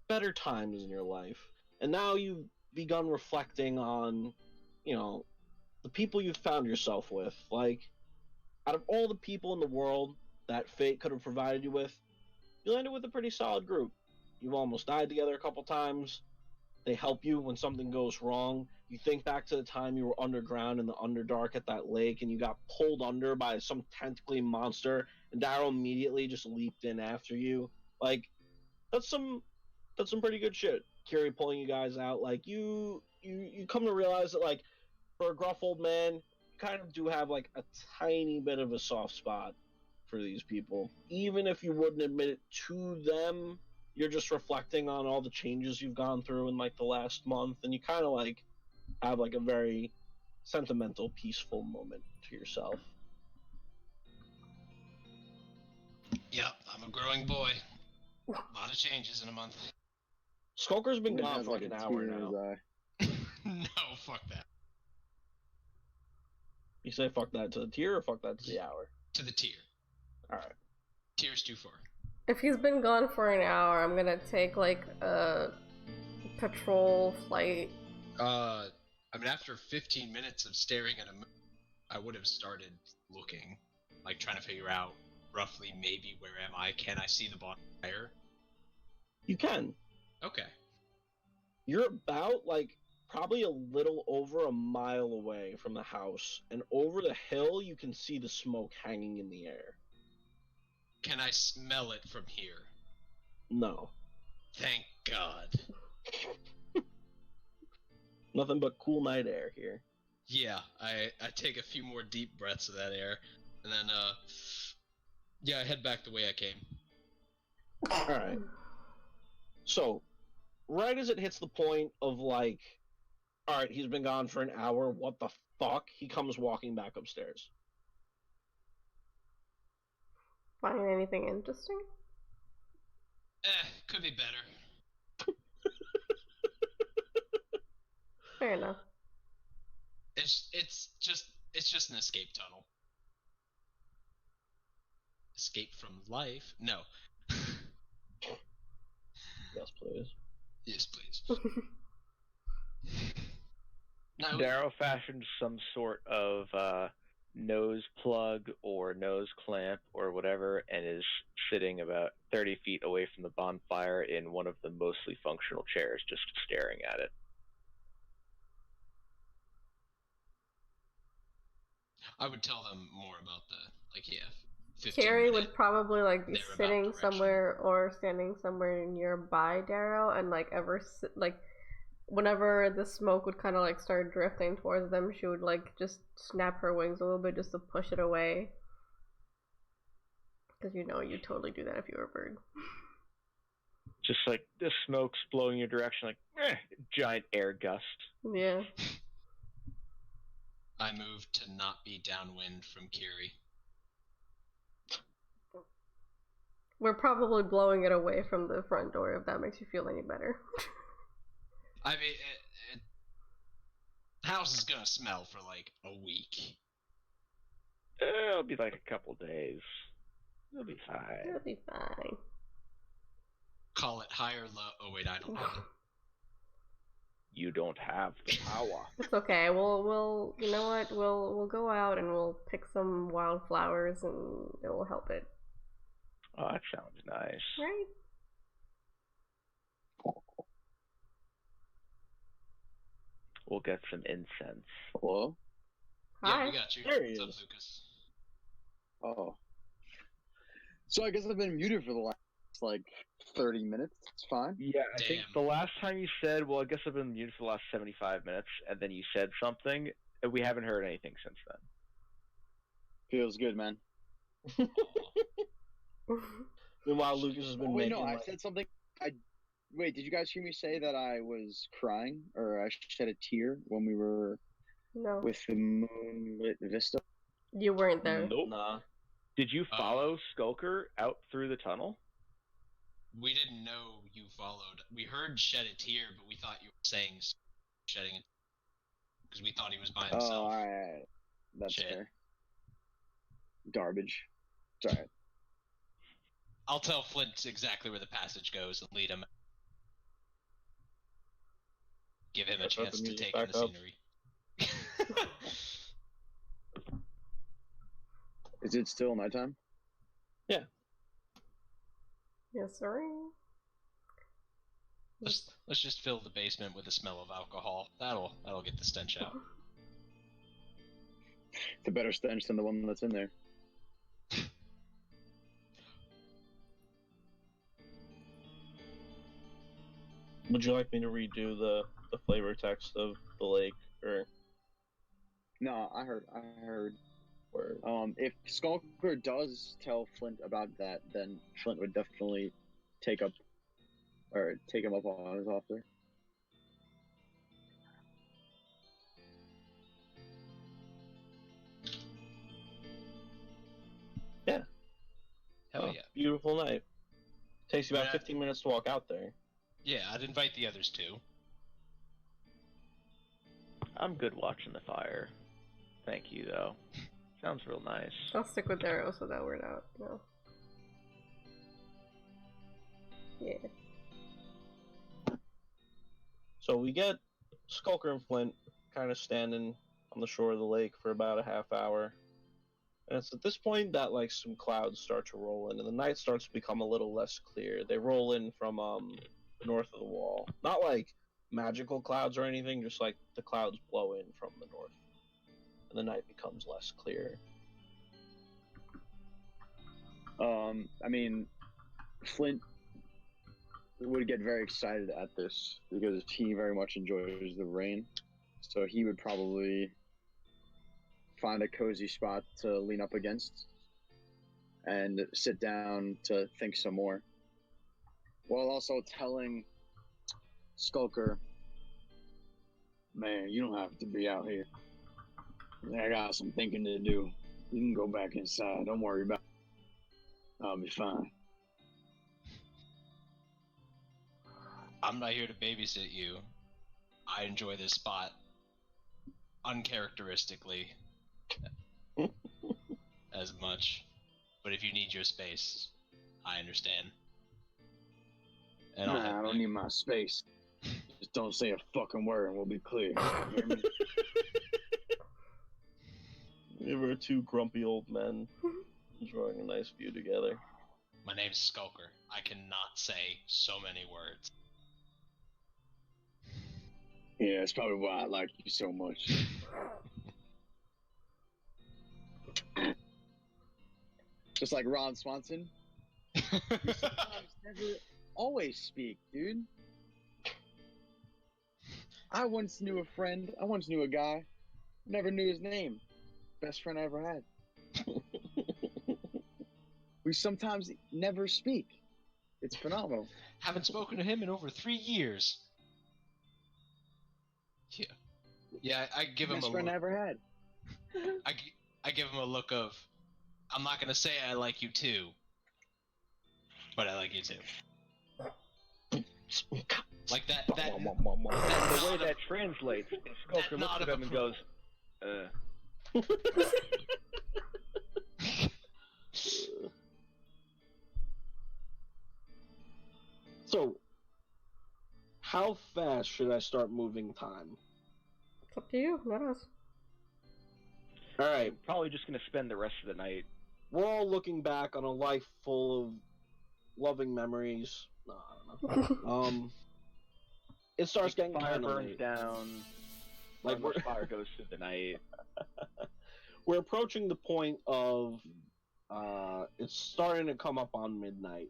better times in your life. And now you've begun reflecting on, the people you've found yourself with. Like, out of all the people in the world that fate could have provided you with, you landed with a pretty solid group. You've almost died together a couple times. They help you when something goes wrong. You think back to the time you were underground in the Underdark at that lake and you got pulled under by some tentacly monster and Daryl immediately just leaped in after you. Like, that's some pretty good shit. Kiri pulling you guys out. Like, you come to realize that, like, for a gruff old man, you kind of do have, like, a tiny bit of a soft spot for these people. Even if you wouldn't admit it to them, you're just reflecting on all the changes you've gone through in, like, the last month, and you kind of, like, have, like, a very sentimental, peaceful moment to yourself. Yep, I'm a growing boy. A lot of changes in a month. Skulker's been He gone has, for like like, an a hour tear in his now. eye. No, fuck that. You say fuck that to the tier or fuck that to the hour? To the tier. Alright. Tier's too far. If he's been gone for an hour, I'm gonna take like a patrol flight. I mean, after 15 minutes of staring at a moon, I would have started looking, like trying to figure out roughly maybe where am I? Can I see the bonfire? You can. Okay. You're about, like, probably a little over a mile away from the house, and over the hill you can see the smoke hanging in the air. Can I smell it from here? No. Thank God. Nothing but cool night air here. Yeah, I take a few more deep breaths of that air, and then, I head back the way I came. Alright. So, right as it hits the point of, like, alright, he's been gone for an hour, what the fuck? He comes walking back upstairs. Find anything interesting? Could be better. Fair enough. It's just an escape tunnel. Escape from life? No. Yes, please. Yes, please. No. Darrow fashioned some sort of nose plug or nose clamp or whatever and is sitting about 30 feet away from the bonfire in one of the mostly functional chairs, just staring at it. I would tell them more about the, 15 Carrie minute would probably like be thereabout sitting direction. somewhere or standing somewhere nearby Darrow, and like whenever the smoke would kind of like start drifting towards them, she would like just snap her wings a little bit just to push it away. Because you'd totally do that if you were a bird. Just like the smoke's blowing your direction, like giant air gust. Yeah. I moved to not be downwind from Kiri. We're probably blowing it away from the front door, if that makes you feel any better. I mean, the house is gonna smell for like a week. It'll be like a couple days. It'll be fine. It'll be fine. Call it high or low. Oh wait, I don't know. You don't have the power. It's okay. We'll you know what? We'll go out and we'll pick some wildflowers and it will help it. Oh, that sounds nice. Right? We'll get some incense. Hello? Hi. Yeah, we got you. There he What's is. up, Lucas? Oh. So I guess I've been muted for the last, 30 minutes. It's fine. Yeah, I think Damn. the last time you said, well, I guess I've been muted for the last 75 minutes, and then you said something, and we haven't heard anything since then. Feels good, man. Meanwhile, Lucas has been Wait, making. no, I like, said something. Wait, did you guys hear me say that I was crying or I shed a tear when we were No, with the moonlit vista? you weren't there. Nope. Nah. Did you follow Skulker out through the tunnel? We didn't know you followed. We heard shed a tear, but we thought you were saying shedding it because we thought he was by Oh, himself. alright. That's Shit. fair. Garbage. It's alright. I'll tell Flint exactly where the passage goes and lead him. Give him a Start chance the to music take in back the up. scenery. Is it still nighttime? Yes, sir. Let's just fill the basement with the smell of alcohol. That'll get the stench out. It's a better stench than the one that's in there. Would you like me to redo the flavor text of the lake, or No, I heard. where? If Skulker does tell Flint about that, then Flint would definitely take him up on his offer. Hell yeah. Beautiful night. Takes you about Yeah. 15 minutes to walk out there. Yeah, I'd invite the others too. I'm good watching the fire. Thank you, though. Sounds real nice. I'll stick with Darrow so that word out. No. Yeah. So we get Skulker and Flint kind of standing on the shore of the lake for about a half hour. And it's at this point that like some clouds start to roll in and the night starts to become a little less clear. They roll in from north of the wall. Not like magical clouds or anything, just like the clouds blow in from the north. And the night becomes less clear. I mean, Flint would get very excited at this because he very much enjoys the rain. So he would probably find a cozy spot to lean up against and sit down to think some more, while also telling Skulker, "Man, you don't have to be out here. I got some thinking to do. You can go back inside. Don't worry about it. I'll be fine." I'm not here to babysit you. I enjoy this spot uncharacteristically as much. But if you need your space, I understand. And I'll Nah, I head don't back. need my space. Just don't say a fucking word and we'll be clear. You hear me? We were two grumpy old men enjoying a nice view together. My name's Skulker. I cannot say so many words. Yeah, that's probably why I like you so much. Just like Ron Swanson. You sometimes never always speak, dude. I once knew a friend. I once knew a guy. Never knew his name. Best friend I ever had. We sometimes never speak. It's phenomenal. Haven't spoken to him in over 3 years. Yeah. Yeah, I give him Best a friend I look. ever had. I give him a look of, I'm not gonna say I like you too, but I like you too. Like that The way that translates, is Skulker looks at him and goes, So, how fast should I start moving time? It's up to you, not us. Alright, probably just gonna spend the rest of the night. we're all looking back on a life full of loving memories. No, I don't know. It starts getting Fire kind of burns late. down. Like Like fire goes through the night. we're approaching the point of it's starting to come up on midnight,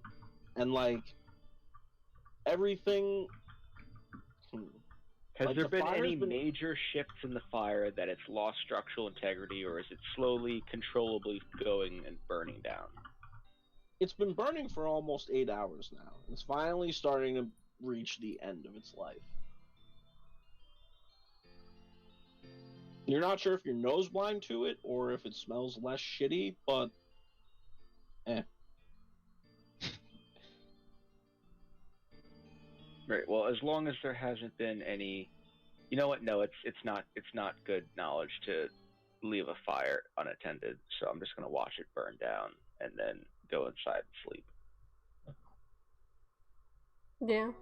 and like everything. Has Like, there the been fire's any been- major shifts in the fire that it's lost structural integrity, or is it slowly, controllably going and burning down? It's been burning for almost 8 hours now. It's finally starting to reach the end of its life. You're not sure if you're nose blind to it or if it smells less shitty, but Right. Well, as long as there hasn't been any, you know what? No, it's not good knowledge to leave a fire unattended. So I'm just gonna watch it burn down and then go inside and sleep. Yeah.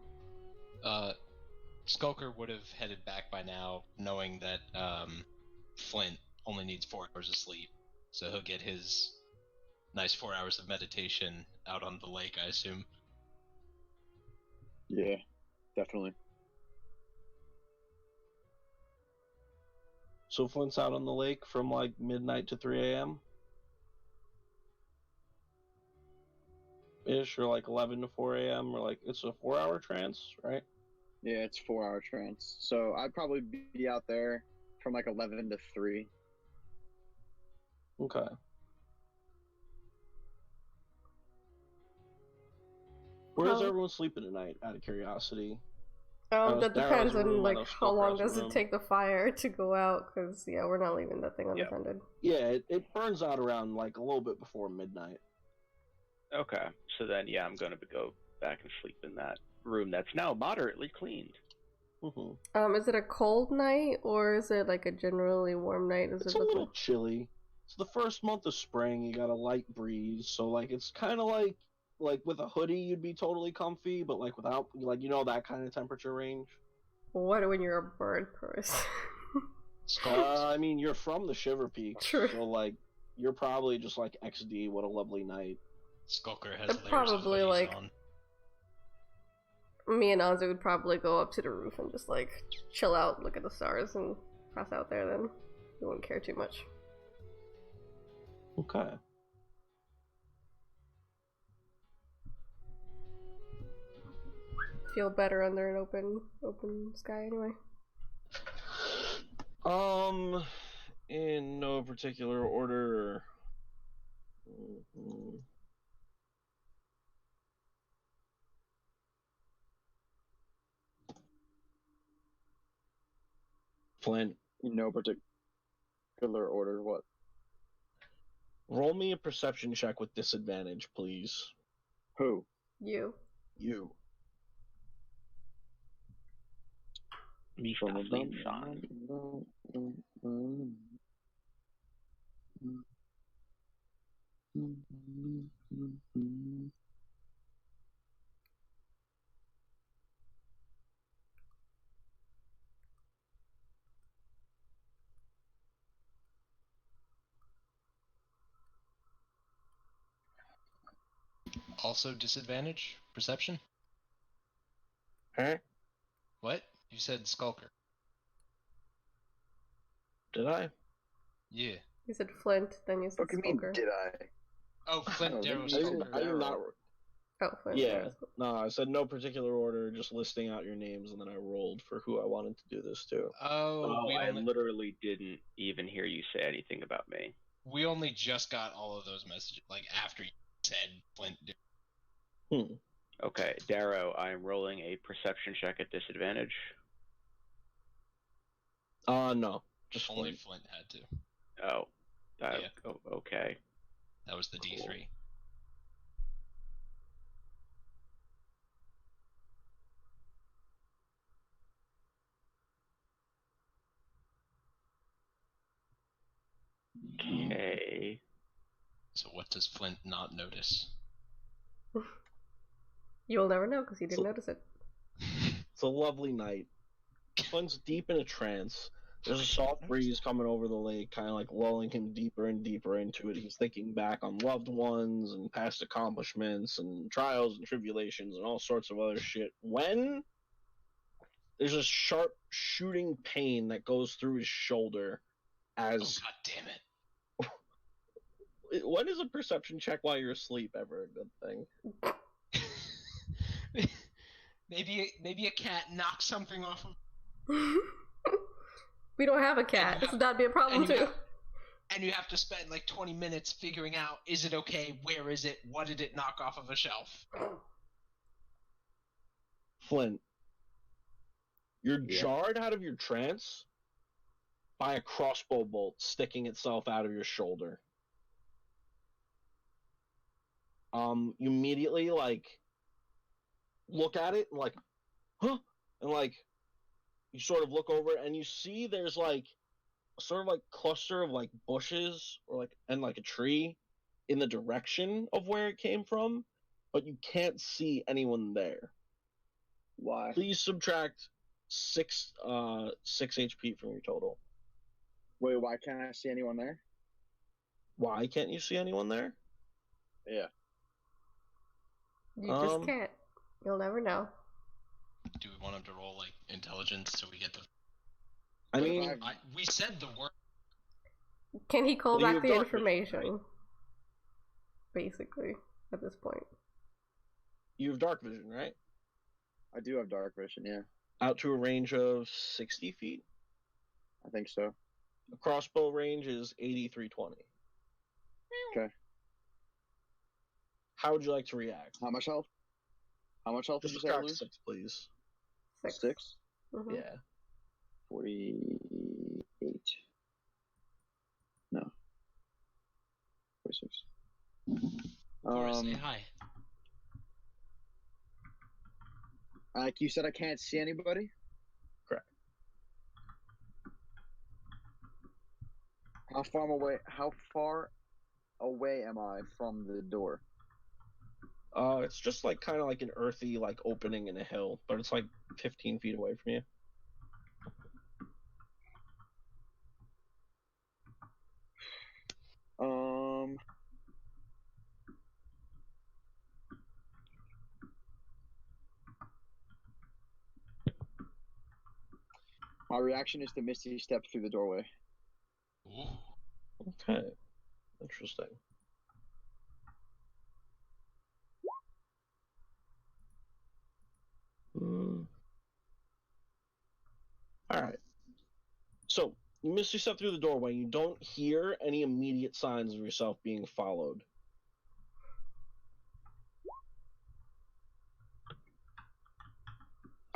Skulker would have headed back by now, knowing that Flint only needs 4 hours of sleep, so he'll get his nice 4 hours of meditation out on the lake, I assume. Yeah, definitely. so Flint's out on the lake from like midnight to 3 a.m. ish, or like 11 to 4 a.m. or like it's a 4-hour trance, right? Yeah, it's 4-hour trance. So I'd probably be out there from like 11 to 3. Okay. Where's How- everyone sleeping tonight? Out of curiosity. That Darrow's depends on room, I like know how long Skullcrest's does it room. take the fire to go out? Because yeah, we're not leaving that thing unattended. Yeah, it burns out around like a little bit before midnight. Okay. So then, yeah, I'm gonna go back and sleep in that room that's now moderately cleaned. Mm-hmm. Is it a cold night or is it like a generally warm night? Does It's it a look little like? chilly. It's the first month of spring. You got a light breeze, so like it's kind of like with a hoodie you'd be totally comfy, but like without like that kind of temperature range. What when you're a bird person? I mean, you're from the Shiver Peaks, True. so like you're probably just like XD. What a lovely night. Skulker has They're layers probably, of hoodies like- on. Me and Ozzy would probably go up to the roof and just like chill out, look at the stars, and pass out there. Then we wouldn't care too much. Okay. Feel better under an open sky anyway. In no particular order. Mhm. Flint, In no particular order. What? roll me a perception check with disadvantage, please. Who? You. You. Me stuffing, son. Also disadvantage? Perception? Huh? What? You said Skulker. Did I? Yeah. You said Flint, then you said What do you mean? Skulker. Did I? Oh, Flint, Oh, Darrow, I I didn't- Skulker. did not. Oh, Flint. Yeah. No, I said no particular order, just listing out your names, and then I rolled for who I wanted to do this to. Oh, I literally didn't even hear you say anything about me. we only just got all of those messages, like, after you said Flint. Okay, Darrow, I am rolling a perception check at disadvantage. No. Just Only Flint. Flint had to. Oh, Yeah. Okay. That was the Cool. D3. Okay. So what does Flint not notice? You'll never know because you didn't So- notice it. It's a lovely night. Flint's deep in a trance. There's a soft breeze coming over the lake, kind of like lulling him deeper and deeper into it. He's thinking back on loved ones and past accomplishments and trials and tribulations and all sorts of other shit. When there's a sharp shooting pain that goes through his shoulder Oh, as god damn it. when is a perception check while you're asleep ever a good thing? Maybe a cat knocked something off of. We don't have a cat, so that'd be a problem and you too. have- And you have to spend like 20 minutes figuring out, is it okay? Where is it? What did it knock off of a shelf? Flint, you're Yeah. jarred out of your trance by a crossbow bolt sticking itself out of your shoulder. You immediately like look at it and like, huh? And like you sort of look over and you see there's like a sort of like cluster of like bushes or like and like a tree in the direction of where it came from, but you can't see anyone there. Why? Please subtract 6 HP from your total. Wait, why can't I see anyone there? Why can't you see anyone there? Yeah. You just can't. You'll never know. Do we want him to roll like intelligence so we get the? I What if mean, We said the word. Can he call Well, you back have the dark vision, information? Basically, at this point. you have dark vision, right? I do have dark vision, yeah. Out to a range of 60 feet. I think so. The crossbow range is 8320. Okay. How would you like to react? How much health? How much health did Just you say I subtract lose? 6, please. 6. 6? Mhm. Yeah. 48. No. 46. Cora, say hi. Like you said, I can't see anybody? Correct. How far away am I from the door? It's just like kind of like an earthy like opening in a hill, but it's like 15 feet away from you. My reaction is to misty step through the doorway. Ooh. Okay. Interesting. Alright. So, you misty step through the doorway. You don't hear any immediate signs of yourself being followed.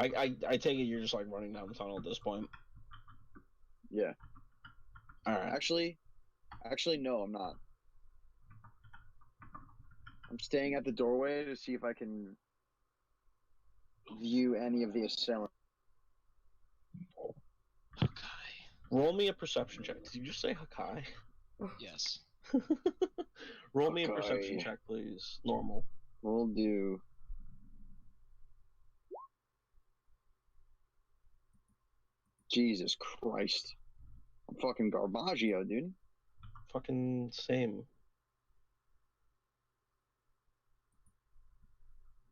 I take it you're just like running down the tunnel at this point. Yeah. Alright. Actually, no, I'm not. I'm staying at the doorway to see if I can view any of the assailants. Hakai. Roll me a perception check. Did you just say Hakai? Yes. Roll me a Hakai. perception check, please. Normal. Will do. Jesus Christ. I'm fucking Garbaggio, dude. Fucking same.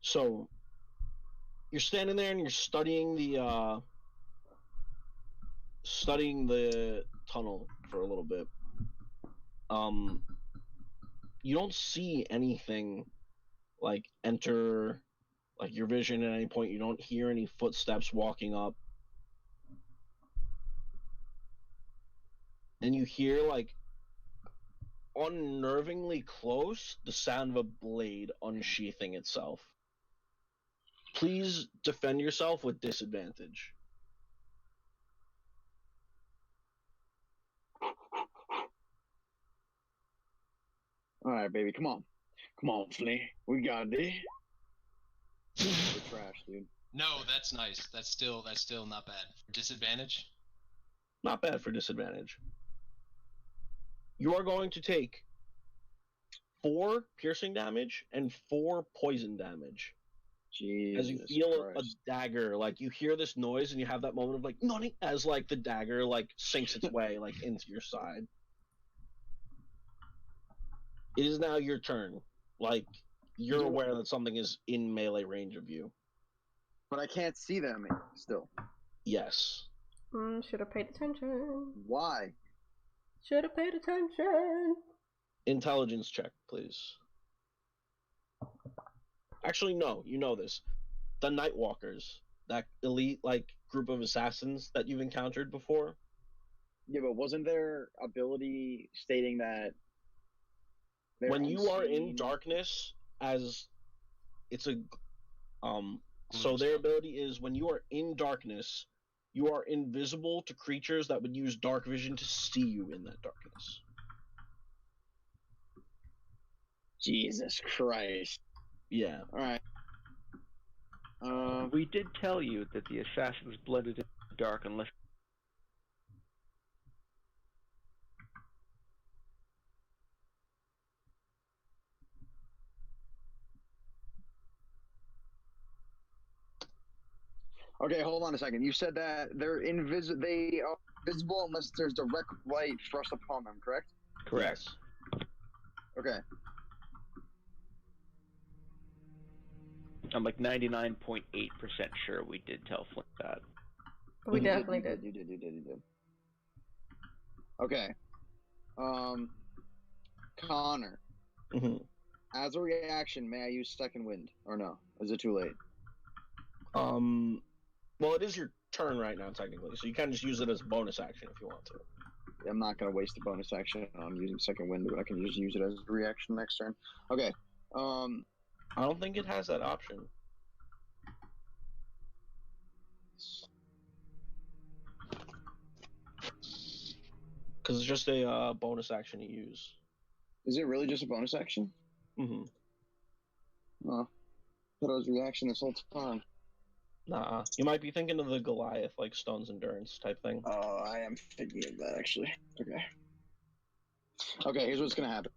So, you're standing there and you're studying the tunnel for a little bit. You don't see anything like enter like your vision at any point. You don't hear any footsteps walking up. And you hear like unnervingly close the sound of a blade unsheathing itself. Please defend yourself with disadvantage. Alright, baby, come on. Come on, Flea. We got this. We're trash, dude. No, that's nice. That's still not bad. Disadvantage? Not bad for disadvantage. You are going to take 4 piercing damage and 4 poison damage. Jesus As you feel a Christ. dagger, like you hear this noise and you have that moment of like, nani, as like the dagger like sinks its way like into your side. It is now your turn. Like, you're aware that something is in melee range of you. But I can't see them still. Yes. Should have paid attention. Why? Should have paid attention. Intelligence check, please. Actually, no, you know this. The Nightwalkers. that elite like group of assassins that you've encountered before. Yeah, but wasn't there ability stating that they're When you are in unseen? darkness, as it's a so Gloom their spell. ability is when you are in darkness, you are invisible to creatures that would use dark vision to see you in that darkness. Jesus Christ! Yeah. All right. We did tell you that the assassins blended in the dark unless. Okay, hold on a second. You said that they are visible unless there's direct light thrust upon them, correct? Correct. Yes. Okay. I'm like 99.8% sure we did tell Flint that. We You definitely did. did. You did. Okay. Connor. Mm-hmm. As a reaction, may I use second wind or no? Is it too late? Well, it is your turn right now, technically, so you can just use it as a bonus action if you want to. I'm not gonna waste a bonus action on using second wind, but I can just use it as a reaction next turn. Okay. I don't think it has that option. Because it's just a bonus action to use. Is it really just a bonus action? Mm-hmm. Oh, I thought it was reaction this whole time. Nah, you might be thinking of the Goliath, like Stone's Endurance type thing. Oh, I am thinking of that actually. Okay. Okay, here's what's gonna happen.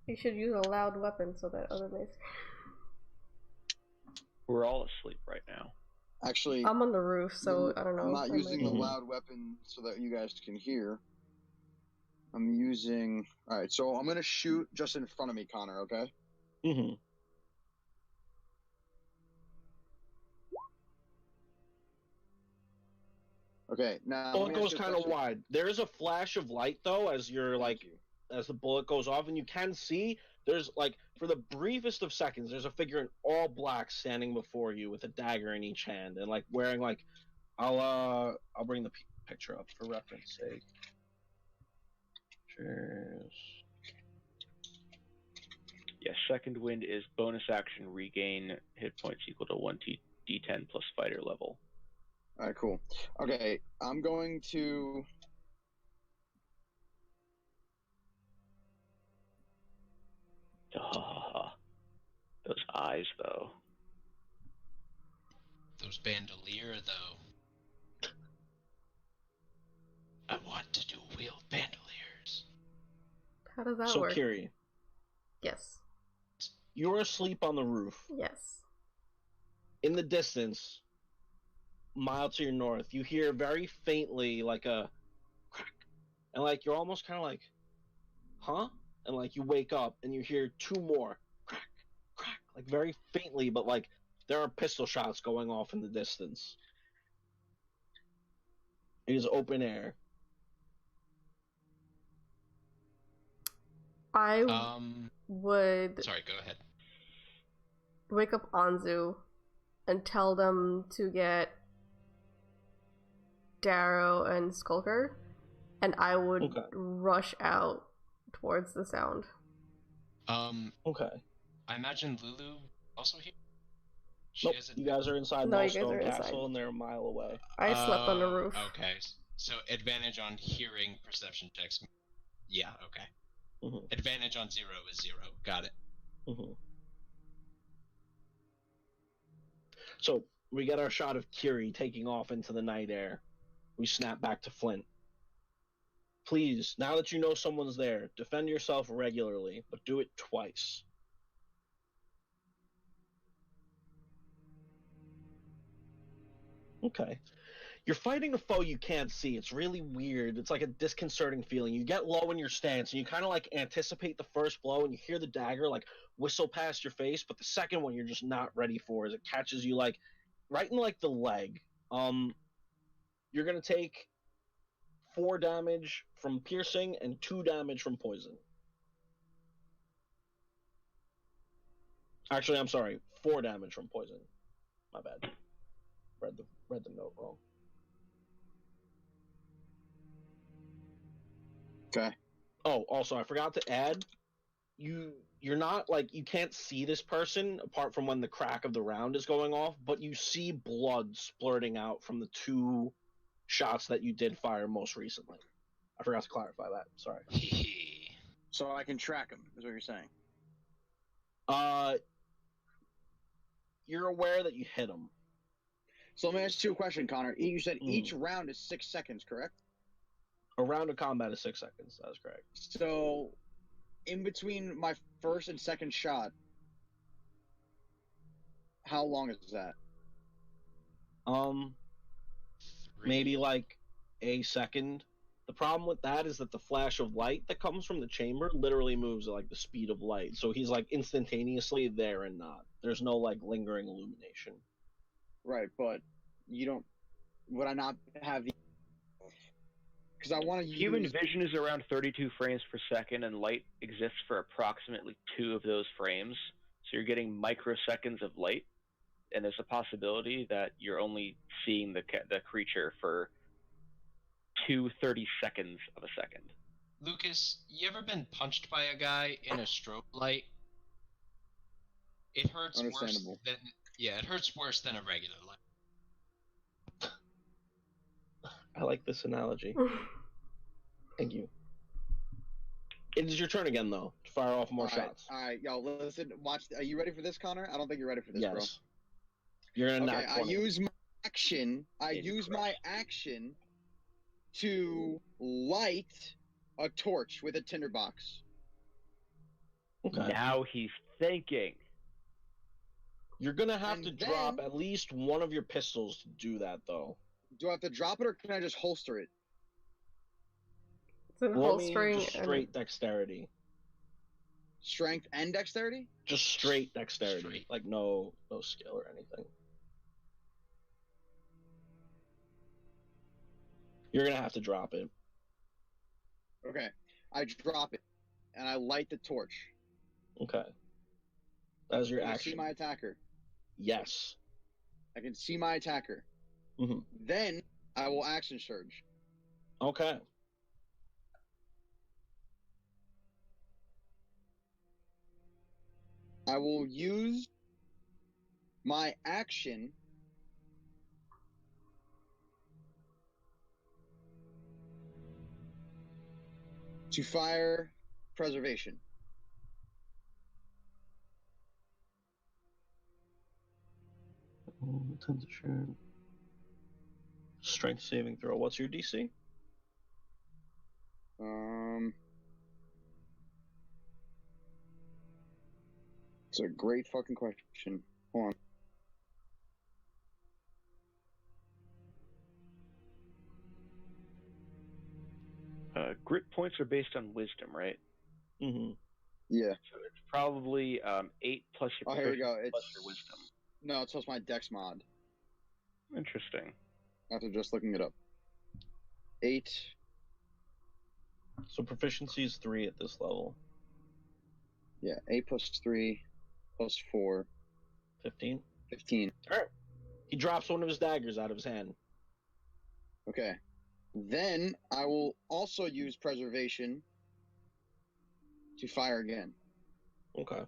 You should use a loud weapon so that other mates. We're all asleep right now. Actually, I'm on the roof, so I don't know. I'm not I using might- the loud weapon so that you guys can hear. I'm using. All right, so I'm gonna shoot just in front of me, Connor. Okay. Mm-hmm. Okay. Now. Well, let it me ask goes you a kind of question. wide. There is a flash of light though, as you're Thank like you. as the bullet goes off, and you can see there's like for the briefest of seconds, there's a figure in all black standing before you with a dagger in each hand and like wearing like I'll bring the picture up for reference sake. Cheers. Yes, second wind is bonus action regain hit points equal to 1d10 plus fighter level. All right. Cool. Okay. I'm going to. Those eyes, though. Those bandolier, though. I want to do wield bandoliers. How does that So work? Kiri, Yes. you're asleep on the roof. Yes. In the distance, a mile to your north, you hear very faintly like a crack, and like you're almost kind of like, huh? And like you wake up and you hear two more crack, crack, like very faintly, but like there are pistol shots going off in the distance. It is open air. I would Sorry, go ahead. wake up Anzu and tell them to get Darrow and Skulker, and I would Okay. rush out towards the sound. Okay. I imagine Lulu also here. She Nope. isn't. You guys are inside No, you guys Milestone are inside. Castle, and they're a mile away. I slept on the Oh, roof. Okay, so advantage on hearing perception checks. Yeah, okay. Mm-hmm. Advantage on 0 is 0. Got it. Mm-hmm. So we get our shot of Kiri taking off into the night air. We snap back to Flint. Please, now that you know someone's there, defend yourself regularly, but do it twice. Okay. You're fighting a foe you can't see. It's really weird. It's like a disconcerting feeling. You get low in your stance, and you kind of like anticipate the first blow, and you hear the dagger like whistle past your face, but the second one you're just not ready for as it catches you like right in like the leg. You're gonna take 4 damage from piercing and 2 damage from poison. Actually, I'm sorry, 4 damage from poison. My bad. Read the note wrong. Okay. Oh, also, I forgot to add, you're not, like, you can't see this person apart from when the crack of the round is going off, but you see blood splurting out from the 2 shots that you did fire most recently. I forgot to clarify that. Sorry. So I can track him, is what you're saying. You're aware that you hit him. So let me ask you a question, Connor. You said Mhm. each round is 6 seconds, correct? A round of combat is 6 seconds. That is correct. So, in between my first and second shot, how long is that? Maybe like a second. The problem with that is that the flash of light that comes from the chamber literally moves at like the speed of light. So he's like instantaneously there and not. There's no like lingering illumination. Right, but you don't. Would I not have the? Because I want to use. Human vision is around 32 frames per second, and light exists for approximately 2 of those frames. So you're getting microseconds of light, and there's a possibility that you're only seeing the creature for 2 30-seconds of a second. Lucas, you ever been punched by a guy in a strobe light? It hurts worse Understandable. than it hurts worse than a regular light. I like this analogy. Thank you. It is your turn again, though, to fire off more shots. All right, y'all, listen, watch. Are you ready for this, Connor? I don't think you're ready for this, bro. Yes. You're gonna Okay, knock I use my action to light a torch with a tinderbox. Okay. Now he's thinking. You're gonna have And to then- drop at least one of your pistols to do that, though. Do I have to drop it or can I just holster it? It's in Roll me holstering just straight dexterity. Strength and dexterity? Just straight dexterity. Straight. Like no skill or anything. You're gonna have to drop it. Okay. I drop it and I light the torch. Okay. That is your Can I action. see my attacker? Yes. I can see my attacker. Mm-hmm. Then I will action surge. Okay. I will use my action to fire preservation. Strength saving throw. What's your DC? It's a great fucking question. Hold on. Grit points are based on wisdom, right? Mm-hmm. Yeah. So it's probably 8 plus your Oh, here we go. plus your wisdom. No, it's just my dex mod. Interesting. After just looking it up. 8. So proficiency is 3 at this level. Yeah, 8 plus 3 plus 4. 15. 15. Alright. He drops one of his daggers out of his hand. Okay. Then I will also use preservation to fire again. Okay.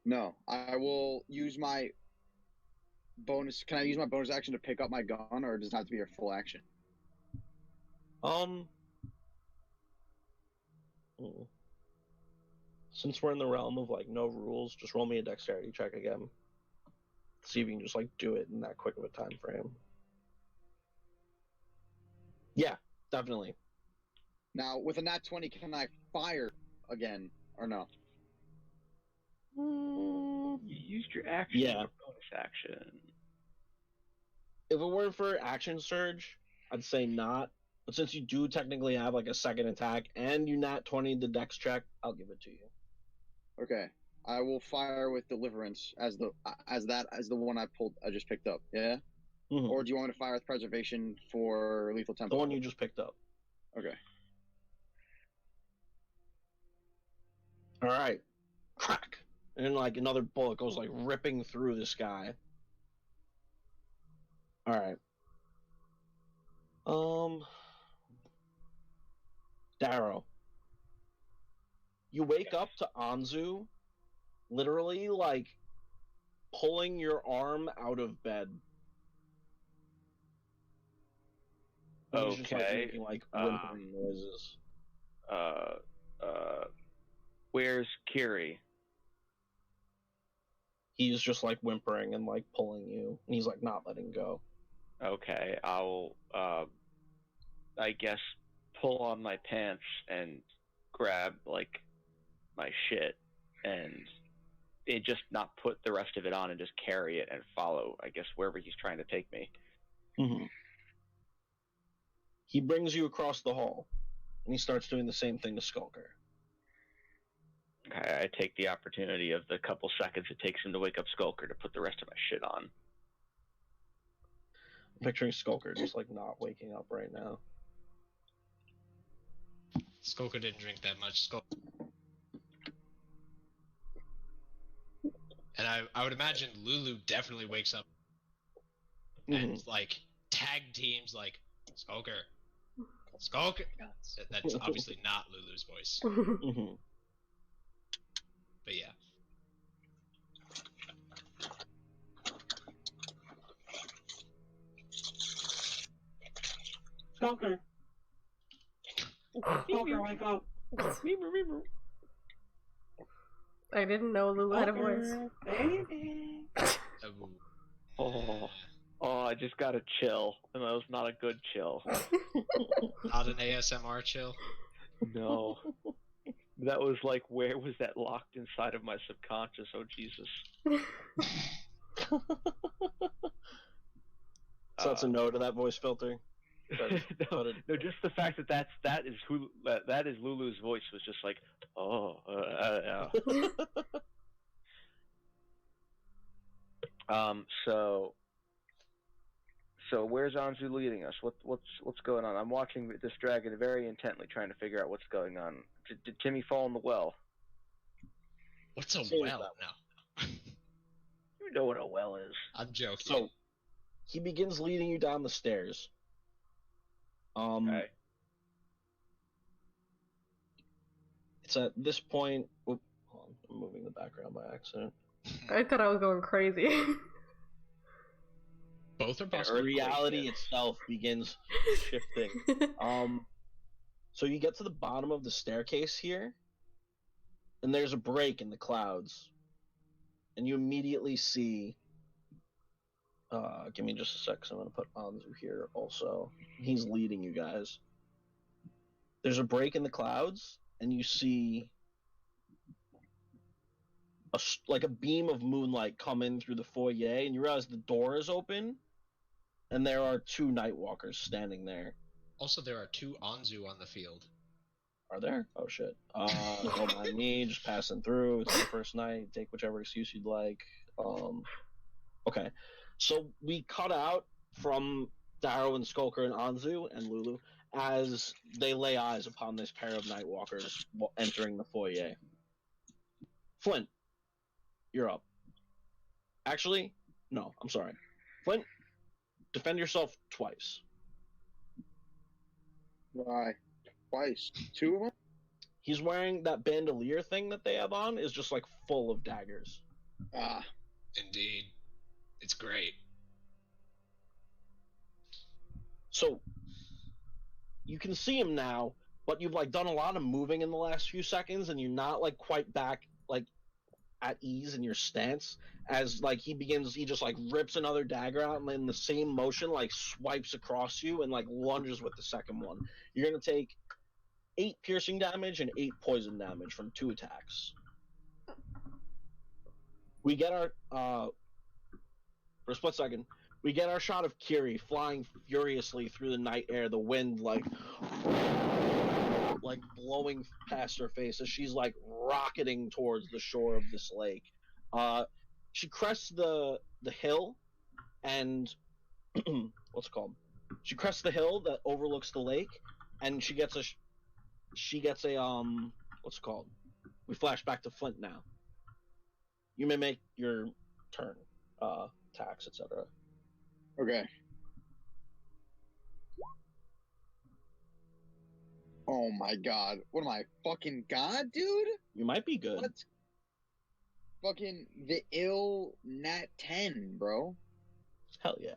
No, I will use my bonus. Can I use my bonus action to pick up my gun, or does it have to be a full action? Since we're in the realm of like no rules, just roll me a dexterity check again. See if you can just like do it in that quick of a time frame. Yeah, definitely. Now, with a nat 20, can I fire again, or no? You used your action. Yeah. Bonus action. If it weren't for action surge, I'd say not. But since you do technically have like a second attack and you nat 20 the dex check, I'll give it to you. Okay, I will fire with deliverance as the one I just picked up. Yeah. Mhm. Or do you want me to fire with preservation for lethal tempo? The one you just picked up. Okay. All right, crack, and like another bullet goes like ripping through this guy. All right. Darrow, you wake up to Anzu literally like pulling your arm out of bed. And he's just like Okay. making like whimpering noises. Where's Kiri? He's just like whimpering and like pulling you, and he's like not letting go. Okay, I'll I guess pull on my pants and grab like my shit and it just not put the rest of it on and just carry it and follow, I guess, wherever he's trying to take me. Mm-hmm. He brings you across the hall, and he starts doing the same thing to Skulker. Okay, I take the opportunity of the couple seconds it takes him to wake up Skulker to put the rest of my shit on. I'm picturing Skulker just like not waking up right now. Skulker didn't drink that much. And I would imagine Lulu definitely wakes up and like tag teams like Skulker. That's obviously not Lulu's voice, Mm-hmm. but yeah. Skulker. Skulker, wake up. I didn't know Lulu had a voice. Baby. Oh, I just got a chill, and that was not a good chill. Not an ASMR chill. No. That was like, where was that locked inside of my subconscious? Oh, Jesus. So that's a no to that voice filter. No, just the fact that that is Lulu's voice was just like, So where's Anzu leading us? What's going on? I'm watching this dragon very intently, trying to figure out what's going on. Did Timmy fall in the well? What's a Seems well? that No. You know what a well is. I'm joking. So he begins leading you down the stairs. Okay. It's at this point. Hold on, I'm moving the background by accident. I thought I was going crazy. Both are possible. The reality itself begins shifting. So you get to the bottom of the staircase here, and there's a break in the clouds, and you immediately see. Give me just a sec, 'cause I'm gonna put Anzu here also. He's leading you guys. There's a break in the clouds, and you see like a beam of moonlight come in through the foyer, and you realize the door is open, and there are two Nightwalkers standing there. Also, there are two Anzu on the field. Are there? Oh shit. Don't mind me, just passing through. It's the first night. Take whichever excuse you'd like. Okay. So we cut out from Darrow and Skulker and Anzu and Lulu as they lay eyes upon this pair of Nightwalkers entering the foyer. Flint, you're up. Actually, no, I'm sorry. Flint, defend yourself twice. Why? Twice. Two of them? He's wearing that bandolier thing that they have on is just like full of daggers. Ah. Indeed. It's great. So you can see him now, but you've like done a lot of moving in the last few seconds, and you're not like quite back like at ease in your stance. As like he just like rips another dagger out, and in the same motion like swipes across you and like lunges with the second one. You're gonna take 8 piercing damage and 8 poison damage from 2 attacks. We get our for a split second, we get our shot of Kiri flying furiously through the night air, the wind like blowing past her face as she's like rocketing towards the shore of this lake. She crests the hill, and what's it called? She crests the hill that overlooks the lake, and she gets a what's it called? We flash back to Flint now. You may make your turn, attacks, etc. Okay. Oh my god. What am I, fucking god, dude? You might be good. What? Fucking the ill nat 10, bro. Hell yeah.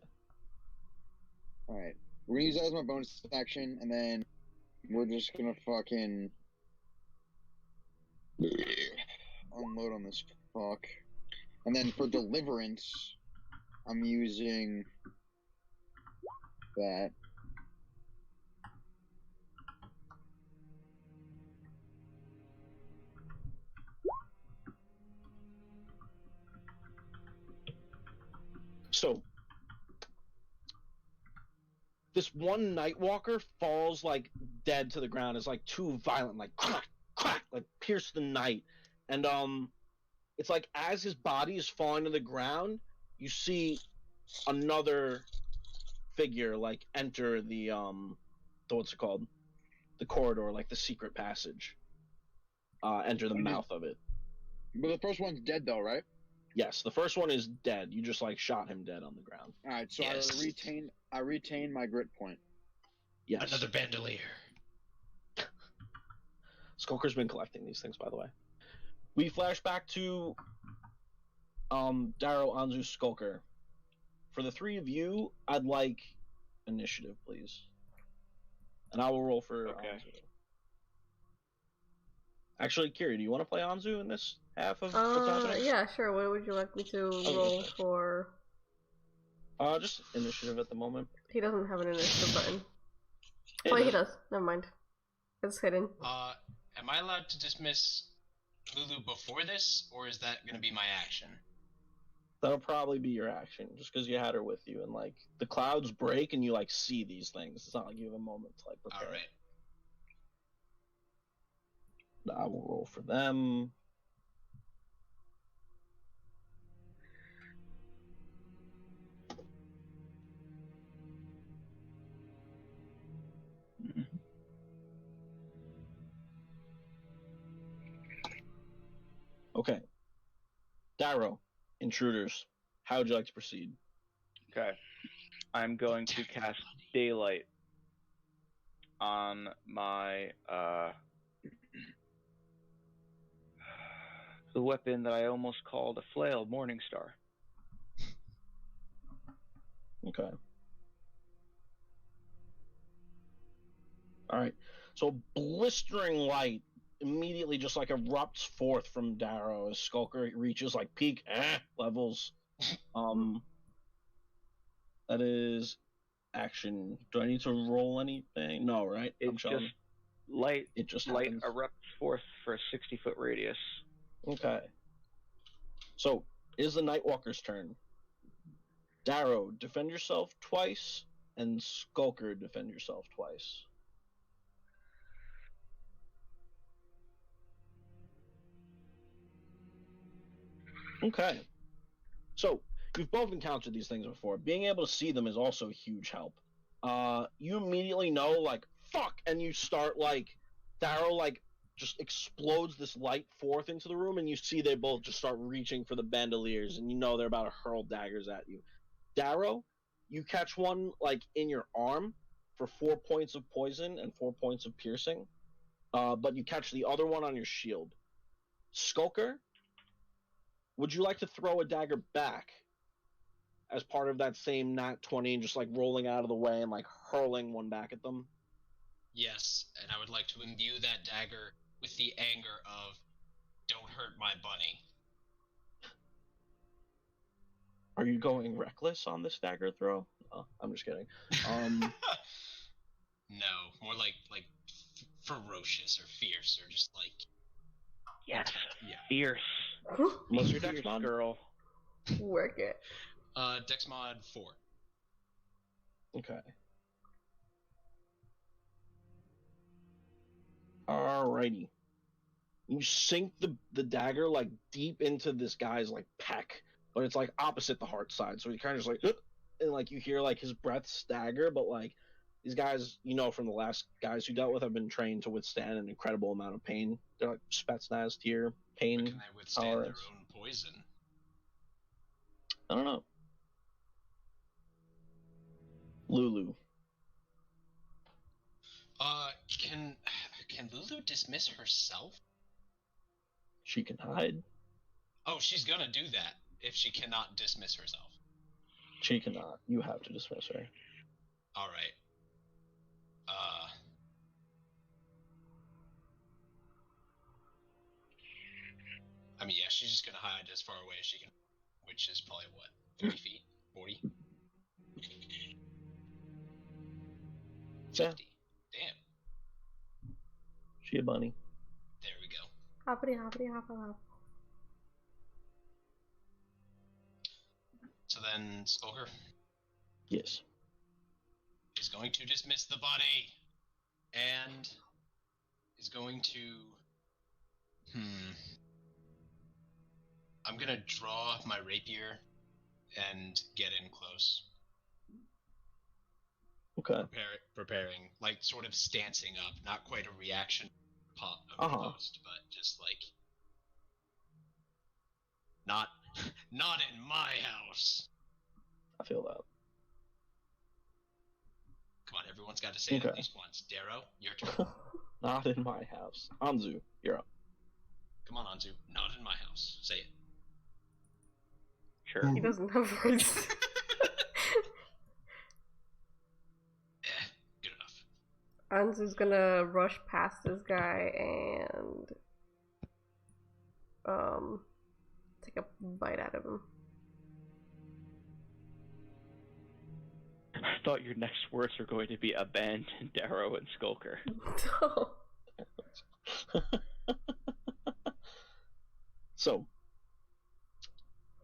Alright. We're gonna use that as my bonus action, and then we're just gonna fucking unload on this fuck. And then for deliverance, I'm using that. So this one Nightwalker falls like dead to the ground. It's like too violent, like crack, crack, like pierce the night. And it's like as his body is falling to the ground, you see another figure like enter the what's it called? The corridor, like the secret passage. Enter the mouth of it. But the first one's dead though, right? Yes, the first one is dead. You just like shot him dead on the ground. Alright, so Yes. I retain my grit point. Yes. Another bandolier. Skulker's been collecting these things, by the way. We flash back to Darrow, Anzu, Skulker. For the three of you, I'd like initiative, please. And I will roll for Okay. Anzu. Actually, Kiri, do you want to play Anzu in this half of what's happening? Yeah, sure. What would you like me to roll okay. for? Just initiative at the moment. He doesn't have an initiative button. It Oh, he is. does. Never mind. It's hidden. Am I allowed to dismiss Lulu before this, or is that going to be my action? That'll probably be your action, just because you had her with you, and like the clouds break and you like see these things. It's not like you have a moment to like prepare. All right. I will roll for them. Okay. Darrow, intruders. How would you like to proceed? Okay. I'm going to cast Daylight on my the weapon that I almost called a flail, Morningstar. Okay. All right. So blistering light immediately just like erupts forth from Darrow as Skulker reaches like peak levels. That is action. Do I need to roll anything? No, right? It just light happens. erupts forth for a 60-foot radius. Okay. So, it is the Nightwalker's turn. Darrow, defend yourself twice, and Skulker, defend yourself twice. Okay. So, you've both encountered these things before. Being able to see them is also a huge help. You immediately know, like, fuck, and you start, like, Darrow, like, just explodes this light forth into the room, and you see they both just start reaching for the bandoliers, and you know they're about to hurl daggers at you. Darrow, you catch one, like, in your arm for 4 points of poison and 4 points of piercing, but you catch the other one on your shield. Skulker, would you like to throw a dagger back as part of that same nat 20 and just, like, rolling out of the way and, like, hurling one back at them? Yes, and I would like to imbue that dagger with the anger of, don't hurt my bunny. Are you going reckless on this dagger throw? Oh, I'm just kidding. No, more like ferocious or fierce or just like Yes, yeah. fierce. What's your Fierce dex mod? girl. Work it. Dex mod 4. Okay. Alrighty. You sink the dagger like deep into this guy's like pec, but it's like opposite the heart side, so he kind of just like and like you hear like his breath stagger, but like These guys, from the last guys who dealt with, have been trained to withstand an incredible amount of pain. They're like Spetsnaz tier But pain can they withstand their tolerance. own poison? I don't know. Lulu. Can Lulu dismiss herself? She can hide. Oh, she's gonna do that if she cannot dismiss herself. She cannot. You have to dismiss her. All right. I mean, yeah, she's just gonna hide as far away as she can, which is probably what, 30 feet, 40, 50. Damn. She a bunny. There we go. Hoppity hoppity hop hop. So then, Skulker Yes. is going to dismiss the body, and is going to. I'm gonna draw my rapier and get in close. Okay. Preparing, like sort of stancing up, not quite a reaction pop post, but just like not in my house. I feel that. Come on, everyone's got to say it at least once. Darrow, your turn. Not in my house. Anzu, you're up. Come on, Anzu. Not in my house. Say it. Sure. He doesn't have words. Good enough. Anzu's gonna rush past this guy and take a bite out of him. I thought your next words were going to be abandon Darrow and Skulker. No. So,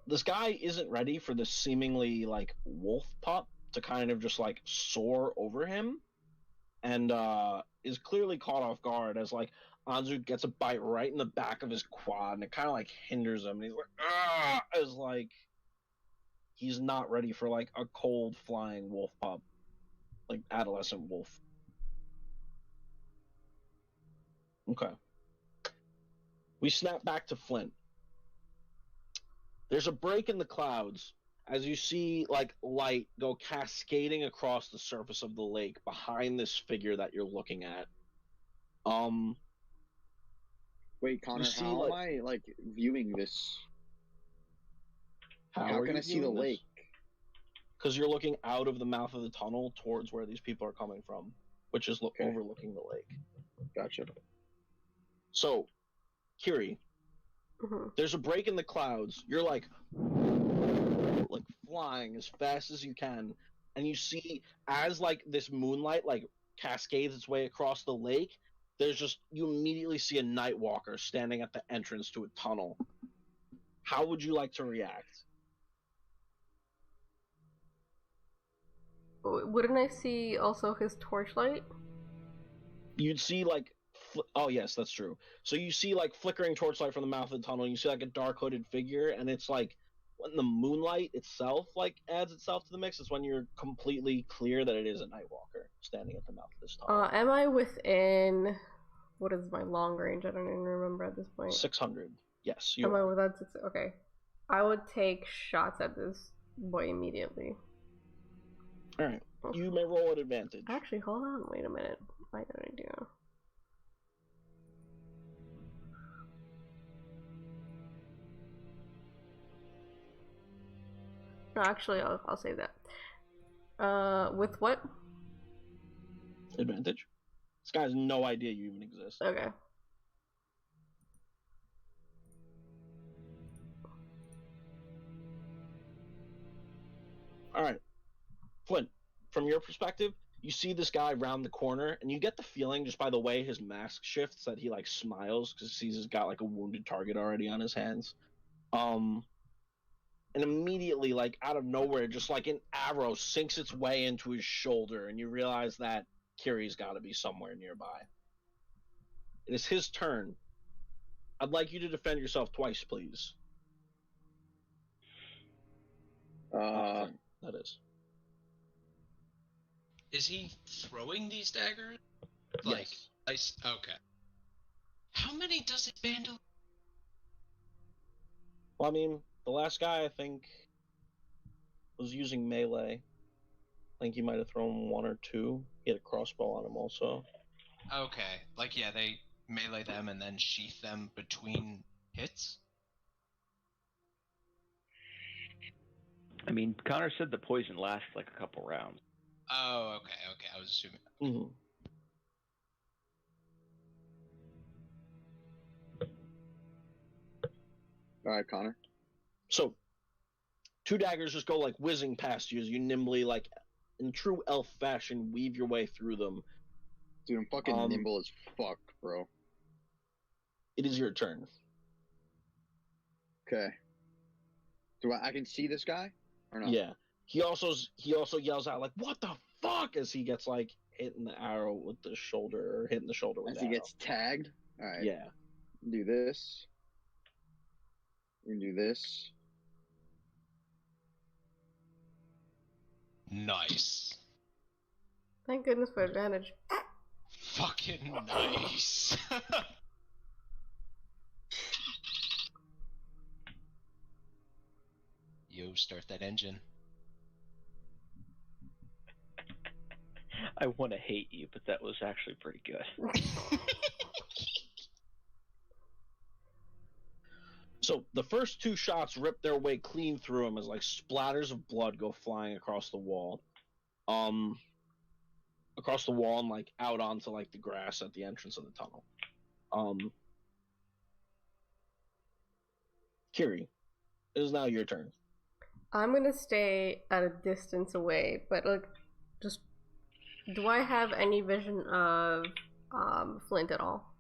this guy isn't ready for this seemingly like wolf pup to kind of just like soar over him, and is clearly caught off guard as like Anzu gets a bite right in the back of his quad, and it kind of like hinders him, and he's like, ah, as like he's not ready for like a cold flying wolf pup, like adolescent wolf. Okay. We snap back to Flint. There's a break in the clouds as you see like light go cascading across the surface of the lake behind this figure that you're looking at. Wait, Connor, see, how am I like viewing this? How can I see the lake? Because you're looking out of the mouth of the tunnel towards where these people are coming from, which is overlooking the lake. Gotcha. So, Kiri, there's a break in the clouds. You're like flying as fast as you can, and you see as like this moonlight like cascades its way across the lake. You immediately see a night walker standing at the entrance to a tunnel. How would you like to react? Wouldn't I see also his torchlight? You'd see like oh yes, that's true. So you see like flickering torchlight from the mouth of the tunnel, and you see like a dark hooded figure, and it's like when the moonlight itself like adds itself to the mix, it's when you're completely clear that it is a Nightwalker standing at the mouth of this tunnel. Am I within what is my long range? I don't even remember at this point. 600. Yes, Am I within 600? Okay. I would take shots at this boy immediately. Alright. You may roll at advantage. Actually, hold on, wait a minute. I got an idea. No, actually, I'll save that. With what? Advantage. This guy has no idea you even exist. Okay. Alright. Flint, from your perspective, you see this guy round the corner, and you get the feeling just by the way his mask shifts that he like smiles because he sees he's got like a wounded target already on his hands. And immediately, like out of nowhere, just like an arrow sinks its way into his shoulder, and you realize that Kiri's got to be somewhere nearby. It is his turn. I'd like you to defend yourself twice, please. That is. is he throwing these daggers? Like, Yes. okay. How many does it vandal? Well, I mean, the last guy I think was using melee. I think he might have thrown 1 or 2. He had a crossbow on him also. Okay, like yeah, they melee them and then sheath them between hits. I mean, Connor said the poison lasts like a couple rounds. Oh, okay. I was assuming. Mm-hmm. All right, Connor. So, 2 daggers just go like whizzing past you as you nimbly, like in true elf fashion, weave your way through them. Dude, I'm fucking nimble as fuck, bro. It is your turn. Okay. Do I can see this guy or no? Yeah. He also yells out like, "What the fuck?" as he gets like hit in the arrow with the shoulder, or hit in the shoulder with As the he arrow. gets tagged. All right. Yeah. Do this. We can do this. Nice. Thank goodness for advantage. Fucking nice. Yo, start that engine. I want to hate you, but that was actually pretty good. So the first 2 shots rip their way clean through him as like splatters of blood go flying across the wall. Across the wall and like out onto like the grass at the entrance of the tunnel. Kiri, it is now your turn. I'm gonna stay at a distance away, but like, just do I have any vision of Flint at all?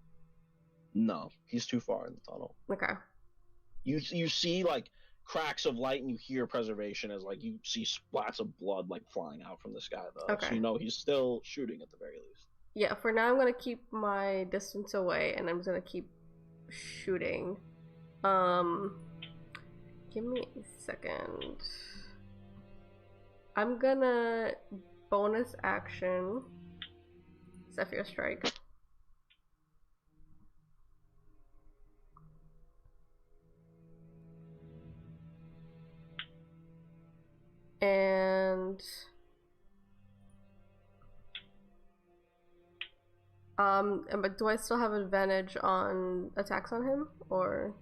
No, he's too far in the tunnel. Okay. You see like cracks of light and you hear preservation as like you see splats of blood like flying out from this guy though. Okay. So you know he's still shooting at the very least. Yeah, for now I'm gonna keep my distance away and I'm just gonna keep shooting. Give me a second. I'm gonna bonus action Zephyr Strike. And but do I still have advantage on attacks on him, or?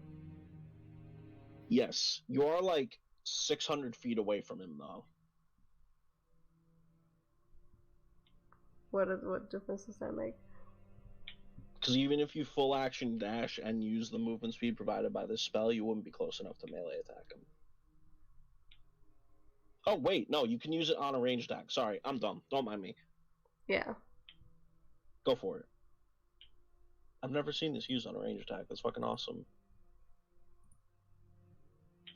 Yes, you're like 600 feet away from him though. What difference does that make? Because even if you full action dash and use the movement speed provided by this spell, you wouldn't be close enough to melee attack him. Oh wait, no, you can use it on a ranged attack. Sorry, I'm dumb. Don't mind me. Yeah. Go for it. I've never seen this used on a ranged attack. That's fucking awesome.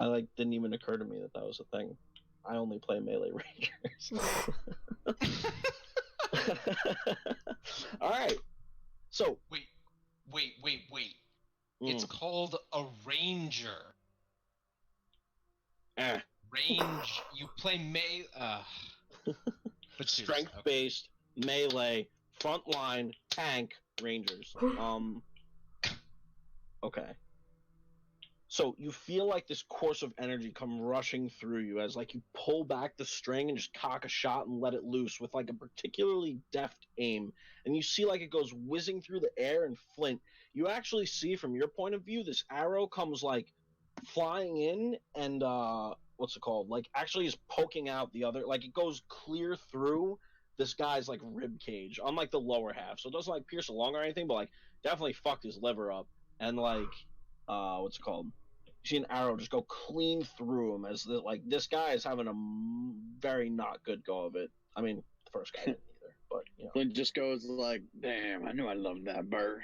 I like didn't even occur to me that that was a thing. I only play melee rangers. All right. So Wait. It's called a ranger. Range. You play but strength-based melee frontline tank rangers. Okay. So you feel like this course of energy come rushing through you as like you pull back the string and just cock a shot and let it loose with like a particularly deft aim. And you see like it goes whizzing through the air and Flint. You actually see from your point of view this arrow comes like flying in and what's it called? Like actually is poking out the other, like it goes clear through this guy's like rib cage on like the lower half. So it doesn't like pierce a lung or anything, but like definitely fucked his liver up. And like what's it called? You see an arrow just go clean through him as like this guy is having a very not good go of it. I mean, the first guy didn't either, but you know. Flint just goes like, "Damn, I knew I loved that bird."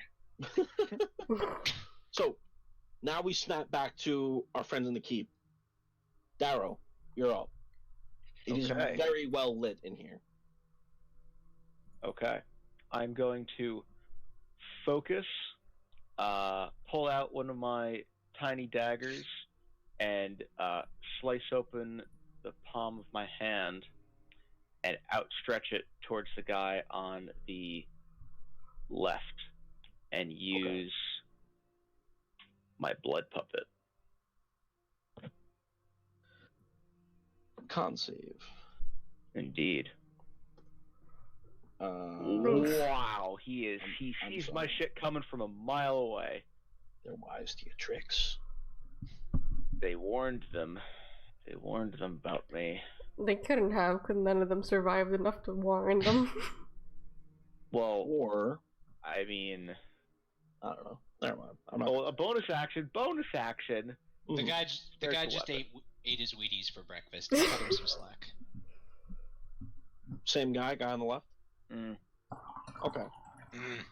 So now we snap back to our friends in the keep. Darrow, you're up. It is Okay. very well lit in here. Okay. I'm going to focus, pull out one of my tiny daggers, and slice open the palm of my hand and outstretch it towards the guy on the left, and use my blood puppet. Con save. Indeed. Thanks. Wow, he I'm sees my sorry. shit coming from a mile away. They're wise to your tricks. They warned them. They warned them about me. They couldn't have, because none of them survived enough to warn them. Well, Or, I mean, I don't know. Never mind. I'm not. oh, a bonus action. Bonus action. The Mhm. guy There's the just weapon. ate his Wheaties for breakfast. Cut him some slack. Same guy on the left? Mm. Okay. Mm.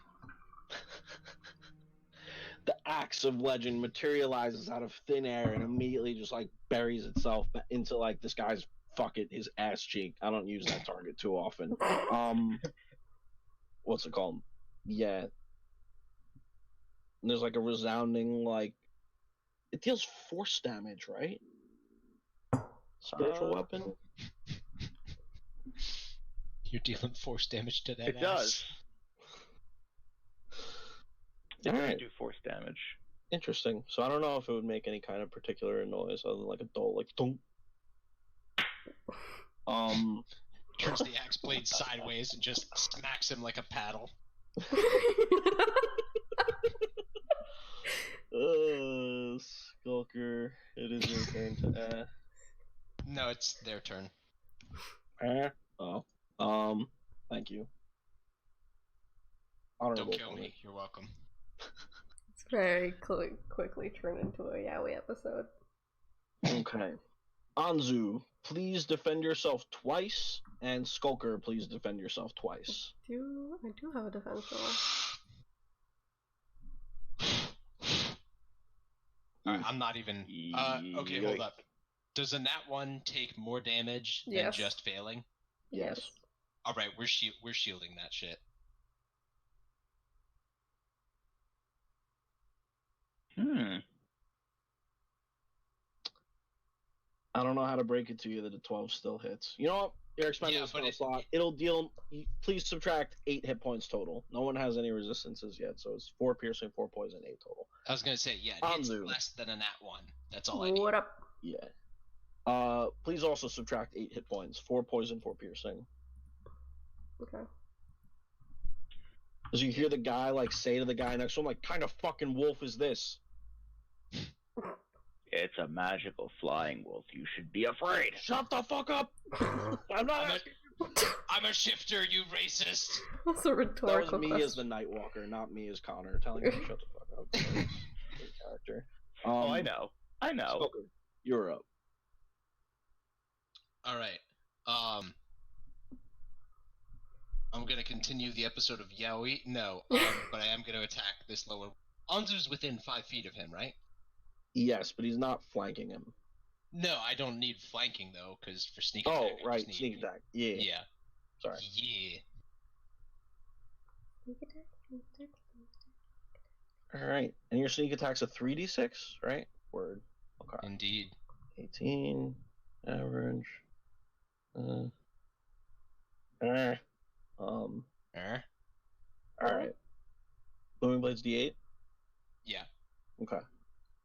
The axe of legend materializes out of thin air and immediately just like buries itself into like this guy's his ass cheek. I don't use that target too often. What's it called? Yeah. And there's like a resounding like it deals force damage, right? Spiritual weapon? You're dealing force damage to that It ass. does. It does Alright. do force damage. Interesting. So I don't know if it would make any kind of particular noise other than like a dull like thunk. Turns the axe blade sideways and just smacks him like a paddle. Skulker, it is your turn to No, it's their turn. thank you. Don't Honorable kill comment. me. You're welcome. It's very quickly turned into a yaoi episode. Okay. Anzu, please defend yourself twice, and Skulker, please defend yourself twice. I do have a defense roll. Alright, I'm not even. Okay, hold up. Does a nat 1 take more damage than Yes. just failing? Yes. Alright, we're shielding that shit. I don't know how to break it to you that a 12 still hits. You know what? You're expending Yeah, a spell but slot. It'll deal. Please subtract 8 hit points total. No one has any resistances yet, so it's 4 piercing, 4 poison, 8 total. I was gonna say, yeah, it hits Anzu. less than a nat 1. That's all I need. What up? Yeah. Please also subtract 8 hit points. 4 poison, 4 piercing. Okay. As you hear the guy like say to the guy next to him, like, "Kind of fucking wolf is this?" It's a magical flying wolf. You should be afraid. Shut the fuck up! I'm not. I'm a shifter, you racist! That's a That rhetorical was me question. as the Nightwalker, not me as Connor, telling you to shut the fuck up. Great character. Oh, I know. I know. Skulker, you're up. Alright. I'm gonna continue the episode of Yaoi. No, but I am gonna attack this lower. Anzu's within 5 feet of him, right? Yes, but he's not flanking him. No, I don't need flanking though, because for sneak Oh, attack. I right, just need- sneak attack. Yeah. Yeah. Sorry. Yeah. All right, and your sneak attack's a 3d6, right? Word. Okay. Indeed. 18 average. All right. Booming Blades D8. Yeah. Okay.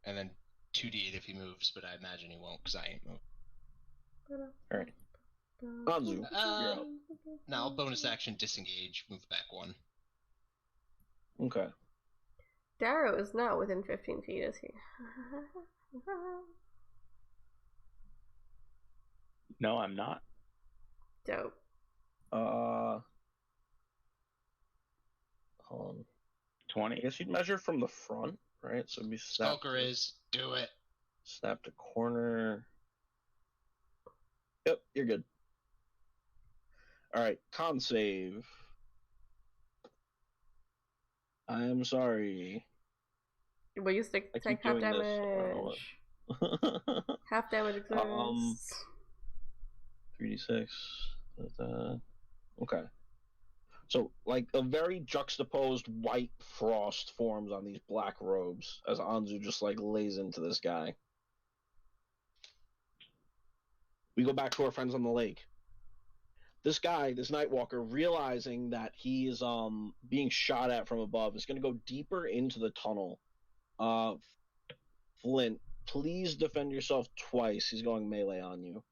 And then 2d8 if he moves, but I imagine he won't because I ain't moving. Alright. Anzu, you're up. Now I'll bonus action disengage, move back 1. Okay. Darrow is not within 15 feet, is he? No, I'm not. Dope. Hold on. 20. I guess you'd measure from the front, right? So it'd be snap. Skulker is. Do it. Snap to corner. Yep, you're good. Alright, con save. I am sorry. But you stick I take keep half doing this, I don't know damage. Half damage exists. 3d6. Okay. So, like, a very juxtaposed white frost forms on these black robes as Anzu just, like, lays into this guy. We go back to our friends on the lake. this guy, this Nightwalker, realizing that he is being shot at from above, is going to go deeper into the tunnel. Flint, please defend yourself twice. He's going melee on you.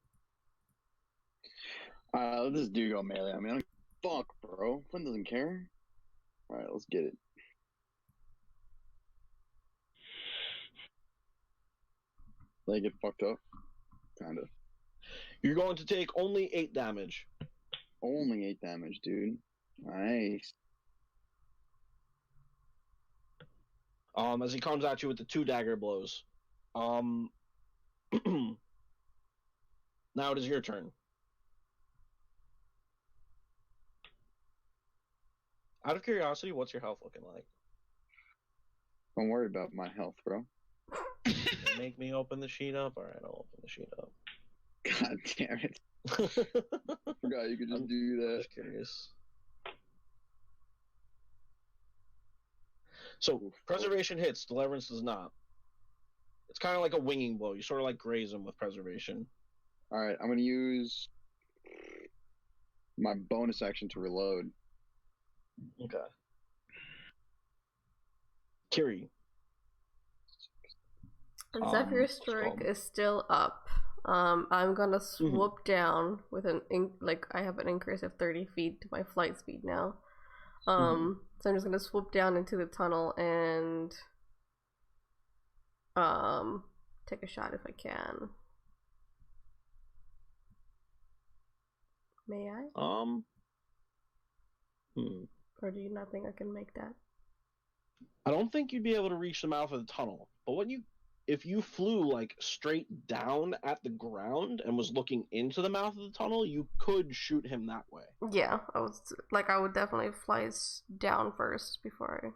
Let this dude go melee. I mean, fuck, bro. Flynn doesn't care. All right, let's get it. They get fucked up, kind of. You're going to take only 8 damage. Only 8 damage, dude. Nice. As he comes at you with the 2 dagger blows. Now it is your turn. Out of curiosity, what's your health looking like? Don't worry about my health, bro. Make me open the sheet up? Alright, I'll open the sheet up. God damn it. Forgot you could just do that. Just curious. So, preservation hits, deliverance does not. It's kind of like a winging blow. You sort of like graze him with preservation. Alright, I'm going to use my bonus action to reload. Okay. Kiri. Zephyr's stroke is still up. I'm gonna swoop down with I have an increase of 30 feet to my flight speed now. So I'm just gonna swoop down into the tunnel and take a shot if I can. May I? Or do you not think I can make that? I don't think you'd be able to reach the mouth of the tunnel. But if you flew like straight down at the ground and was looking into the mouth of the tunnel, you could shoot him that way. Yeah, I would definitely fly down first before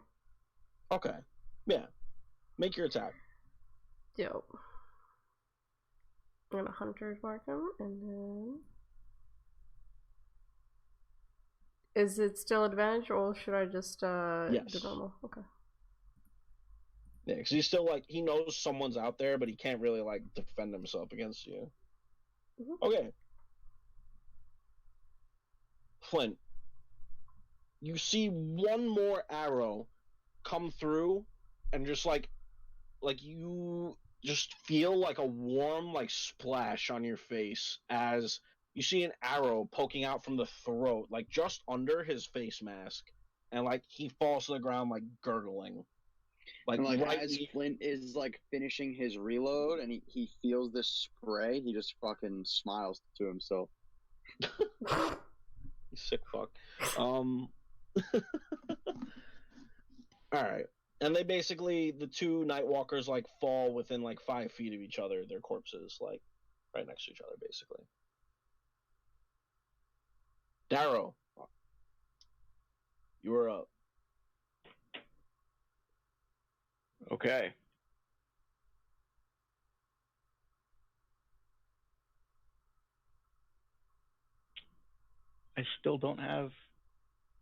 I... Okay. Yeah. Make your attack. Yo. I'm gonna hunter's mark him, and then... Is it still advantage, or should I just yes. do normal? Okay. Yeah, because he's still he knows someone's out there, but he can't really defend himself against you. Okay. Flint, you see one more arrow come through, and just you just feel like a warm splash on your face as you see an arrow poking out from the throat, just under his face mask, and he falls to the ground gurgling. As Flint is finishing his reload and he feels this spray, he just fucking smiles to himself. You sick fuck. Alright. And they basically, the 2 Nightwalkers fall within 5 feet of each other, their corpses, right next to each other, basically. Darrow. You are up. Okay. I still don't have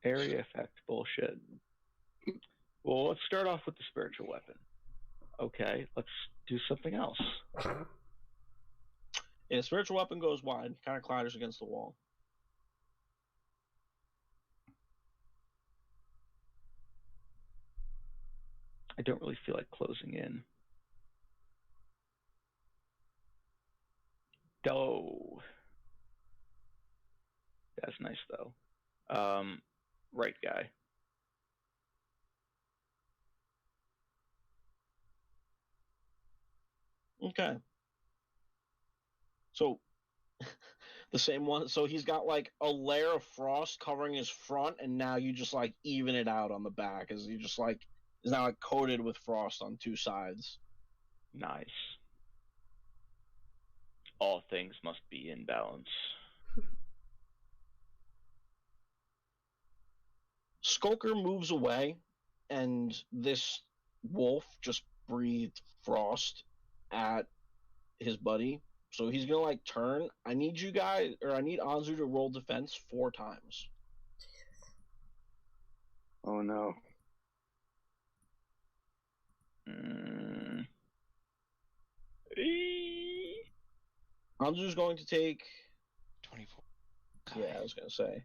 area effect bullshit. Well, let's start off with the spiritual weapon. Okay, let's do something else. Yeah, spiritual weapon goes wide, kind of clatters against the wall. I don't really feel like closing in. Oh. That's nice, though. Right guy. Okay. So, the same one. So he's got a layer of frost covering his front, and now you just even it out on the back as he just is now coated with frost on 2 sides. Nice. All things must be in balance. Skulker moves away, and this wolf just breathed frost at his buddy. So he's gonna turn. I need you guys, or I need Anzu to roll defense 4 times. Oh no. Anzu's going to take 24. Okay. Yeah, I was gonna say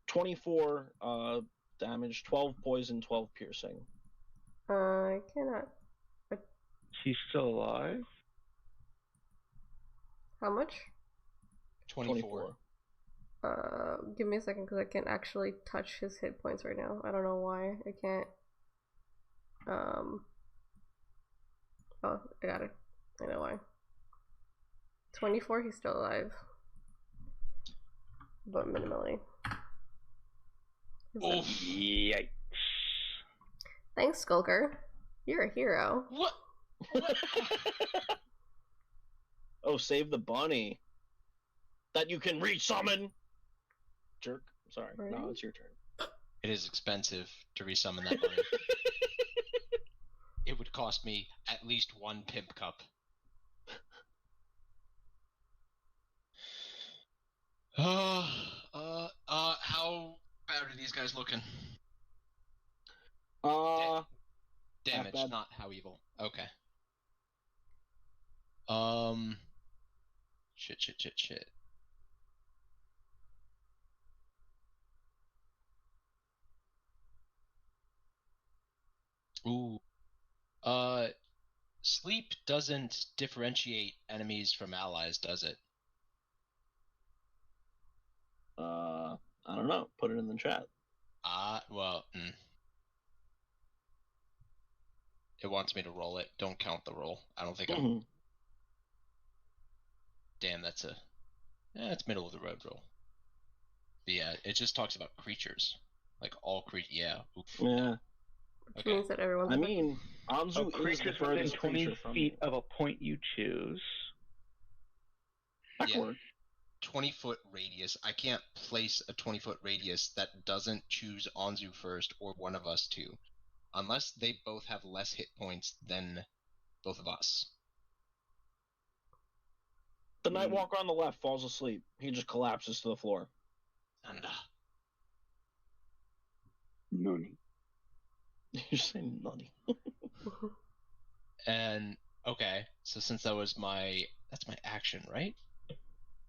24 damage, 12 poison, 12 piercing. I cannot. She's still alive? How much? 24. Give me a second because I can't actually touch his hit points right now. I don't know why I can't. Oh, I got it. I know why. 24, he's still alive. But minimally. Oh, Yikes. Thanks, Skulker. You're a hero. what? Oh, save the bunny. That you can resummon! Jerk. Sorry. Right. No, it's your turn. It is expensive to resummon that bunny. It would cost me at least 1 pimp cup. How bad are these guys looking? Damage, bad. not how evil. Okay. Shit. Ooh. Sleep doesn't differentiate enemies from allies, does it? I don't know. Put it in the chat. Well, it wants me to roll it. Don't count the roll. I don't think I'm... Damn, that's a... it's middle of the road roll. But yeah, it just talks about creatures. Like all creatures, yeah. Oof. Yeah. Which Okay. means that everyone's I mean, Anzu is the Creatures within furthest 20 creature from feet you. of a point you choose. That Yeah. work. 20-foot radius. I can't place a 20-foot radius that doesn't choose Anzu first or one of us two. Unless they both have less hit points than both of us. The Nightwalker on the left falls asleep. He just collapses to the floor. And, Noni. You're saying nutty. and okay, so since that was that's my action, right?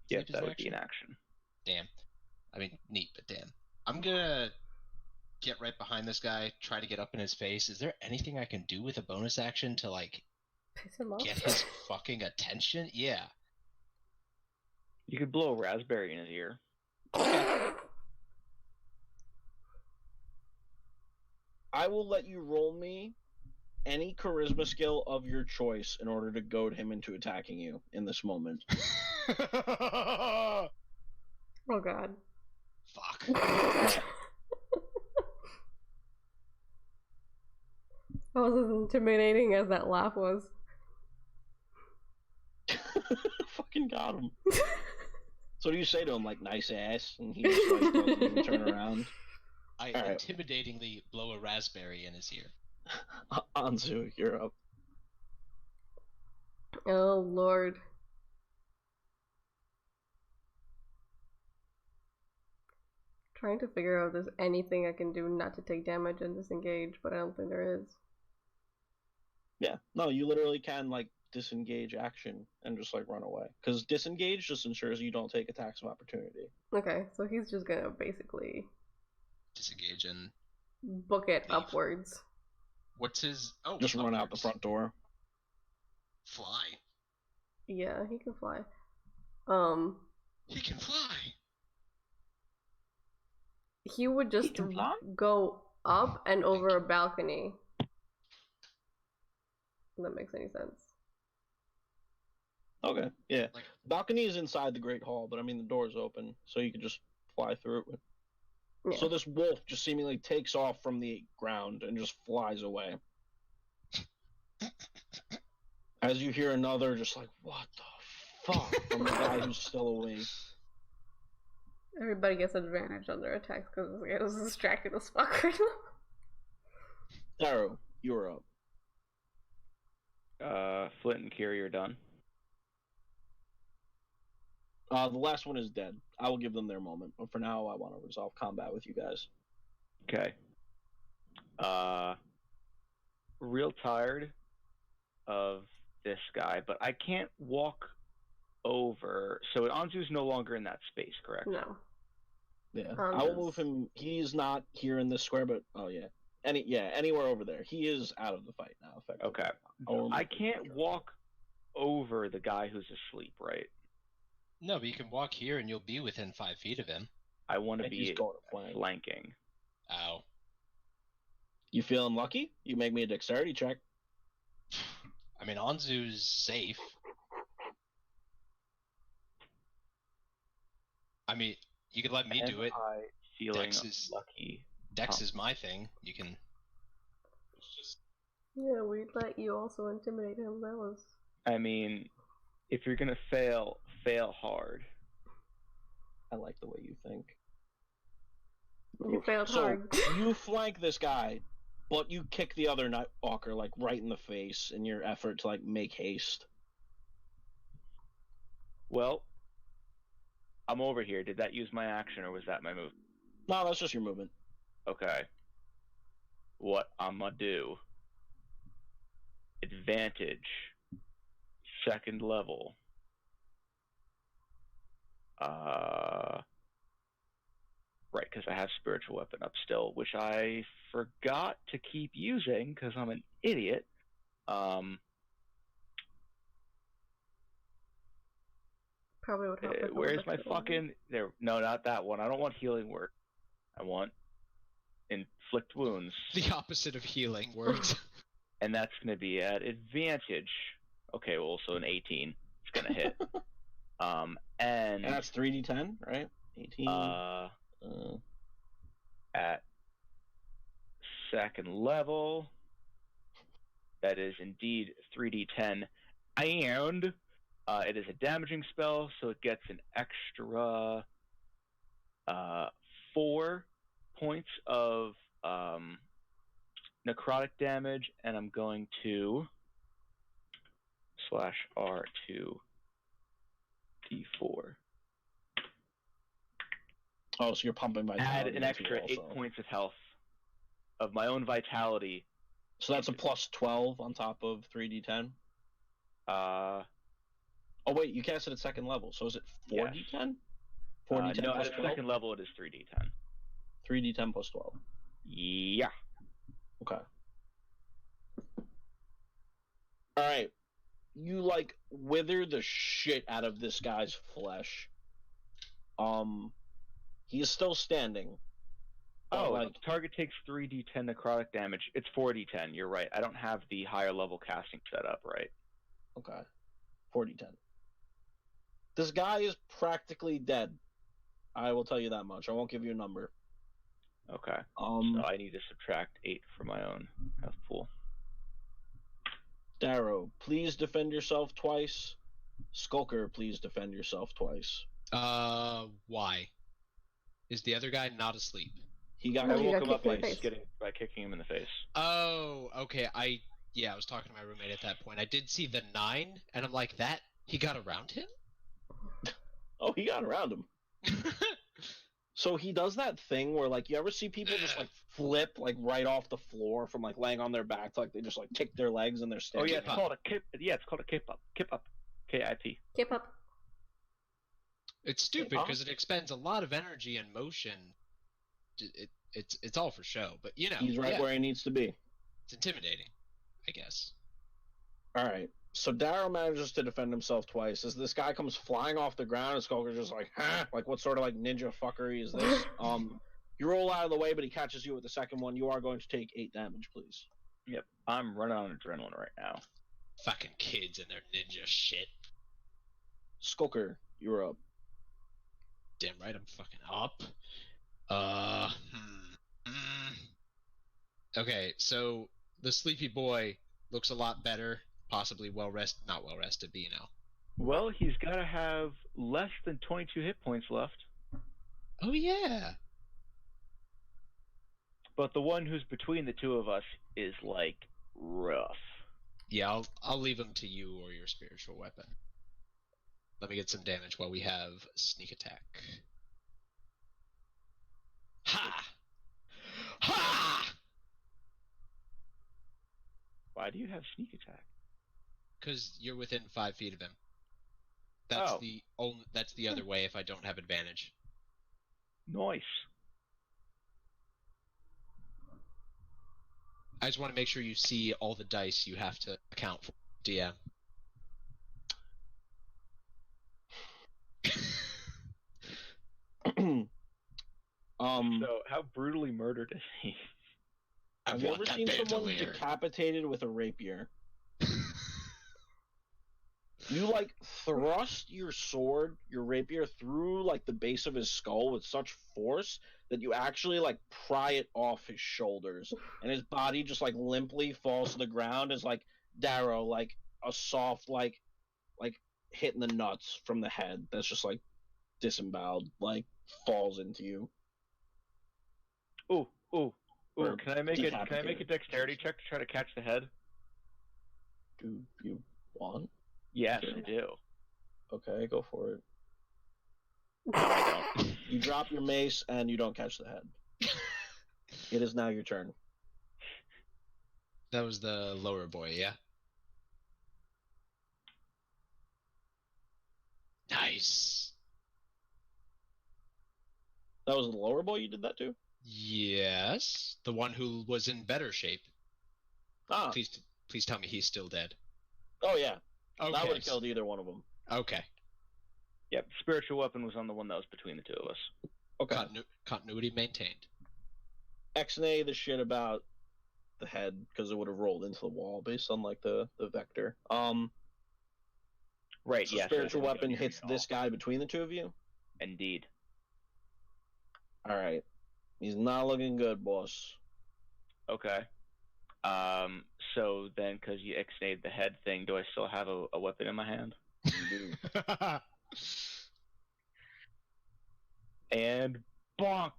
Yes, Sleep is that an would be an action. Damn. I mean, neat, but damn. I'm gonna get right behind this guy, try to get up in his face. Is there anything I can do with a bonus action to, like, piss him off. get his fucking attention? Yeah. You could blow a raspberry in his ear. I will let you roll me any charisma skill of your choice in order to goad him into attacking you in this moment. Oh god. Fuck. That was as intimidating as that laugh was. Fucking got him. So what do you say to him? Like, nice ass? And he just like doesn't even turn around. I All right. intimidatingly blow a raspberry in his ear. Anzu, you're up. Oh lord. Trying to figure out if there's anything I can do not to take damage and disengage, but I don't think there is. Yeah. No, you literally can, like, disengage action and just, like, run away. Because disengage just ensures you don't take attacks of opportunity. Okay, so he's just gonna basically Disengage and book it leave. upwards. What's his... Oh, Just run out the upwards. front door. Fly. Yeah, he can fly. He can fly. He would just can fly? go up and over a balcony. If that makes any sense. Okay, yeah. Like, Balcony is inside the Great Hall, but I mean the door's open, so you could just fly through it. Yeah. So this wolf just seemingly takes off from the ground and just flies away. As you hear another just like, what the fuck, from the guy who's still awake. Everybody gets advantage on their attacks because it was distracted as fuck right now. Taro, you're up. Flint and Kiri are done. The last one is dead. I will give them their moment, but for now I want to resolve combat with you guys. Okay. Real tired of this guy, but I can't walk over. So Anzu's no longer in that space, correct? No. Yeah, I will move him. He's not here in this square, but anywhere over there. He is out of the fight now. Effectively. Okay. I can't walk over the guy who's asleep, right? No, but you can walk here and you'll be within 5 feet of him. I want to And be he's going to flanking. Ow. You feeling lucky? You make me a dexterity check. I mean, Anzu's safe. I mean, you could let me do it. Feeling Dex is lucky. Dex is my thing. You can. Yeah, we'd let you also intimidate him. That was. I mean, if you're gonna fail hard. I like the way you think. You failed hard. You flank this guy, but you kick the other Nightwalker like right in the face in your effort to like make haste. Well, I'm over here. Did that use my action or was that my move? No, that's just your movement. Okay. What I'm gonna do? Advantage. Second level. Right, because I have spiritual weapon up still, which I forgot to keep using because I'm an idiot. Probably would help. Where's my fucking there? No, not that one. I don't want healing word. I want inflict wounds. The opposite of healing words. And that's going to be at advantage. Okay, well, so an 18 is going to hit. And that's 3d10, right? 18. At second level, that is indeed 3d10, and it is a damaging spell, so it gets an extra 4 points of necrotic damage, and I'm going to /R to D4. Oh, so you're pumping vitality. Add an extra 8 points of health of my own vitality. So that's a plus 12 on top of 3d10? Oh, wait, you cast it at second level, so is it 4d10? Yes. 4d10 no, plus at 12? second level it is 3d10. 3d10 plus 12. Yeah. Okay. Alright. You, like, wither the shit out of this guy's flesh. He is still standing. Oh, like, target takes 3d10 necrotic damage. It's 4d10, you're right. I don't have the higher level casting set up, right? Okay. 4d10. This guy is practically dead. I will tell you that much. I won't give you a number. Okay. So I need to subtract 8 from my own health pool. Darrow, please defend yourself twice. Skulker, please defend yourself twice. Why? Is the other guy not asleep? He got No, he woke got him up kicked in the face. By kicking him in the face. Oh, okay. I was talking to my roommate at that point. I did see the 9, and I'm like, that he got around him? Oh, he got around him. So he does that thing where, like, you ever see people just like flip like right off the floor from like laying on their back, like they just like kick their legs and they're standing. Oh yeah, it's called a kip. Yeah, it's called a kip up. Kip up. K-I-P. Kip up. It's stupid because it expends a lot of energy and motion. It's all for show, but you know, he's right where he needs to be. It's intimidating, I guess. All right. So Darrow manages to defend himself twice. As this guy comes flying off the ground, and Skulker's just like, huh? Like, what sort of, like, ninja fuckery is this? You roll out of the way, but he catches you with the second one. You are going to take 8 damage, please. Yep. I'm running on adrenaline right now. Fucking kids and their ninja shit. Skulker, you're up. Damn right I'm fucking up. Okay, so the sleepy boy looks a lot better. Possibly not well rested, but you know. Well, he's got to have less than 22 hit points left. Oh yeah. But the one who's between the two of us is like rough. Yeah, I'll leave him to you or your spiritual weapon. Let me get some damage while we have sneak attack. Ha! Ha! Why do you have sneak attack? Because you're within 5 feet of him. That's the other way if I don't have advantage. Nice. I just want to make sure you see all the dice you have to account for, DM. So, how brutally murdered is he? Have you ever seen someone decapitated with a rapier? You like thrust your sword, your rapier, through like the base of his skull with such force that you actually like pry it off his shoulders, and his body just like limply falls to the ground as like Darrow, like a soft like hit in the nuts from the head that's just like disemboweled, like falls into you. Ooh. Or Can I make a decapitated. dexterity check to try to catch the head? Do you want? Yes, Okay. I do. Okay, go for it. No, I don't. You drop your mace and you don't catch the head. It is now your turn. That was the lower boy, yeah? Nice. That was the lower boy you did that to? Yes. The one who was in better shape. Ah. Please tell me he's still dead. Oh, yeah. Okay. That would have killed either one of them. Okay. Yep, spiritual weapon was on the one that was between the two of us. Okay. Continuity maintained. X-nay the shit about the head because it would have rolled into the wall based on like the vector. Right, So yes. spiritual weapon hits this guy between the two of you? Indeed. Alright. He's not looking good, boss. Okay. So then, because you X-nayed the head thing, do I still have a weapon in my hand? You do. And bonk!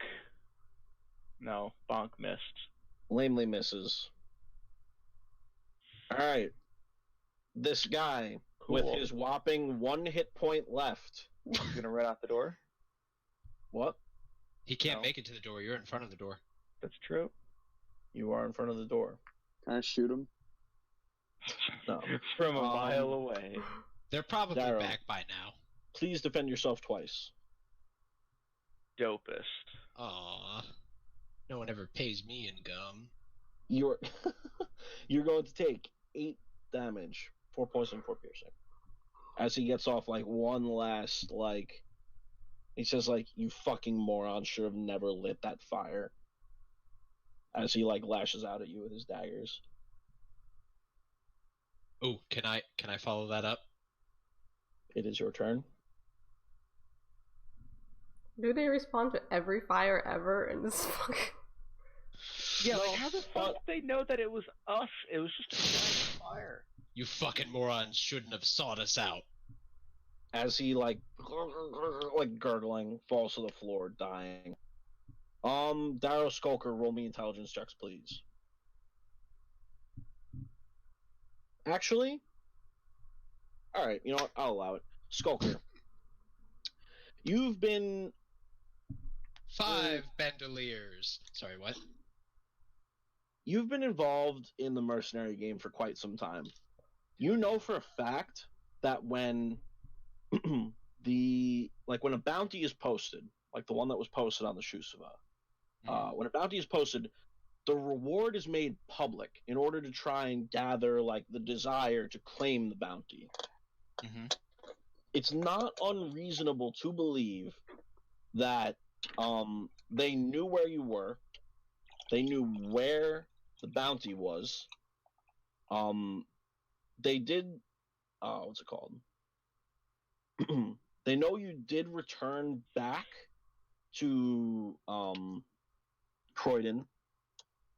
No, bonk missed. Lamely misses. Alright. This guy, with Cool. his whopping 1 hit point left. He's gonna run out the door? What? He can't No. make it to the door. You're in front of the door. That's true. You are in front of the door. Can I shoot him? No. From a mile away. They're probably Darrow. back by now. Please defend yourself twice. Dopest. Aw. No one ever pays me in gum. You're you're going to take 8 damage, 4 poison, 4 piercing. As he gets off like one last like he says like, you fucking moron should have never lit that fire. As he like lashes out at you with his daggers. Ooh, can I follow that up? It is your turn. Do they respond to every fire ever in this fucking... Yeah, No, like how the fuck did they know that it was us? It was just a giant fire. You fucking morons shouldn't have sought us out. As he like gurgling falls to the floor, dying. Darrow Skulker, roll me intelligence checks, please. Actually, alright, you know what? I'll allow it. Skulker. You've been 5 bandoliers. Sorry, what? You've been involved in the mercenary game for quite some time. You know for a fact that when when a bounty is posted, like the one that was posted on the Shusava, when a bounty is posted, the reward is made public in order to try and gather like the desire to claim the bounty. Mm-hmm. It's not unreasonable to believe that they knew where you were, they knew where the bounty was. They did what's it called? They know you did return back to Croydon,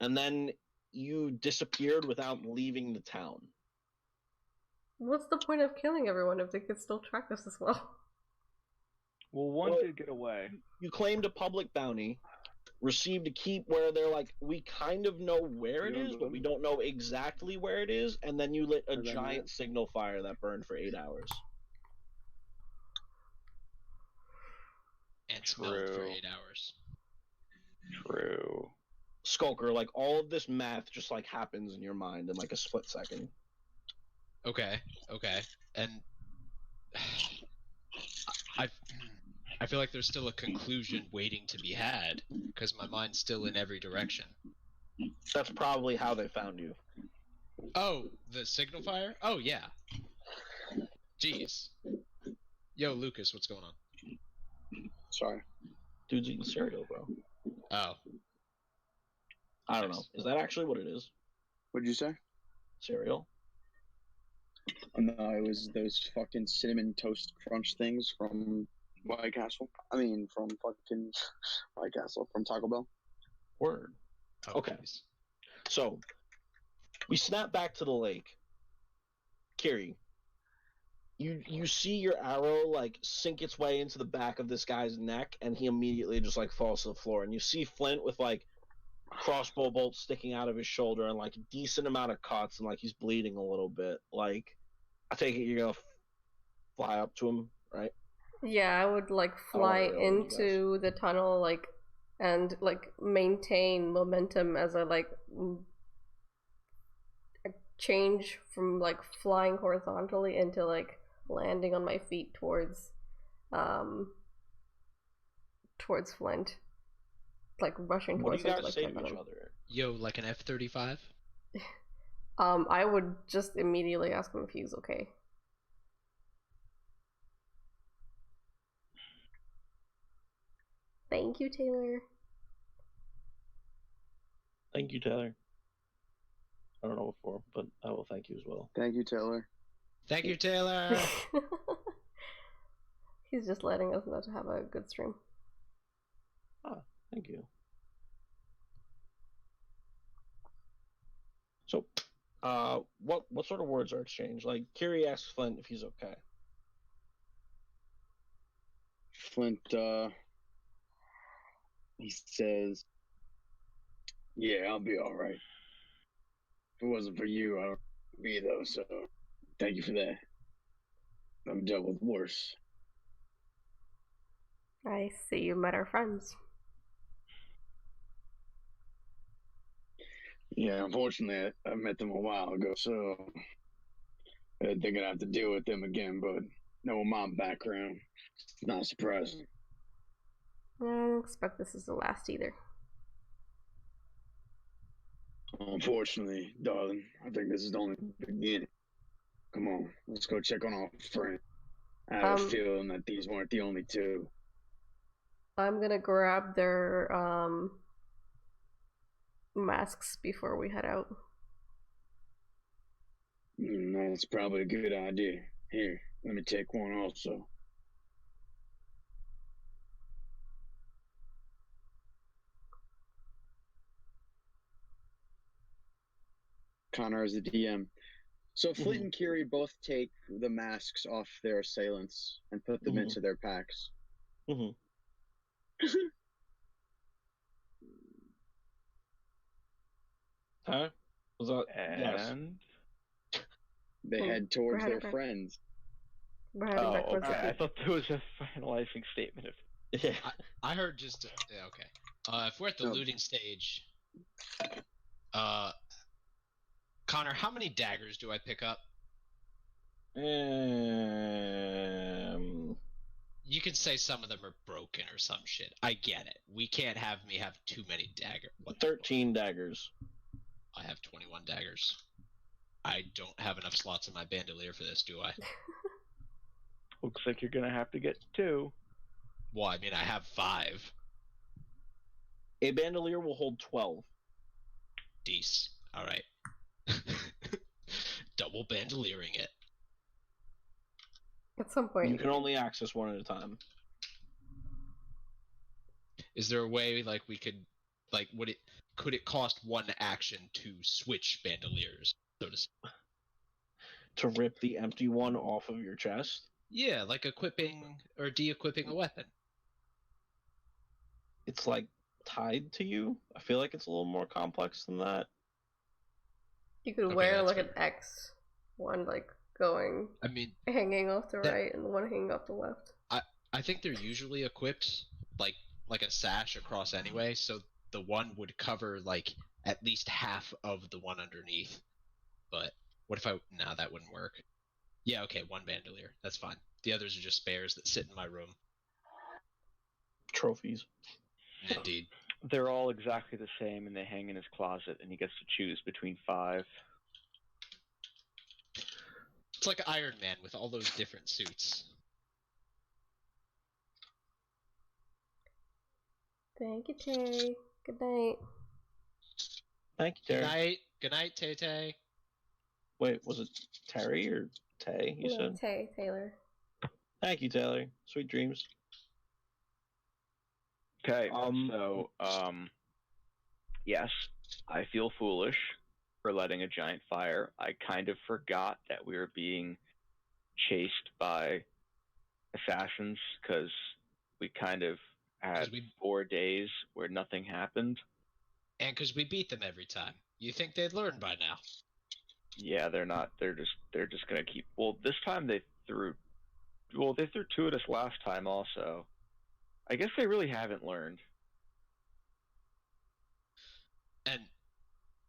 and then you disappeared without leaving the town. What's the point of killing everyone if they could still track us as well? Well, one Well, did get away. You claimed a public bounty, received a keep where they're like, we kind of know where it is, but we don't know exactly where it is, and then you lit a giant signal fire that burned for 8 hours. And smelled for True. 8 hours. True. Skulker, like all of this math just like happens in your mind in like a split second. Okay. And I I feel like there's still a conclusion waiting to be had, because my mind's still in every direction. That's probably how they found you. Oh, the signal fire? Oh, yeah. Jeez. Yo, Lucas, what's going on? Sorry. Dude's eating cereal, bro. Oh. I don't know. Is that actually what it is? What'd you say? Cereal? No, it was those fucking cinnamon toast crunch things from White Castle. I mean, from fucking White Castle, from Taco Bell. Word. Oh, Okay. geez. So, we snap back to the lake. Kiri, you see your arrow like sink its way into the back of this guy's neck, and he immediately just like falls to the floor. And you see Flint with like crossbow bolts sticking out of his shoulder and like a decent amount of cuts, and like he's bleeding a little bit. Like, I take it you're gonna fly up to him, right? Yeah, I would like I don't wanna fly reload you guys. into the tunnel, like, and like maintain momentum as I like change from like flying horizontally into like landing on my feet towards Flint, like rushing What do towards you him guys to like say jump to at each him. other? Yo, like an F-35? I would just immediately ask him if he's okay. Thank you, Taylor. Thank you, Taylor. I don't know what for, but I will thank you as well. Thank you, Taylor. Thank you, Taylor! He's just letting us know to have a good stream. Thank you. So, what sort of words are exchanged? Like, Kiri asks Flint if he's okay. Flint, he says, "Yeah, I'll be all right. If it wasn't for you, I don't be though. So, thank you for that. I've dealt with worse." I see you met our friends. Yeah, unfortunately, I met them a while ago, so they're gonna have to deal with them again. But knowing my background, it's not surprising. I don't expect this is the last either. Unfortunately, darling, I think this is only the beginning. Come on, let's go check on our friend. I have a feeling that these weren't the only two. I'm gonna grab their masks before we head out. That's probably a good idea. Here, let me take one also. Connor is the DM. So Flint and Kiri both take the masks off their assailants and put them into their packs. Huh? Was that? And They head towards their friends. oh, okay. I thought there was a finalizing statement of. Yeah. I heard just yeah, okay. If we're at the looting stage, Connor, how many daggers do I pick up? You can say some of them are broken or some shit. I get it. We can't have me have too many daggers. 13 daggers. I have 21 daggers. I don't have enough slots in my bandolier for this, do I? Looks like you're gonna have to get 2. Well, I mean, I have 5. A bandolier will hold 12. Dece. Alright. Double bandoliering it. At some point. You can only access one at a time. Is there a way, like, we could, like, could it cost one action to switch bandoliers, so to speak? To rip the empty one off of your chest? Yeah, like equipping or de-equipping a weapon. It's like tied to you? I feel like it's a little more complex than that. You could wear like an X, one like going, hanging off the right and one hanging off the left. I think they're usually equipped like a sash across anyway, so the one would cover like at least half of the one underneath. But what if no, that wouldn't work. Yeah, okay, one bandolier. That's fine. The others are just spares that sit in my room. trophies. Indeed. They're all exactly the same, and they hang in his closet, and he gets to choose between 5. It's like Iron Man with all those different suits. Thank you, Tay. Good night. Thank you, Good Terry. night. Good night, Tay Tay. Wait, was it Terry or Tay? You No, said. Tay, Taylor. Thank you, Taylor. Sweet dreams. Okay, yes, I feel foolish for letting a giant fire. I kind of forgot that we were being chased by assassins because we kind of had 4 days where nothing happened. And because we beat them every time. You think they'd learn by now? Yeah, they're not. They're just gonna keep. Well, this time they threw 2 at us last time also. I guess they really haven't learned. And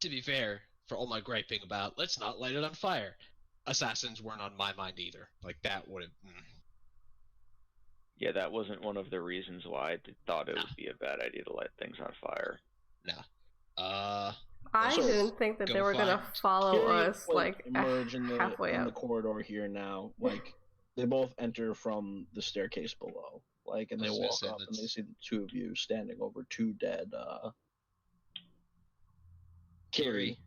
to be fair, for all my griping about let's not light it on fire, assassins weren't on my mind either. Like that would have. Yeah, that wasn't one of the reasons why I thought it would be a bad idea to light things on fire. Nah. I So, didn't think that they were gonna follow Tyria, us like emerge in the halfway in up. the corridor here now. Like they both enter from the staircase below. Like, and they walk up and they see the 2 of you standing over 2 dead. Kiri.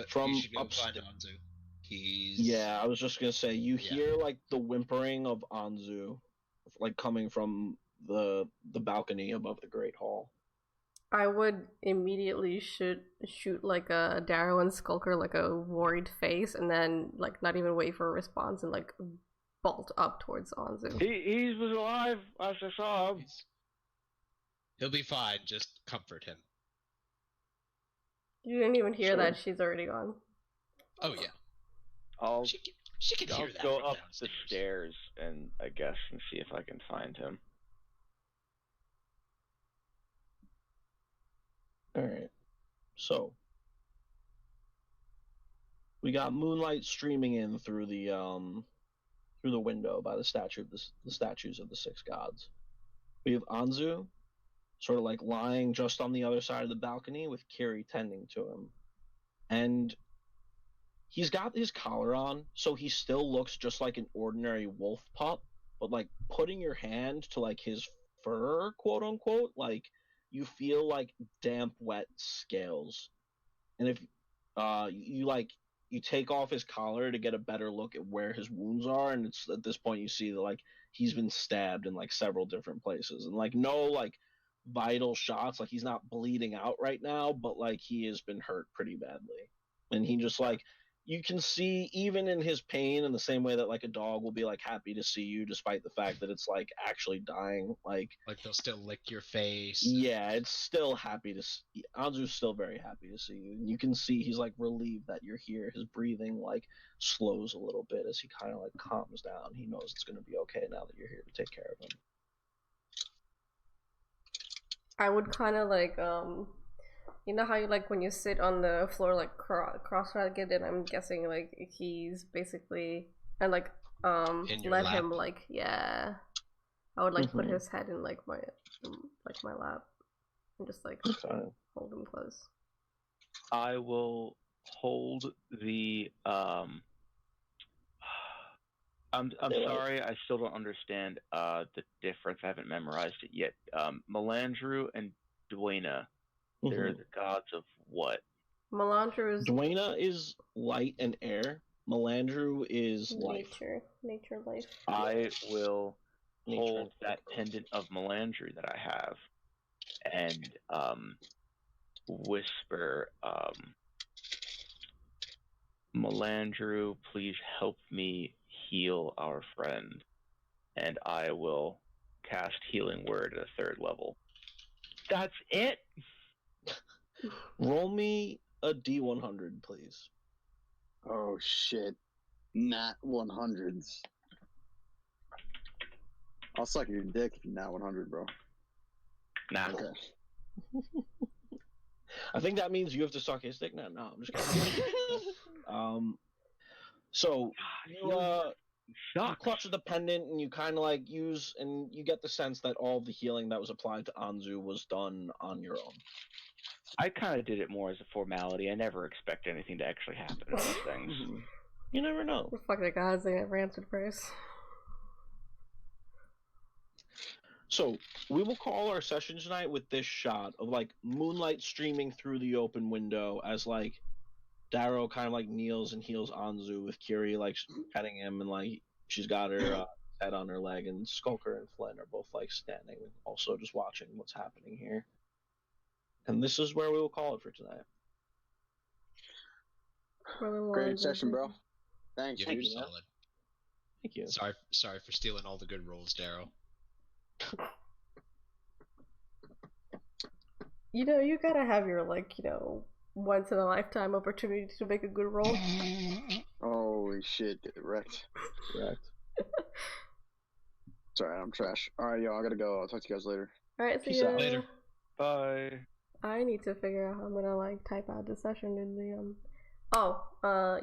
From you should go upstairs. find Anzu. He's. Yeah, I was just gonna say you hear like the whimpering of Anzu, like coming from the balcony above the Great Hall. I would immediately shoot like a Darrow and Skulker, like a worried face, and then like not even wait for a response and like bolt up towards Anzu. He was alive as I saw him. He'll be fine. Just comfort him. You didn't even hear that. She's already gone. Oh yeah. She can hear that. Go from up downstairs. the stairs and I guess and see if I can find him. All right. So we got moonlight streaming in through the window by the statues of the 6 gods. We have Anzu, sort of like lying just on the other side of the balcony with Kiri tending to him, and he's got his collar on, so he still looks just like an ordinary wolf pup. But like putting your hand to like his fur, quote unquote, like you feel like damp, wet scales. And if you take off his collar to get a better look at where his wounds are, and it's at this point you see that like he's been stabbed in like several different places, and like no like vital shots, like he's not bleeding out right now, but like he has been hurt pretty badly. And he just like you can see even in his pain, in the same way that like a dog will be like happy to see you despite the fact that it's like actually dying, like they'll still lick your face. Yeah, it's still happy to see. Anzu's still very happy to see you, and you can see he's like relieved that you're here. His breathing like slows a little bit as he kind of like calms down. He knows it's going to be okay now that you're here to take care of him. I would kind of like you know how you like when you sit on the floor like cross-legged, and I'm guessing like he's basically and like let lap. him like I would like put his head in like my lap and just like hold him close. I will hold the I'm sorry, I still don't understand the difference. I haven't memorized it yet. Melandru and Duena, they're the gods of what? Melandru is Duena is light and air. Melandru is life. Nature, life. I will hold that pendant of Melandru that I have and whisper, Melandru, please help me heal our friend, and I will cast Healing Word at a 3rd level. That's it? Roll me a D100, please. Oh shit. Nat 100s. I'll suck your dick if you're nat 100, bro. Nah. Okay. I think that means you have to suck his dick now. No, I'm just kidding. So You Sucks. clutch the pendant, and you kind of like use, and you get the sense that all the healing that was applied to Anzu was done on your own. I kind of did it more as a formality. I never expect anything to actually happen in those things. You never know. The fucking gods, they never answered prayers. So we will call our session tonight with this shot of like moonlight streaming through the open window as like Darrow kind of like kneels and heals Anzu with Kiri like petting him, and like she's got her head on her leg, and Skulker and Flynn are both like standing, also just watching what's happening here. And this is where we will call it for tonight. Great session, bro. Thanks, Yeah, dude. solid. Thank you. Sorry for stealing all the good rolls, Darrow. You know, you gotta have your, like, you know, once in a lifetime opportunity to make a good roll. Holy shit, get wrecked. Correct. Sorry, I'm trash. Alright, yo, I gotta go. I'll talk to you guys later. Alright, see Peace ya. out. Later. Bye. I need to figure out how I'm gonna, like, type out the session in the,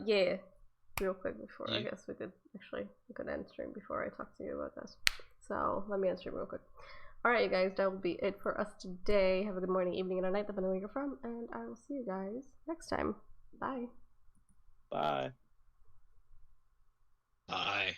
yeah. Real quick before, I Yeah. guess we could end stream before I talk to you about this. So, let me end stream real quick. Alright, you guys, that will be it for us today. Have a good morning, evening, and a night, depending on where you're from, and I will see you guys next time. Bye. Bye. Bye.